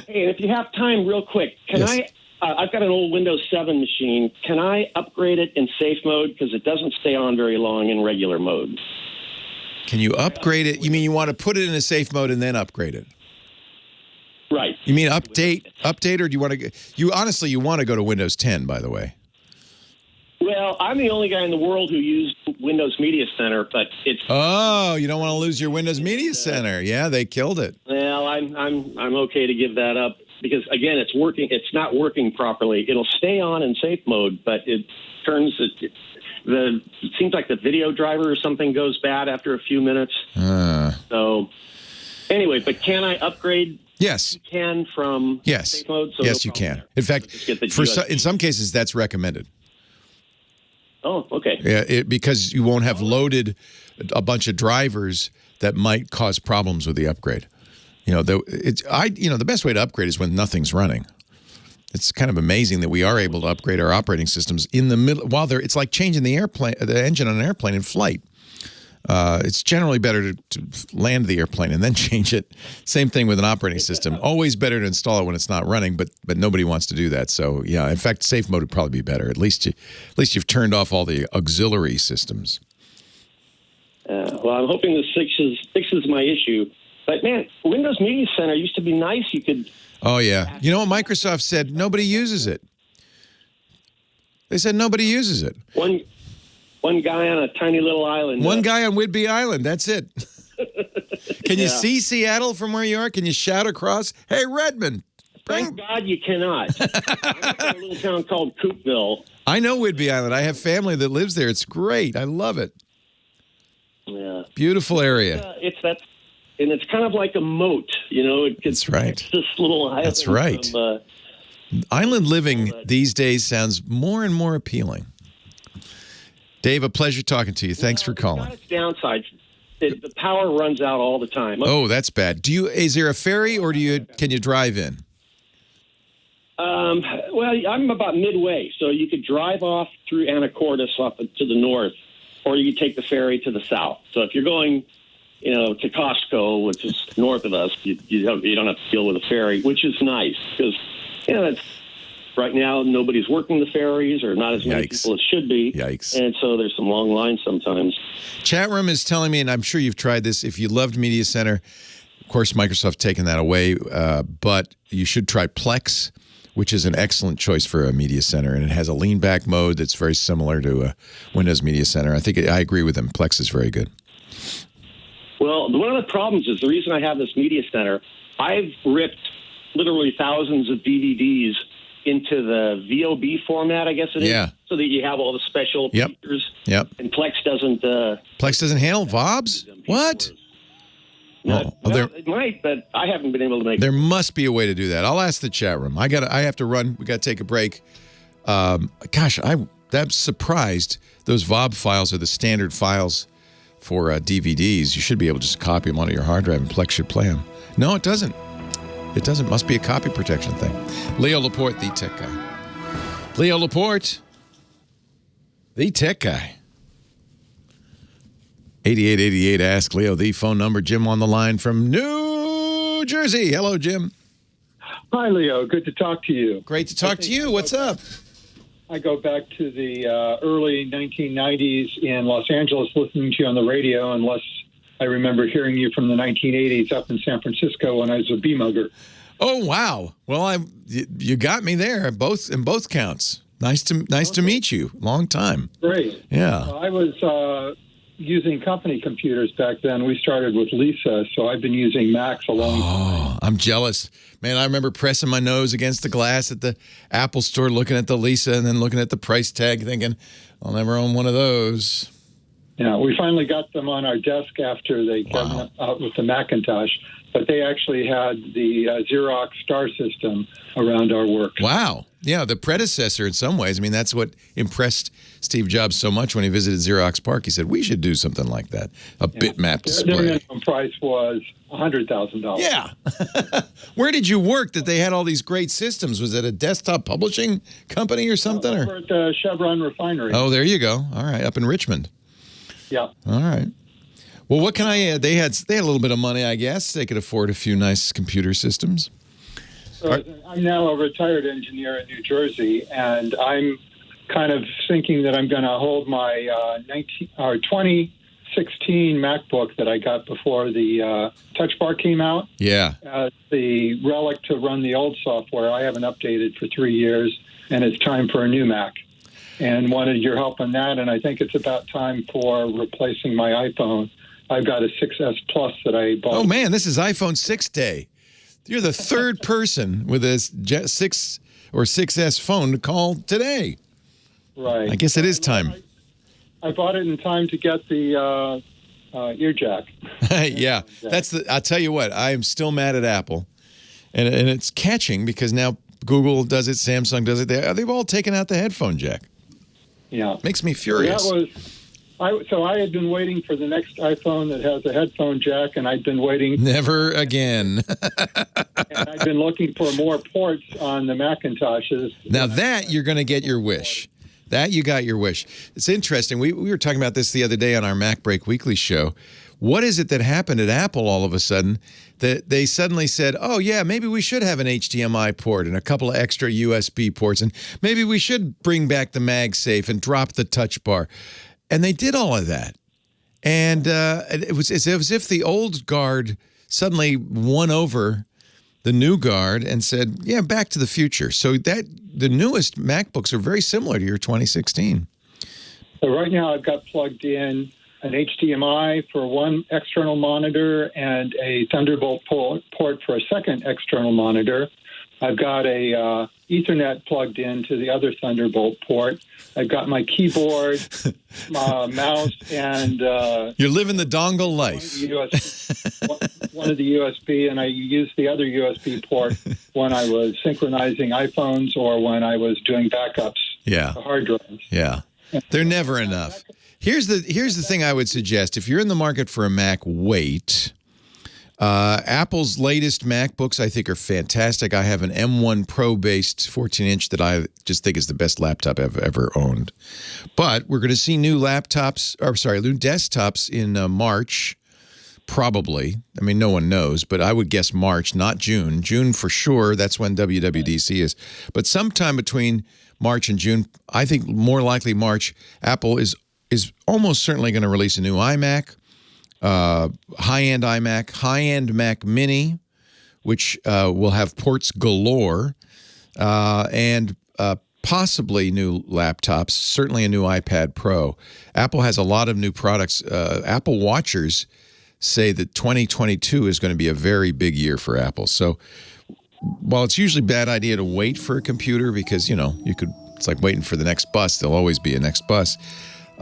Hey, and if you have time, real quick, can I? I've got an old Windows 7 machine. Can I upgrade it in safe mode? Because it doesn't stay on very long in regular mode. Can you upgrade it? You mean you want to put it in a safe mode and then upgrade it? Right. You mean update, or do you want to? You want to go to Windows 10, by the way. Well, I'm the only guy in the world who used Windows Media Center, but it's. Oh, you don't want to lose your Windows Media Center? Yeah, they killed it. Well, I'm okay to give that up. Because again, it's working. It's not working properly. It'll stay on in safe mode, but it turns it seems like the video driver or something goes bad after a few minutes. So anyway, but can I upgrade? Yes, you can from safe mode. So yes, you can. In fact, in some cases, that's recommended. Oh, okay. Yeah, because you won't have loaded a bunch of drivers that might cause problems with the upgrade. The best way to upgrade is when nothing's running. It's kind of amazing that we are able to upgrade our operating systems in the middle it's like changing the engine on an airplane in flight. It's generally better to land the airplane and then change it. Same thing with an operating system. Always better to install it when it's not running, but nobody wants to do that. So yeah, in fact, safe mode would probably be better. At least you've turned off all the auxiliary systems. Well, I'm hoping this fixes my issue. But man, Windows Media Center used to be nice. You could. Oh yeah, you know what Microsoft said? Nobody uses it. They said nobody uses it. One guy on a tiny little island. One guy on Whidbey Island. That's it. Can you see Seattle from where you are? Can you shout across? Hey, Redmond. Thank God you cannot. I'm from a little town called Coopville. I know Whidbey Island. I have family that lives there. It's great. I love it. Yeah. Beautiful area. And it's kind of like a moat. That's right. It's this little island. That's right. From, island living these days sounds more and more appealing. Dave, a pleasure talking to you. Thanks for calling. Got its downsides. The power runs out all the time. Oh, that's bad. Is there a ferry, or can you drive in? Well, I'm about midway, so you could drive off through Anacortes off to the north, or you could take the ferry to the south. So if you're going, to Costco, which is north of us, you don't have to deal with a ferry, which is nice because right now nobody's working the ferries, or not as many people as should be. Yikes! And so there's some long lines sometimes. Chat room is telling me, and I'm sure you've tried this. If you loved Media Center, of course Microsoft's taken that away, but you should try Plex, which is an excellent choice for a Media Center, and it has a lean back mode that's very similar to Windows Media Center. I agree with them. Plex is very good. Well, one of the problems is the reason I have this Media Center, I've ripped literally thousands of DVDs into the VOB format, I guess it is, so that you have all the special features. Yep. And Plex doesn't. Plex doesn't handle VOBs? What? No, it might, but I haven't been able to make it. There must be a way to do that. I'll ask the chat room. I have to run. We got to take a break. I'm surprised those VOB files are the standard files for DVDs. You should be able to just copy them onto your hard drive and Plex should play them. No, it doesn't. It doesn't. Must be a copy protection thing. Leo Laporte, the tech guy. Leo Laporte, the tech guy. 8888 Ask Leo, the phone number. Jim on the line from New Jersey. Hello, Jim. Hi, Leo. Good to talk to you. Great to talk to you. What's up? I go back to the early 1990s in Los Angeles listening to you on the radio, unless I remember hearing you from the 1980s up in San Francisco when I was a B-mugger. Oh, wow. Well, you got me there in both counts. Nice to meet you. Long time. Great. Yeah. I was using company computers back then. We started with Lisa, so I've been using Macs a long time. I'm jealous. Man, I remember pressing my nose against the glass at the Apple store, looking at the Lisa and then looking at the price tag, thinking, I'll never own one of those. Yeah, we finally got them on our desk after they came out with the Macintosh, but they actually had the Xerox Star system around our work. Wow. Yeah, the predecessor in some ways. I mean, that's what impressed Steve Jobs so much when he visited Xerox PARC. He said, we should do something like that, a bitmap display. Their minimum price was $100,000. Yeah. Where did you work that they had all these great systems? Was it a desktop publishing company or something? Over at the Chevron Refinery. Oh, there you go. All right, up in Richmond. Yeah. All right. Well, what can I add? They had a little bit of money, I guess. They could afford a few nice computer systems. So I'm now a retired engineer in New Jersey, and I'm kind of thinking that I'm going to hold my 2016 MacBook that I got before the Touch Bar came out. Yeah. As the relic to run the old software. I haven't updated for 3 years, and it's time for a new Mac. And wanted your help on that, and I think it's about time for replacing my iPhone. I've got a 6S Plus that I bought. Oh, man, this is iPhone 6 day. You're the third person with a 6 or 6S phone to call today. Right. I guess it is time. I bought it in time to get the ear jack. Yeah, I'll tell you what, I am still mad at Apple. And it's catching because now Google does it, Samsung does it. They've all taken out the headphone jack. Yeah. Makes me furious. So I had been waiting for the next iPhone that has a headphone jack, and I'd been waiting. Never again. And I've been looking for more ports on the Macintoshes. Now that you're going to get your wish. That you got your wish. It's interesting. We were talking about this the other day on our Mac Break Weekly show. What is it that happened at Apple all of a sudden that they suddenly said, oh, yeah, maybe we should have an HDMI port and a couple of extra USB ports, and maybe we should bring back the MagSafe and drop the Touch Bar. And they did all of that. And it was as if the old guard suddenly won over the new guard and said, yeah, back to the future. So that the newest MacBooks are very similar to your 2016. So right now I've got plugged in an HDMI for one external monitor and a Thunderbolt port for a second external monitor. I've got a Ethernet plugged into the other Thunderbolt port. I've got my keyboard, mouse, and you're living the dongle life. One of the USB, and I used the other USB port when I was synchronizing iPhones or when I was doing backups. Yeah, to hard drives. Yeah, they're never enough. Here's the thing I would suggest: if you're in the market for a Mac, wait. Apple's latest MacBooks, I think, are fantastic. I have an M1 Pro-based 14-inch that I just think is the best laptop I've ever owned. But we're going to see new desktops in March, probably. I mean, no one knows, but I would guess March, not June. June for sure, that's when WWDC is. But sometime between March and June, I think more likely March, Apple is almost certainly going to release a new iMac. High-end iMac, high-end Mac Mini, which will have ports galore, and possibly new laptops, certainly a new iPad Pro. Apple has a lot of new products. Apple watchers say that 2022 is going to be a very big year for Apple. So while it's usually a bad idea to wait for a computer because, it's like waiting for the next bus. There'll always be a next bus.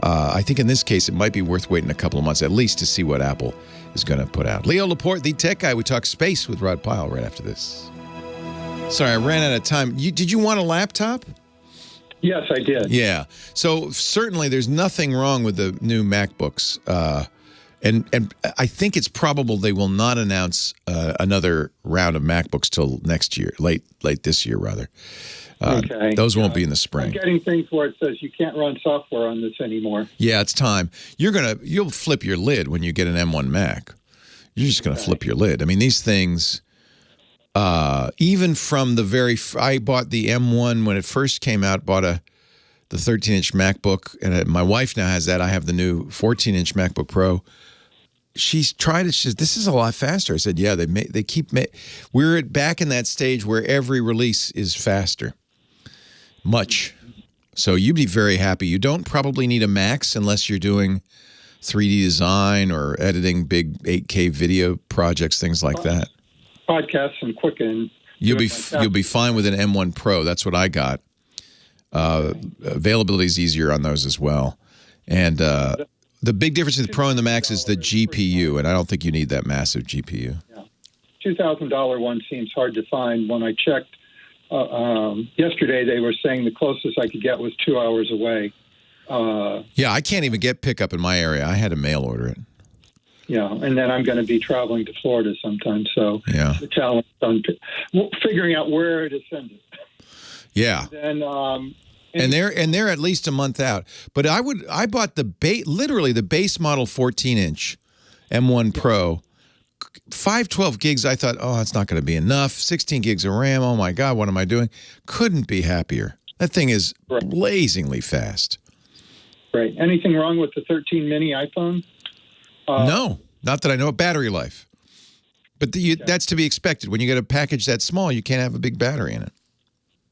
I think in this case, it might be worth waiting a couple of months at least to see what Apple is going to put out. Leo Laporte, the tech guy. We talk space with Rod Pyle right after this. Sorry, I ran out of time. Did you want a laptop? Yes, I did. Yeah. So certainly there's nothing wrong with the new MacBooks. And I think it's probable they will not announce another round of MacBooks till next year, late this year, rather. Okay. Those won't be in the spring. I'm getting things where it says you can't run software on this anymore. Yeah, it's time. You'll flip your lid when you get an M1 Mac. You're just going to flip your lid. I mean, these things, even from I bought the M1 when it first came out, bought the 13-inch MacBook, and my wife now has that. I have the new 14-inch MacBook Pro. She's tried it. She says, this is a lot faster. I said, yeah, we're back in that stage where every release is faster. Much. So you'd be very happy. You don't probably need a Max unless you're doing 3D design or editing big 8K video projects, things like that. Podcasts and Quicken. You'll be fine with an M1 Pro. That's what I got. Availability is easier on those as well. And the big difference with the Pro and the Max is the GPU, and I don't think you need that massive GPU. Yeah. $2,000 one seems hard to find. When I checked yesterday, they were saying the closest I could get was 2 hours away. Yeah, I can't even get pickup in my area. I had to mail order it. Yeah, and then I'm going to be traveling to Florida sometime, so yeah. The challenge on figuring out where to send it. Yeah. And they're at least a month out. But I bought literally the base model 14-inch M1 Pro. 512 gigs, I thought, oh, that's not going to be enough. 16 gigs of RAM, oh my God, what am I doing? Couldn't be happier. That thing is blazingly fast. Right. Anything wrong with the 13 mini iPhone? No, not that I know. Battery life. But that's to be expected. When you get a package that small, you can't have a big battery in it.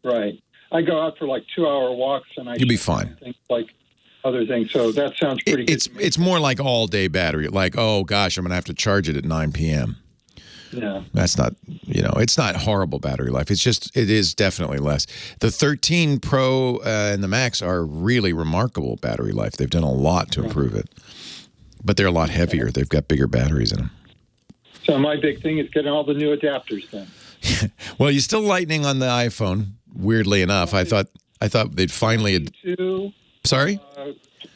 Right. I go out for like 2-hour walks, and you'll be fine. Things like other things. So that sounds pretty good. It's more like all-day battery. Like, oh gosh, I'm going to have to charge it at 9 p.m. Yeah. That's not, it's not horrible battery life. It is definitely less. The 13 Pro and the Max are really remarkable battery life. They've done a lot to improve it. But they're a lot heavier. They've got bigger batteries in them. So my big thing is getting all the new adapters then. Well, you're still lightning on the iPhone. Weirdly enough, I thought they'd finally. Sorry.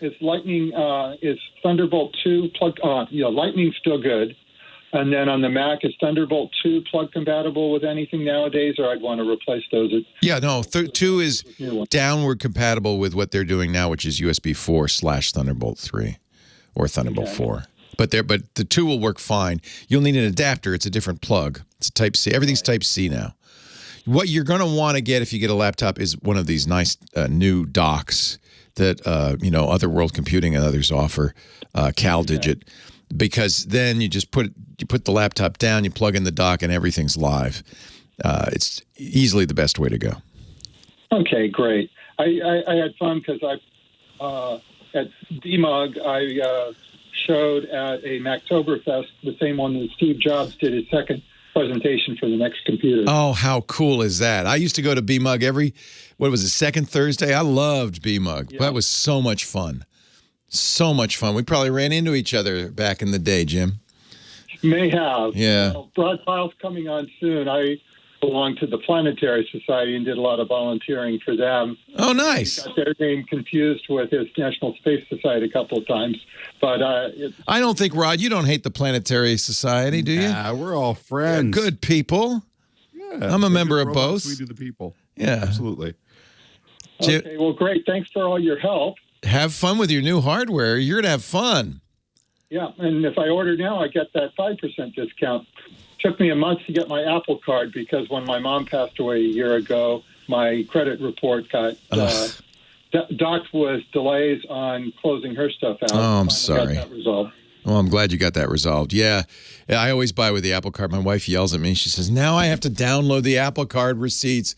Is Lightning is Thunderbolt 2 plug? Lightning's still good. And then on the Mac, is Thunderbolt 2 plug compatible with anything nowadays, or I'd want to replace those? Yeah, no, 2 is downward compatible with what they're doing now, which is USB 4/Thunderbolt 3 or Thunderbolt 4. But the 2 will work fine. You'll need an adapter. It's a different plug. It's Type C. Everything's Type C now. What you're going to want to get if you get a laptop is one of these nice new docks that Other World Computing and others offer, CalDigit, because then you just put the laptop down, you plug in the dock, and everything's live. It's easily the best way to go. Okay, great. I had fun because at DMUG I showed at a Mactoberfest, the same one that Steve Jobs did his second presentation for the next computer. Oh, how cool is that? I used to go to BMUG second Thursday? I loved BMUG. That was so much fun. So much fun. We probably ran into each other back in the day, Jim. May have. Yeah. Rod Pyle's coming on soon. I belong to the Planetary Society and did a lot of volunteering for them. Oh, nice. Got their name confused with his National Space Society a couple of times. But I don't think, Rod, you don't hate the Planetary Society, do you? Yeah, we're all friends. Good people. Yeah, I'm a member of both. We do the people. Yeah. Absolutely. Okay, well, great. Thanks for all your help. Have fun with your new hardware. You're going to have fun. Yeah, and if I order now, I get that 5% discount. Took me a month to get my Apple Card because when my mom passed away a year ago, my credit report got docked with delays on closing her stuff out. Oh, I'm sorry. Got that resolved. Well, I'm glad you got that resolved. Yeah, I always buy with the Apple Card. My wife yells at me. She says, now I have to download the Apple Card receipts.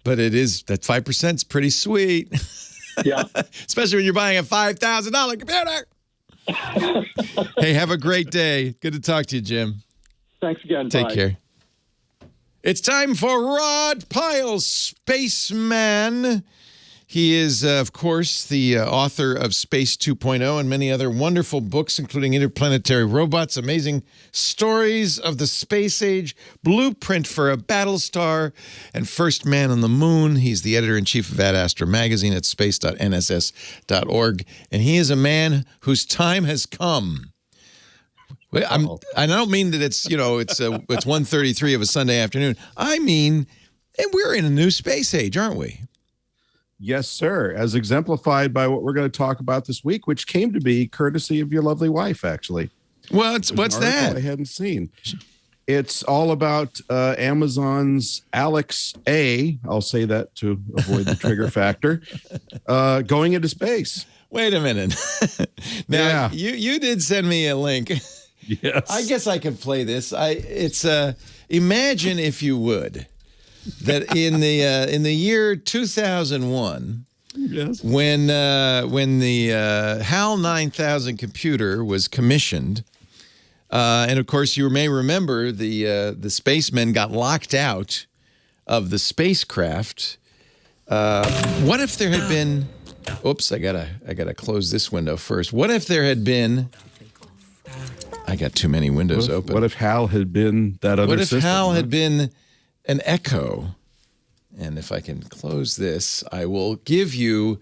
But it is, that 5% is pretty sweet. Yeah. Especially when you're buying a $5,000 computer. Hey, have a great day. Good to talk to you, Jim. Thanks again. Take Bye. care. It's time for Rod Pyle, Spaceman. He is, of course, the author of Space 2.0 and many other wonderful books, including Interplanetary Robots, Amazing Stories of the Space Age, Blueprint for a Battlestar, and First Man on the Moon. He's the editor-in-chief of Ad Astra magazine at space.nss.org, and he is a man whose time has come. I don't mean that it's 1:33 of a Sunday afternoon. I mean, we're in a new space age, aren't we? Yes, sir. As exemplified by what we're going to talk about this week, which came to be courtesy of your lovely wife, actually. What's that? I hadn't seen. It's all about Amazon's Alex A. I'll say that to avoid the trigger factor. Going into space. Wait a minute. Now, you did send me a link. Yes. I guess I could play this. Imagine, if you would, that in the year 2001, yes, when the HAL 9000 computer was commissioned, and of course you may remember the spacemen got locked out of the spacecraft. What if there had been? Oops, I gotta close this window first. What if there had been? I got too many windows open. What if HAL had been that other system? What if HAL had been an Echo? And if I can close this, I will give you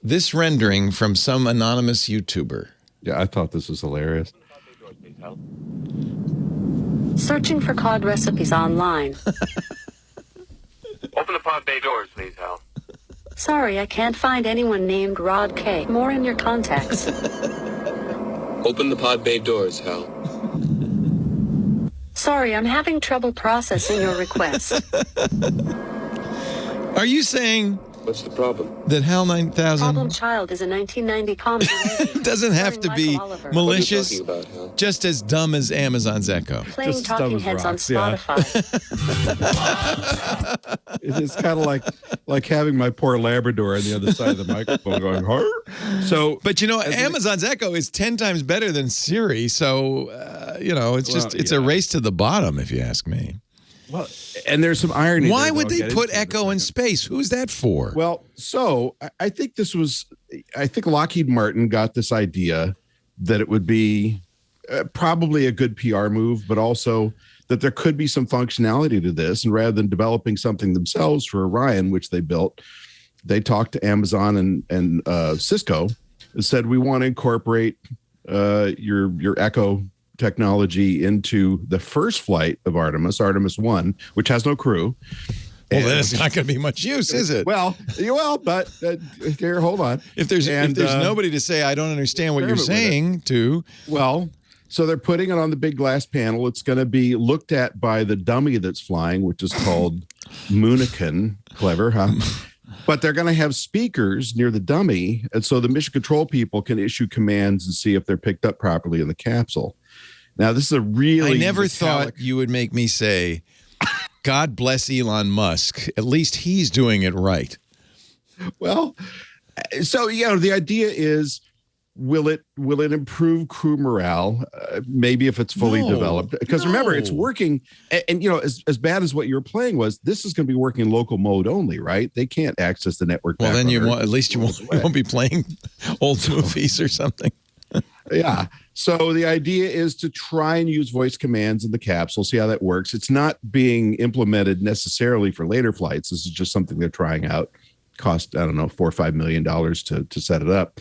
this rendering from some anonymous YouTuber. Yeah, I thought this was hilarious. Searching for cod recipes online. Open the pod bay doors, please, Hal. Sorry, I can't find anyone named Rod K. More in your contacts. Open the pod bay doors, Hal. Sorry, I'm having trouble processing your request. Are you saying... What's the problem? That HAL 9000... Problem Child is a 1990 comedy. Doesn't have to be malicious, just as dumb as Amazon's Echo. Playing just Talking Heads on Spotify. It's kind of like having my poor Labrador on the other side of the microphone going, huh? So, but Amazon's Echo is 10 times better than Siri, so it's a race to the bottom, if you ask me. Well, and there's some irony. Why would they put Echo in space? Who's that for? Well, so I think Lockheed Martin got this idea that it would be probably a good PR move, but also that there could be some functionality to this. And rather than developing something themselves for Orion, which they built, they talked to Amazon and Cisco and said, we want to incorporate your Echo technology into the first flight of Artemis 1, which has no crew. Well, then it's not going to be much use, is it? Well, but here, hold on. If there's nobody to say, I don't understand what you're saying to. Well, so they're putting it on the big glass panel. It's going to be looked at by the dummy that's flying, which is called Moonican. Clever, huh? But they're going to have speakers near the dummy. And so the mission control people can issue commands and see if they're picked up properly in the capsule. Now, this is a really... I never thought you would make me say, God bless Elon Musk. At least he's doing it right. Well, so, the idea is will it improve crew morale? Maybe if it's fully developed, because remember, it's working. And you know, as bad as what you're playing was, this is going to be working in local mode only, right? They can't access the network. Well, then at least you won't be playing old movies or something. Yeah. So the idea is to try and use voice commands in the capsule, see how that works. It's not being implemented necessarily for later flights. This is just something they're trying out. Cost, I don't know, $4 or $5 million to set it up.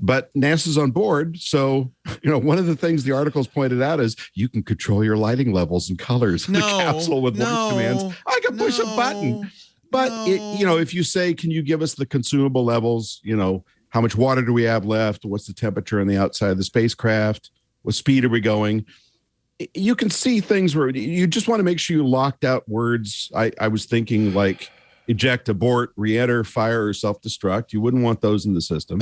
But NASA's on board. So, you know, one of the things the articles pointed out is you can control your lighting levels and colors in the capsule with voice commands. I can push a button. But, you know, if you say, can you give us the consumable levels, you know, how much water do we have left? What's the temperature on the outside of the spacecraft? What speed are we going? You can see things where you just want to make sure you locked out words. I was thinking like eject, abort, re-enter, fire, or self-destruct. You wouldn't want those in the system.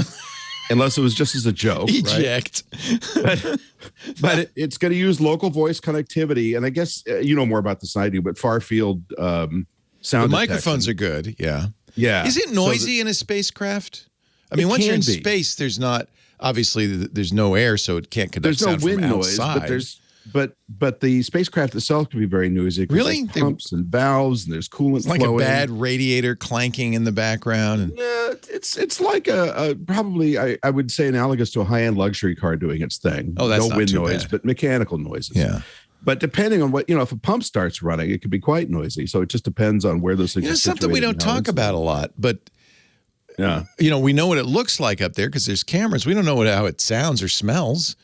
Unless it was just as a joke, eject. Right? But it's going to use local voice connectivity, and I guess you know more about this than I do. But far field sound. The microphones are good. Yeah. Is it noisy in a spacecraft? I mean, once you're in space, there's not obviously there's no air, so it can't conduct sound from outside. There's no wind noise, but the spacecraft itself can be very noisy. Really? There's pumps and valves, and there's coolant like flowing. A bad radiator clanking in the background. And yeah, it's like a probably I would say analogous to a high-end luxury car doing its thing. Oh, that's no not wind too noise, bad. but mechanical noises. Yeah. But depending on what, you know, if a pump starts running, it could be quite noisy. So it just depends on where those things are something we don't talk about a lot, but yeah, you know, we know what it looks like up there because there's cameras. We don't know how it sounds or smells.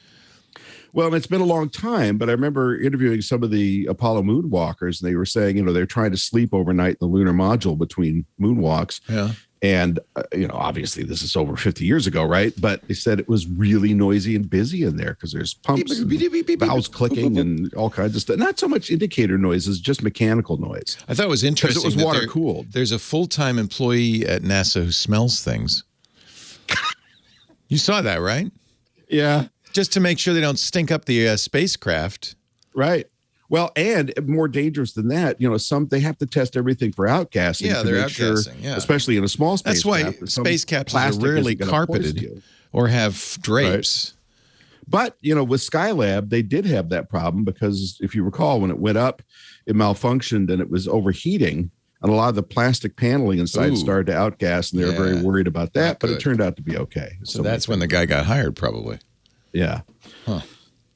Well, it's been a long time, but I remember interviewing some of the Apollo moonwalkers, and they were saying, you know, they're trying to sleep overnight in the lunar module between moonwalks. Yeah. And, you know, obviously this is over 50 years ago, right? But they said it was really noisy and busy in there because there's pumps, and valves clicking and all kinds of stuff. Not so much indicator noises, just mechanical noise. I thought it was interesting. Because it was water cooled. There's a full-time employee at NASA who smells things. You saw that, right? Yeah. Just to make sure they don't stink up the spacecraft. Right. Well, and more dangerous than that, you know, they have to test everything for outgassing. Yeah, they're outgassing, especially in a small space. That's why space capsules are rarely carpeted or have drapes. Right. But, you know, with Skylab, they did have that problem because if you recall, when it went up, it malfunctioned and it was overheating. And a lot of the plastic paneling inside started to outgas, and they were very worried about that. But it turned out to be okay. So that's when the guy got hired, probably. Yeah. Huh.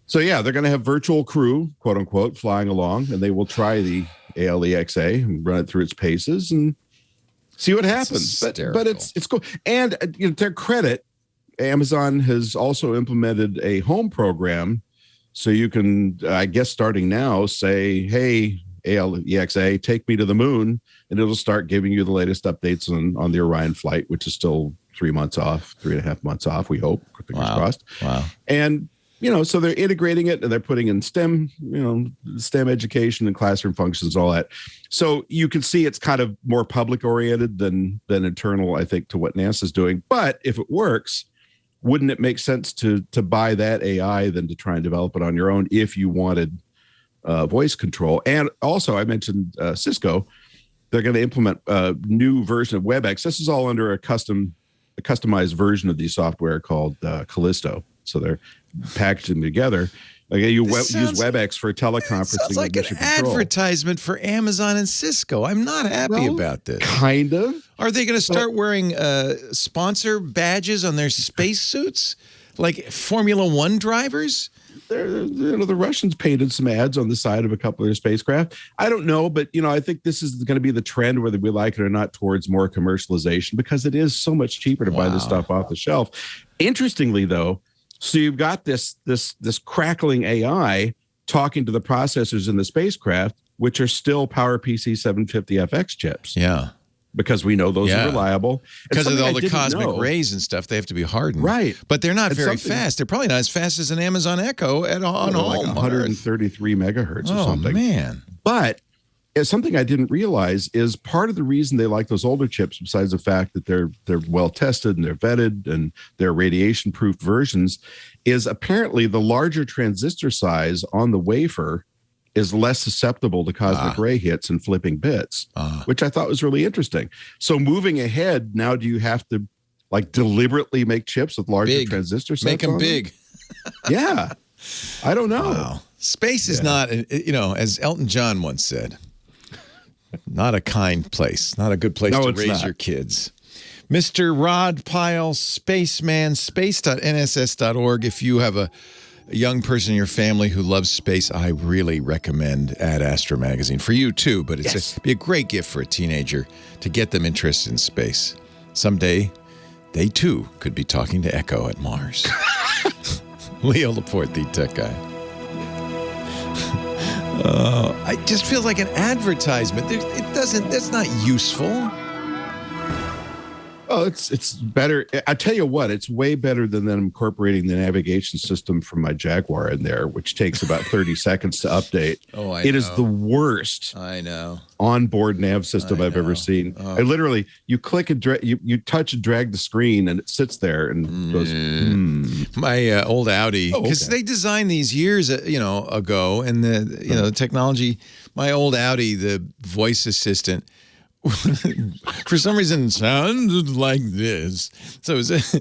So, yeah, they're going to have virtual crew, quote unquote, flying along, and they will try the ALEXA and run it through its paces and see what happens. But it's cool. And you know, to their credit, Amazon has also implemented a home program. So you can, I guess, starting now, say, hey, ALEXA, take me to the moon, and it'll start giving you the latest updates on the Orion flight, which is still 3.5 months off, we hope. Fingers crossed. Wow. And you know, so they're integrating it and they're putting in STEM, you know, STEM education and classroom functions and all that. So you can see it's kind of more public oriented than internal, I think, to what NASA's doing. But if it works, wouldn't it make sense to buy that AI than to try and develop it on your own if you wanted voice control? And also, I mentioned Cisco. They're going to implement a new version of WebEx. This is all under a customized version of the software called Callisto. So they're packaging them together. Like you use WebEx for teleconferencing. Sounds like an advertisement for Amazon and Cisco. I'm not happy about this. Kind of. Are they going to start wearing sponsor badges on their spacesuits, like Formula One drivers? You know, the Russians painted some ads on the side of a couple of their spacecraft. I don't know, but you know, I think this is going to be the trend, whether we like it or not, towards more commercialization because it is so much cheaper to buy this stuff off the shelf. Interestingly, though. So you've got this crackling AI talking to the processors in the spacecraft, which are still PowerPC 750FX chips. Yeah. Because we know those are reliable. Because of all the cosmic rays and stuff, they have to be hardened. Right. But they're not very fast. They're probably not as fast as an Amazon Echo on like 133 megahertz or something. Oh, man. But something I didn't realize is part of the reason they like those older chips, besides the fact that they're well tested and they're vetted and they're radiation proof versions, is apparently the larger transistor size on the wafer is less susceptible to cosmic ray hits and flipping bits, which I thought was really interesting. So moving ahead, now do you have to like deliberately make chips with larger transistor sets. Make them on big. Yeah. I don't know. Wow. Space is not, as Elton John once said, not a kind place, not a good place to raise your kids. Mr. Rod Pyle, spaceman, space.nss.org. If you have a young person in your family who loves space, I really recommend Ad Astra magazine. For you too, but it'd be a great gift for a teenager to get them interested in space. Someday, they too could be talking to Echo at Mars. Leo Laporte, the tech guy. It just feels like an advertisement. That's not useful. Oh, it's better. I tell you what, it's way better than them incorporating the navigation system from my Jaguar in there, which takes about 30 seconds to update. Oh, I It know. is the worst. I know. Onboard nav system I've ever seen. Oh. I literally, you click and you touch and drag the screen, and it sits there and goes. My old Audi, because they designed these years, ago, and the technology. My old Audi, the voice assistant, for some reason sounded like this. So it was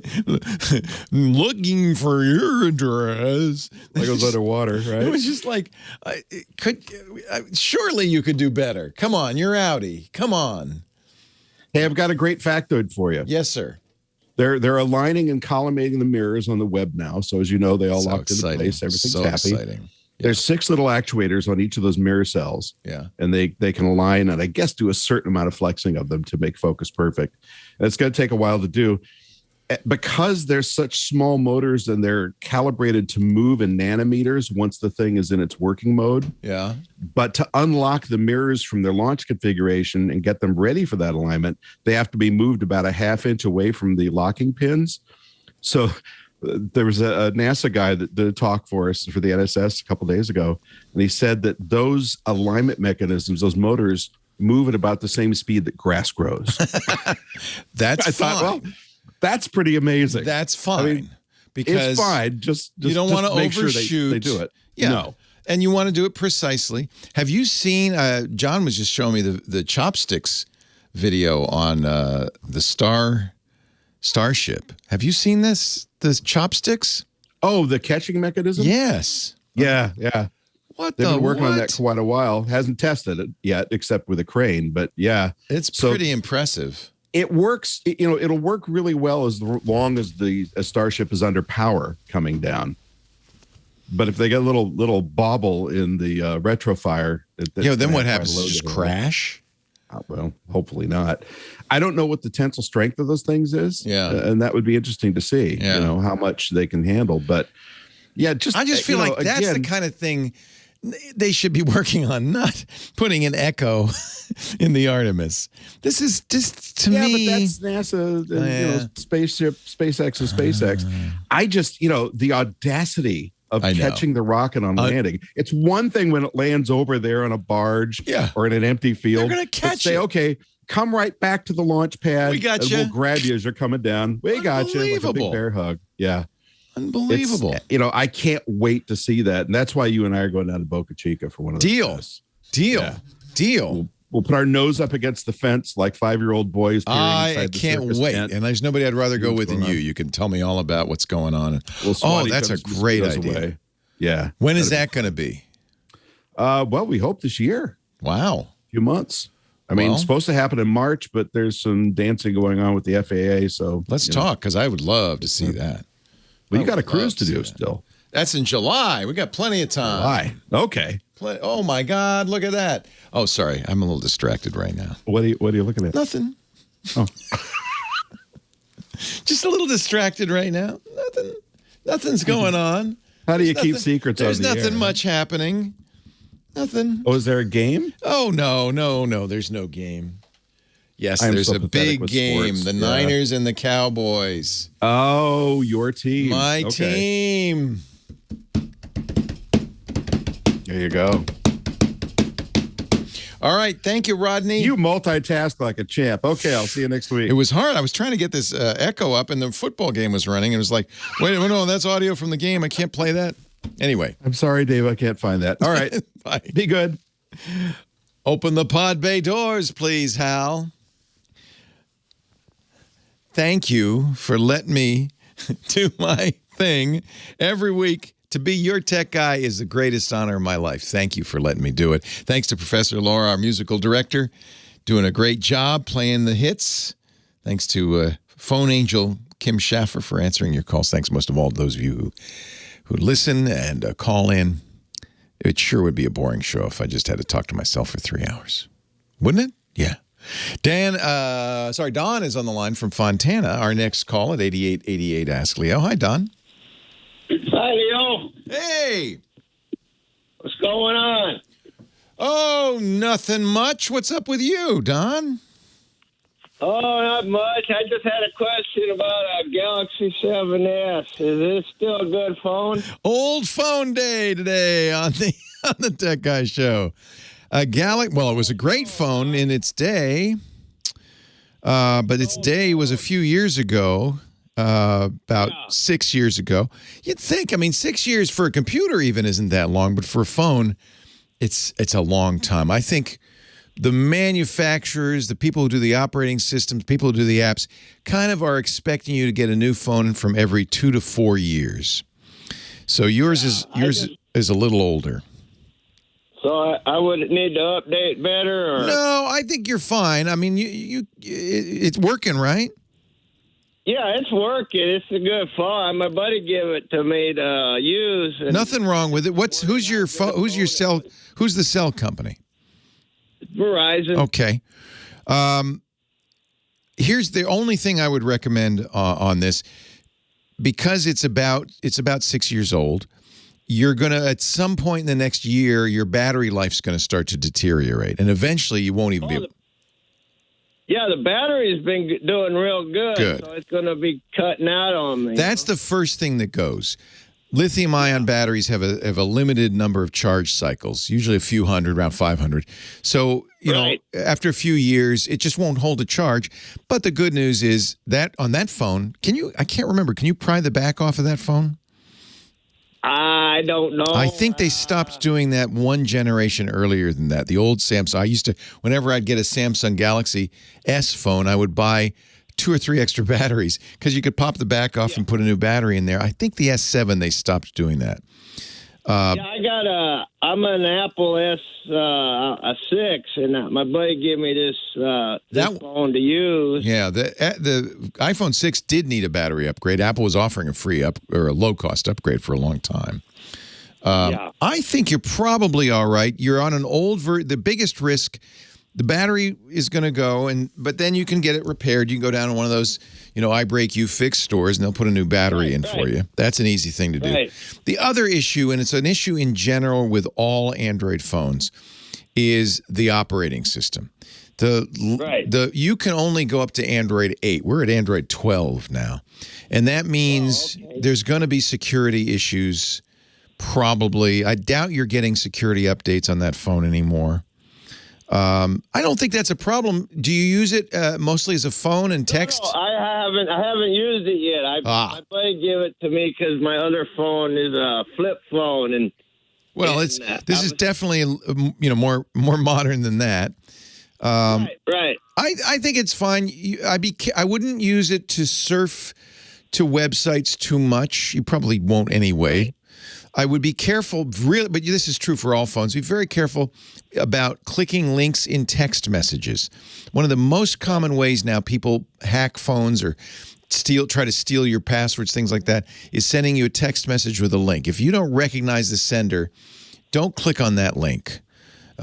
looking for your address. Like it was underwater, right? It was just like, surely you could do better. Come on, you're Audi. Come on. Hey, I've got a great factoid for you. Yes, sir. They're aligning and collimating the mirrors on the web now. So as you know, they all locked into exciting. place. Everything's So happy. exciting. There's 6 little actuators on each of those mirror cells. Yeah. And they can align and I guess do a certain amount of flexing of them to make focus perfect. And it's going to take a while to do. Because there's such small motors and they're calibrated to move in nanometers once the thing is in its working mode. Yeah. But to unlock the mirrors from their launch configuration and get them ready for that alignment, they have to be moved about a ½ inch away from the locking pins. So there was a NASA guy that did a talk for us for the NSS a couple of days ago, and he said that those alignment mechanisms, those motors, move at about the same speed that grass grows. That's I fine. thought, well, that's pretty amazing. That's fine. I mean, because it's fine. Just you don't want to make sure overshoot. they do it. Yeah. No. And you want to do it precisely. Have you seen, John was just showing me the chopsticks video on the Starship. Have you seen this? The chopsticks? Oh, the catching mechanism? Yes. Yeah. What They've the been working on that what? quite a while. Hasn't tested it yet, except with a crane. But yeah, It's pretty impressive. it works. It'll work really well as long as the Starship is under power coming down. But if they get a little bobble in the retrofire, Then what happens? Does it just crash? Well, hopefully not. I don't know what the tensile strength of those things is. Yeah. And that would be interesting to see, how much they can handle. But yeah, I just feel like that's the kind of thing they should be working on, not putting an Echo in the Artemis. This is just, to me. Yeah, but that's NASA, and, spaceship, SpaceX and SpaceX. I just, the audacity of catching the rocket on landing. It's one thing when it lands over there on a barge or in an empty field. They're going to catch say, okay, come right back to the launch pad. We got and you. we'll grab you as you're coming down. We got you. Like a big bear hug. Yeah. Unbelievable. I can't wait to see that. And that's why you and I are going down to Boca Chica for one of those. Deal. We'll put our nose up against the fence like 5-year-old boys. I can't wait. Tent. And there's nobody I'd rather go with than you. You can tell me all about what's going on. That's a great idea. Away. Yeah. When is that going to be? Well, we hope this year. Wow. A few months. I mean, it's supposed to happen in March, but there's some dancing going on with the FAA. So let's talk, because I would love to see that. Well, you got a cruise to do still. That's in July. We got plenty of time. July. Okay. Oh my God! Look at that. Oh, sorry, I'm a little distracted right now. What are you looking at? Nothing. Oh. Just a little distracted right now. Nothing's going on. How do you keep secrets on the There's nothing air? much happening. Nothing. Oh, is there a game? Oh, no. There's no game. Yes, I'm there's so a pathetic big with game. sports. The Yeah. Niners and the Cowboys. Oh, your team. My Okay. team. There you go. All right. Thank you, Rodney. You multitask like a champ. Okay, I'll see you next week. It was hard. I was trying to get this Echo up, and the football game was running. And it was like, wait, no, that's audio from the game. I can't play that. Anyway. I'm sorry, Dave. I can't find that. All right. Bye. Be good. Open the pod bay doors, please, Hal. thank you for letting me do my thing every week. To be your tech guy is the greatest honor of my life. Thank you for letting me do it. Thanks to Professor Laura, our musical director, doing a great job playing the hits. Thanks to phone angel Kim Schaffer for answering your calls. Thanks most of all to those of you who listen and call in. It sure would be a boring show if I just had to talk to myself for 3 hours. Wouldn't it? Yeah. Don is on the line from Fontana. Our next call at 8888 Ask Leo. Hi, Don. Hi, Leo. Hey. What's going on? Oh, nothing much. What's up with you, Don? Oh, not much. I just had a question about a Galaxy 7S. Is this still a good phone? Old phone day today on the Tech Guy Show. Well, it was a great phone in its day, but its day was a few years ago. About 6 years ago. You'd think, 6 years for a computer even isn't that long, but for a phone, it's a long time. I think the manufacturers, the people who do the operating systems, people who do the apps, kind of are expecting you to get a new phone from every 2 to 4 years. So yours is a little older. So I would need to update better? Or? No, I think you're fine. It's working, right? Yeah, it's working. It's a good phone. My buddy gave it to me to use. Nothing wrong with it. Who's the cell company? Verizon. Okay. Here's the only thing I would recommend on this, because it's about 6 years old. You're gonna, at some point in the next year, your battery life's gonna start to deteriorate, and eventually you won't even be. Yeah, the battery's been doing real good, so it's going to be cutting out on me. That's the first thing that goes. Lithium-ion batteries have a limited number of charge cycles, usually a few hundred, around 500. So, you know, after a few years, it just won't hold a charge. But the good news is that on that phone, I can't remember, can you pry the back off of that phone? I don't know. I think they stopped doing that one generation earlier than that. The old Samsung, whenever I'd get a Samsung Galaxy S phone, I would buy 2 or 3 extra batteries because you could pop the back off and put a new battery in there. I think the S7, they stopped doing that. I'm an Apple a 6, and my buddy gave me this phone to use. Yeah, the iPhone 6 did need a battery upgrade. Apple was offering a free or a low-cost upgrade for a long time. I think you're probably all right. You're on an old the biggest risk, the battery is going to go, but then you can get it repaired. You can go down to one of those, I Break You Fix stores, and they'll put a new battery in for you. That's an easy thing to do. The other issue, and it's an issue in general with all Android phones, is the operating system. You can only go up to Android 8. We're at Android 12 now. And that means there's going to be security issues, probably. I doubt you're getting security updates on that phone anymore. I don't think that's a problem. Do you use it mostly as a phone and text? No, I haven't used it yet. My buddy gave it to me because my other phone is a flip phone, and this is definitely more modern than that. Right. I think it's fine. I wouldn't use it to surf to websites too much. You probably won't anyway. I would be careful, really, but this is true for all phones. Be very careful about clicking links in text messages. One of the most common ways now people hack phones or try to steal your passwords, things like that, is sending you a text message with a link. If you don't recognize the sender, don't click on that link.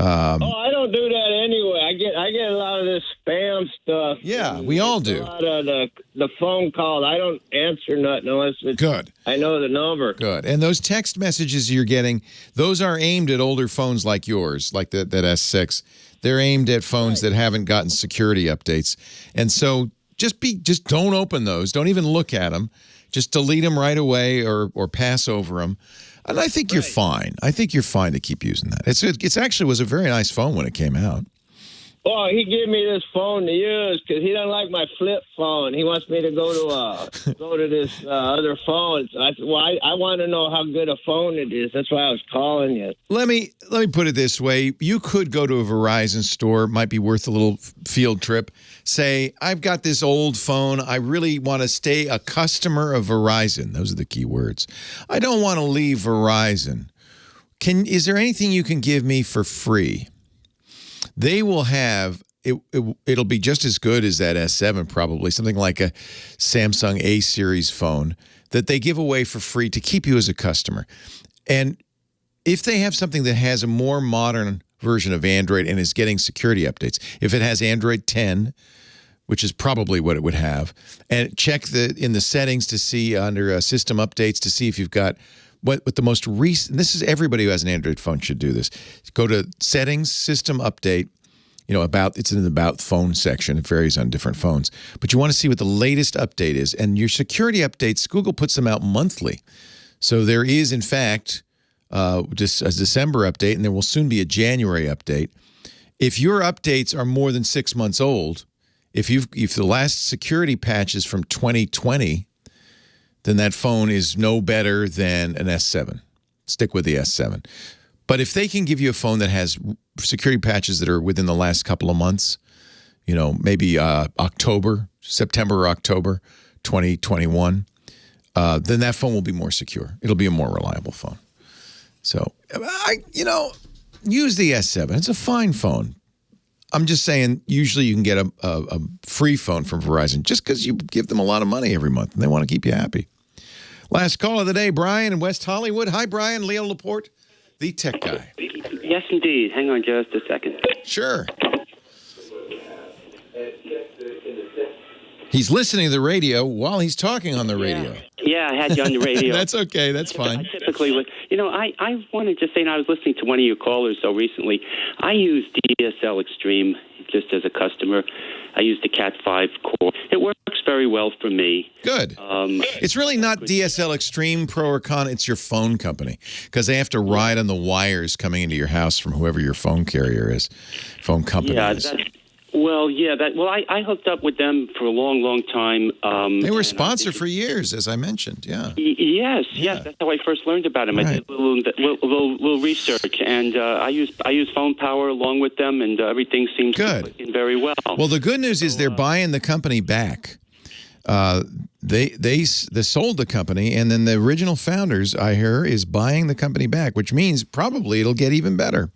I don't do that anyway. I get a lot of this spam stuff. Yeah, we all do. A lot of the phone calls. I don't answer nothing unless it's good. I know the number. Good. And those text messages you're getting, those are aimed at older phones like yours, like that S6. They're aimed at phones that haven't gotten security updates. And so just don't open those. Don't even look at them. Just delete them right away or pass over them. And I think you're fine. I think you're fine to keep using that. It's actually was a very nice phone when it came out. Well, he gave me this phone to use because he doesn't like my flip phone. He wants me to go to this other phone. So I said, well, I want to know how good a phone it is. That's why I was calling you. Let me put it this way. You could go to a Verizon store. It might be worth a little field trip. Say, I've got this old phone. I really want to stay a customer of Verizon. Those are the key words. I don't want to leave Verizon. Is there anything you can give me for free? They will have, it'll be just as good as that S7 probably, something like a Samsung A series phone that they give away for free to keep you as a customer. And if they have something that has a more modern version of Android and is getting security updates, if it has Android 10, which is probably what it would have, and check in the settings to see under system updates to see if you've got what the most recent, this is everybody who has an Android phone should do this. Go to settings, system update, it's in the about phone section. It varies on different phones. But you want to see what the latest update is. And your security updates, Google puts them out monthly. So there is, in fact, just a December update, and there will soon be a January update. If your updates are more than 6 months old, if the last security patch is from 2020, then that phone is no better than an S7. Stick with the S7. But if they can give you a phone that has security patches that are within the last couple of months, maybe September or October 2021, then that phone will be more secure. It'll be a more reliable phone. So, use the S7. It's a fine phone. I'm just saying, usually you can get a free phone from Verizon just because you give them a lot of money every month and they want to keep you happy. Last call of the day, Brian in West Hollywood. Hi, Brian. Leo Laporte, the tech guy. Yes, indeed. Hang on just a second. Sure. He's listening to the radio while he's talking on the radio. Yeah, I had you on the radio. That's okay. That's fine. I typically would. I wanted to say, I was listening to one of your callers so recently. I use DSL Extreme just as a customer. I use the Cat 5 core. It works very well for me. Good. It's really not DSL Extreme Pro or Con. It's your phone company because they have to ride on the wires coming into your house from whoever your phone carrier is, phone company is. I hooked up with them for a long, long time. They were a sponsor for years, as I mentioned, yeah. Yes, that's how I first learned about them. Right. I did a little research, and I use phone power along with them, and everything seems to be working very well. Well, the good news is they're buying the company back. They sold the company, and then the original founders, I hear, is buying the company back, which means probably it'll get even better.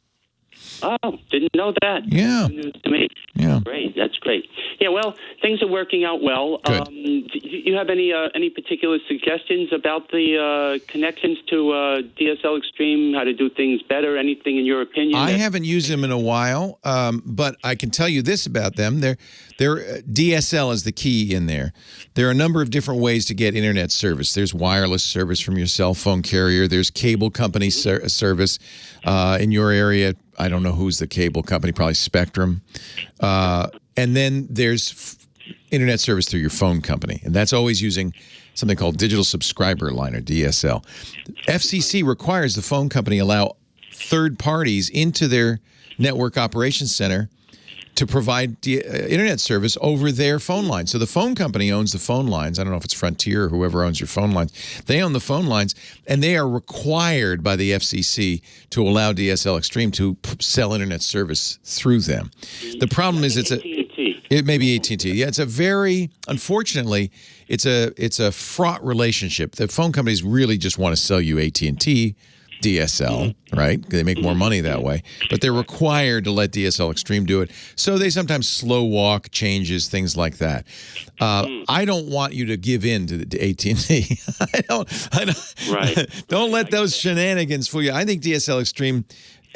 Oh, didn't know that. Yeah. News to me. Yeah. Great. That's great. Yeah, well, things are working out well. Good. Do you have any particular suggestions about the connections to DSL Extreme, how to do things better, anything in your opinion? I haven't used them in a while, but I can tell you this about them. Their DSL is the key in there. There are a number of different ways to get internet service. There's wireless service from your cell phone carrier. There's cable company service in your area. I don't know who's the cable company, probably Spectrum. And then there's internet service through your phone company. And that's always using something called Digital Subscriber Line, or DSL. FCC requires the phone company allow third parties into their network operations center to provide internet service over their phone lines. So the phone company owns the phone lines. I don't know if it's Frontier or whoever owns your phone lines. They own the phone lines, and they are required by the FCC to allow DSL Extreme to sell internet service through them. The problem is it may be AT&T. Yeah, it's a very, unfortunately, it's a fraught relationship. The phone companies really just want to sell you AT&T DSL, right? They make more money that way. But they're required to let DSL Extreme do it. So they sometimes slow walk changes, things like that. I don't want you to give in to AT&T. Don't let those shenanigans fool you. I think DSL Extreme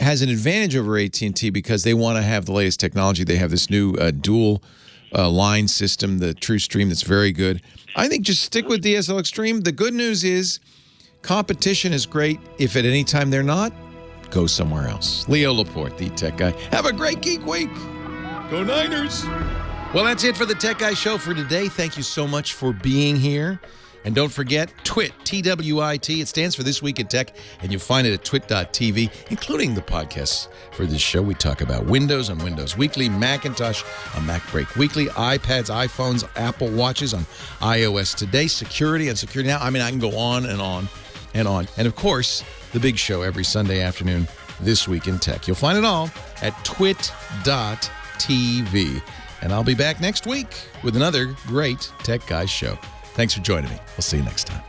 has an advantage over AT&T because they want to have the latest technology. They have this new dual line system, the TrueStream, that's very good. I think just stick with DSL Extreme. The good news is competition is great. If at any time they're not, go somewhere else. Leo Laporte, the tech guy. Have a great Geek Week. Go Niners. Well, that's it for the Tech Guy Show for today. Thank you so much for being here. And don't forget TWIT, T-W-I-T. It stands for This Week in Tech, and you'll find it at twit.tv, including the podcasts for this show. We talk about Windows on Windows Weekly, Macintosh on Mac Break Weekly, iPads, iPhones, Apple Watches on iOS Today, security on Security Now. I mean, I can go on and on and on. And, of course, the big show every Sunday afternoon, This Week in Tech. You'll find it all at twit.tv. And I'll be back next week with another great Tech Guys show. Thanks for joining me. We'll see you next time.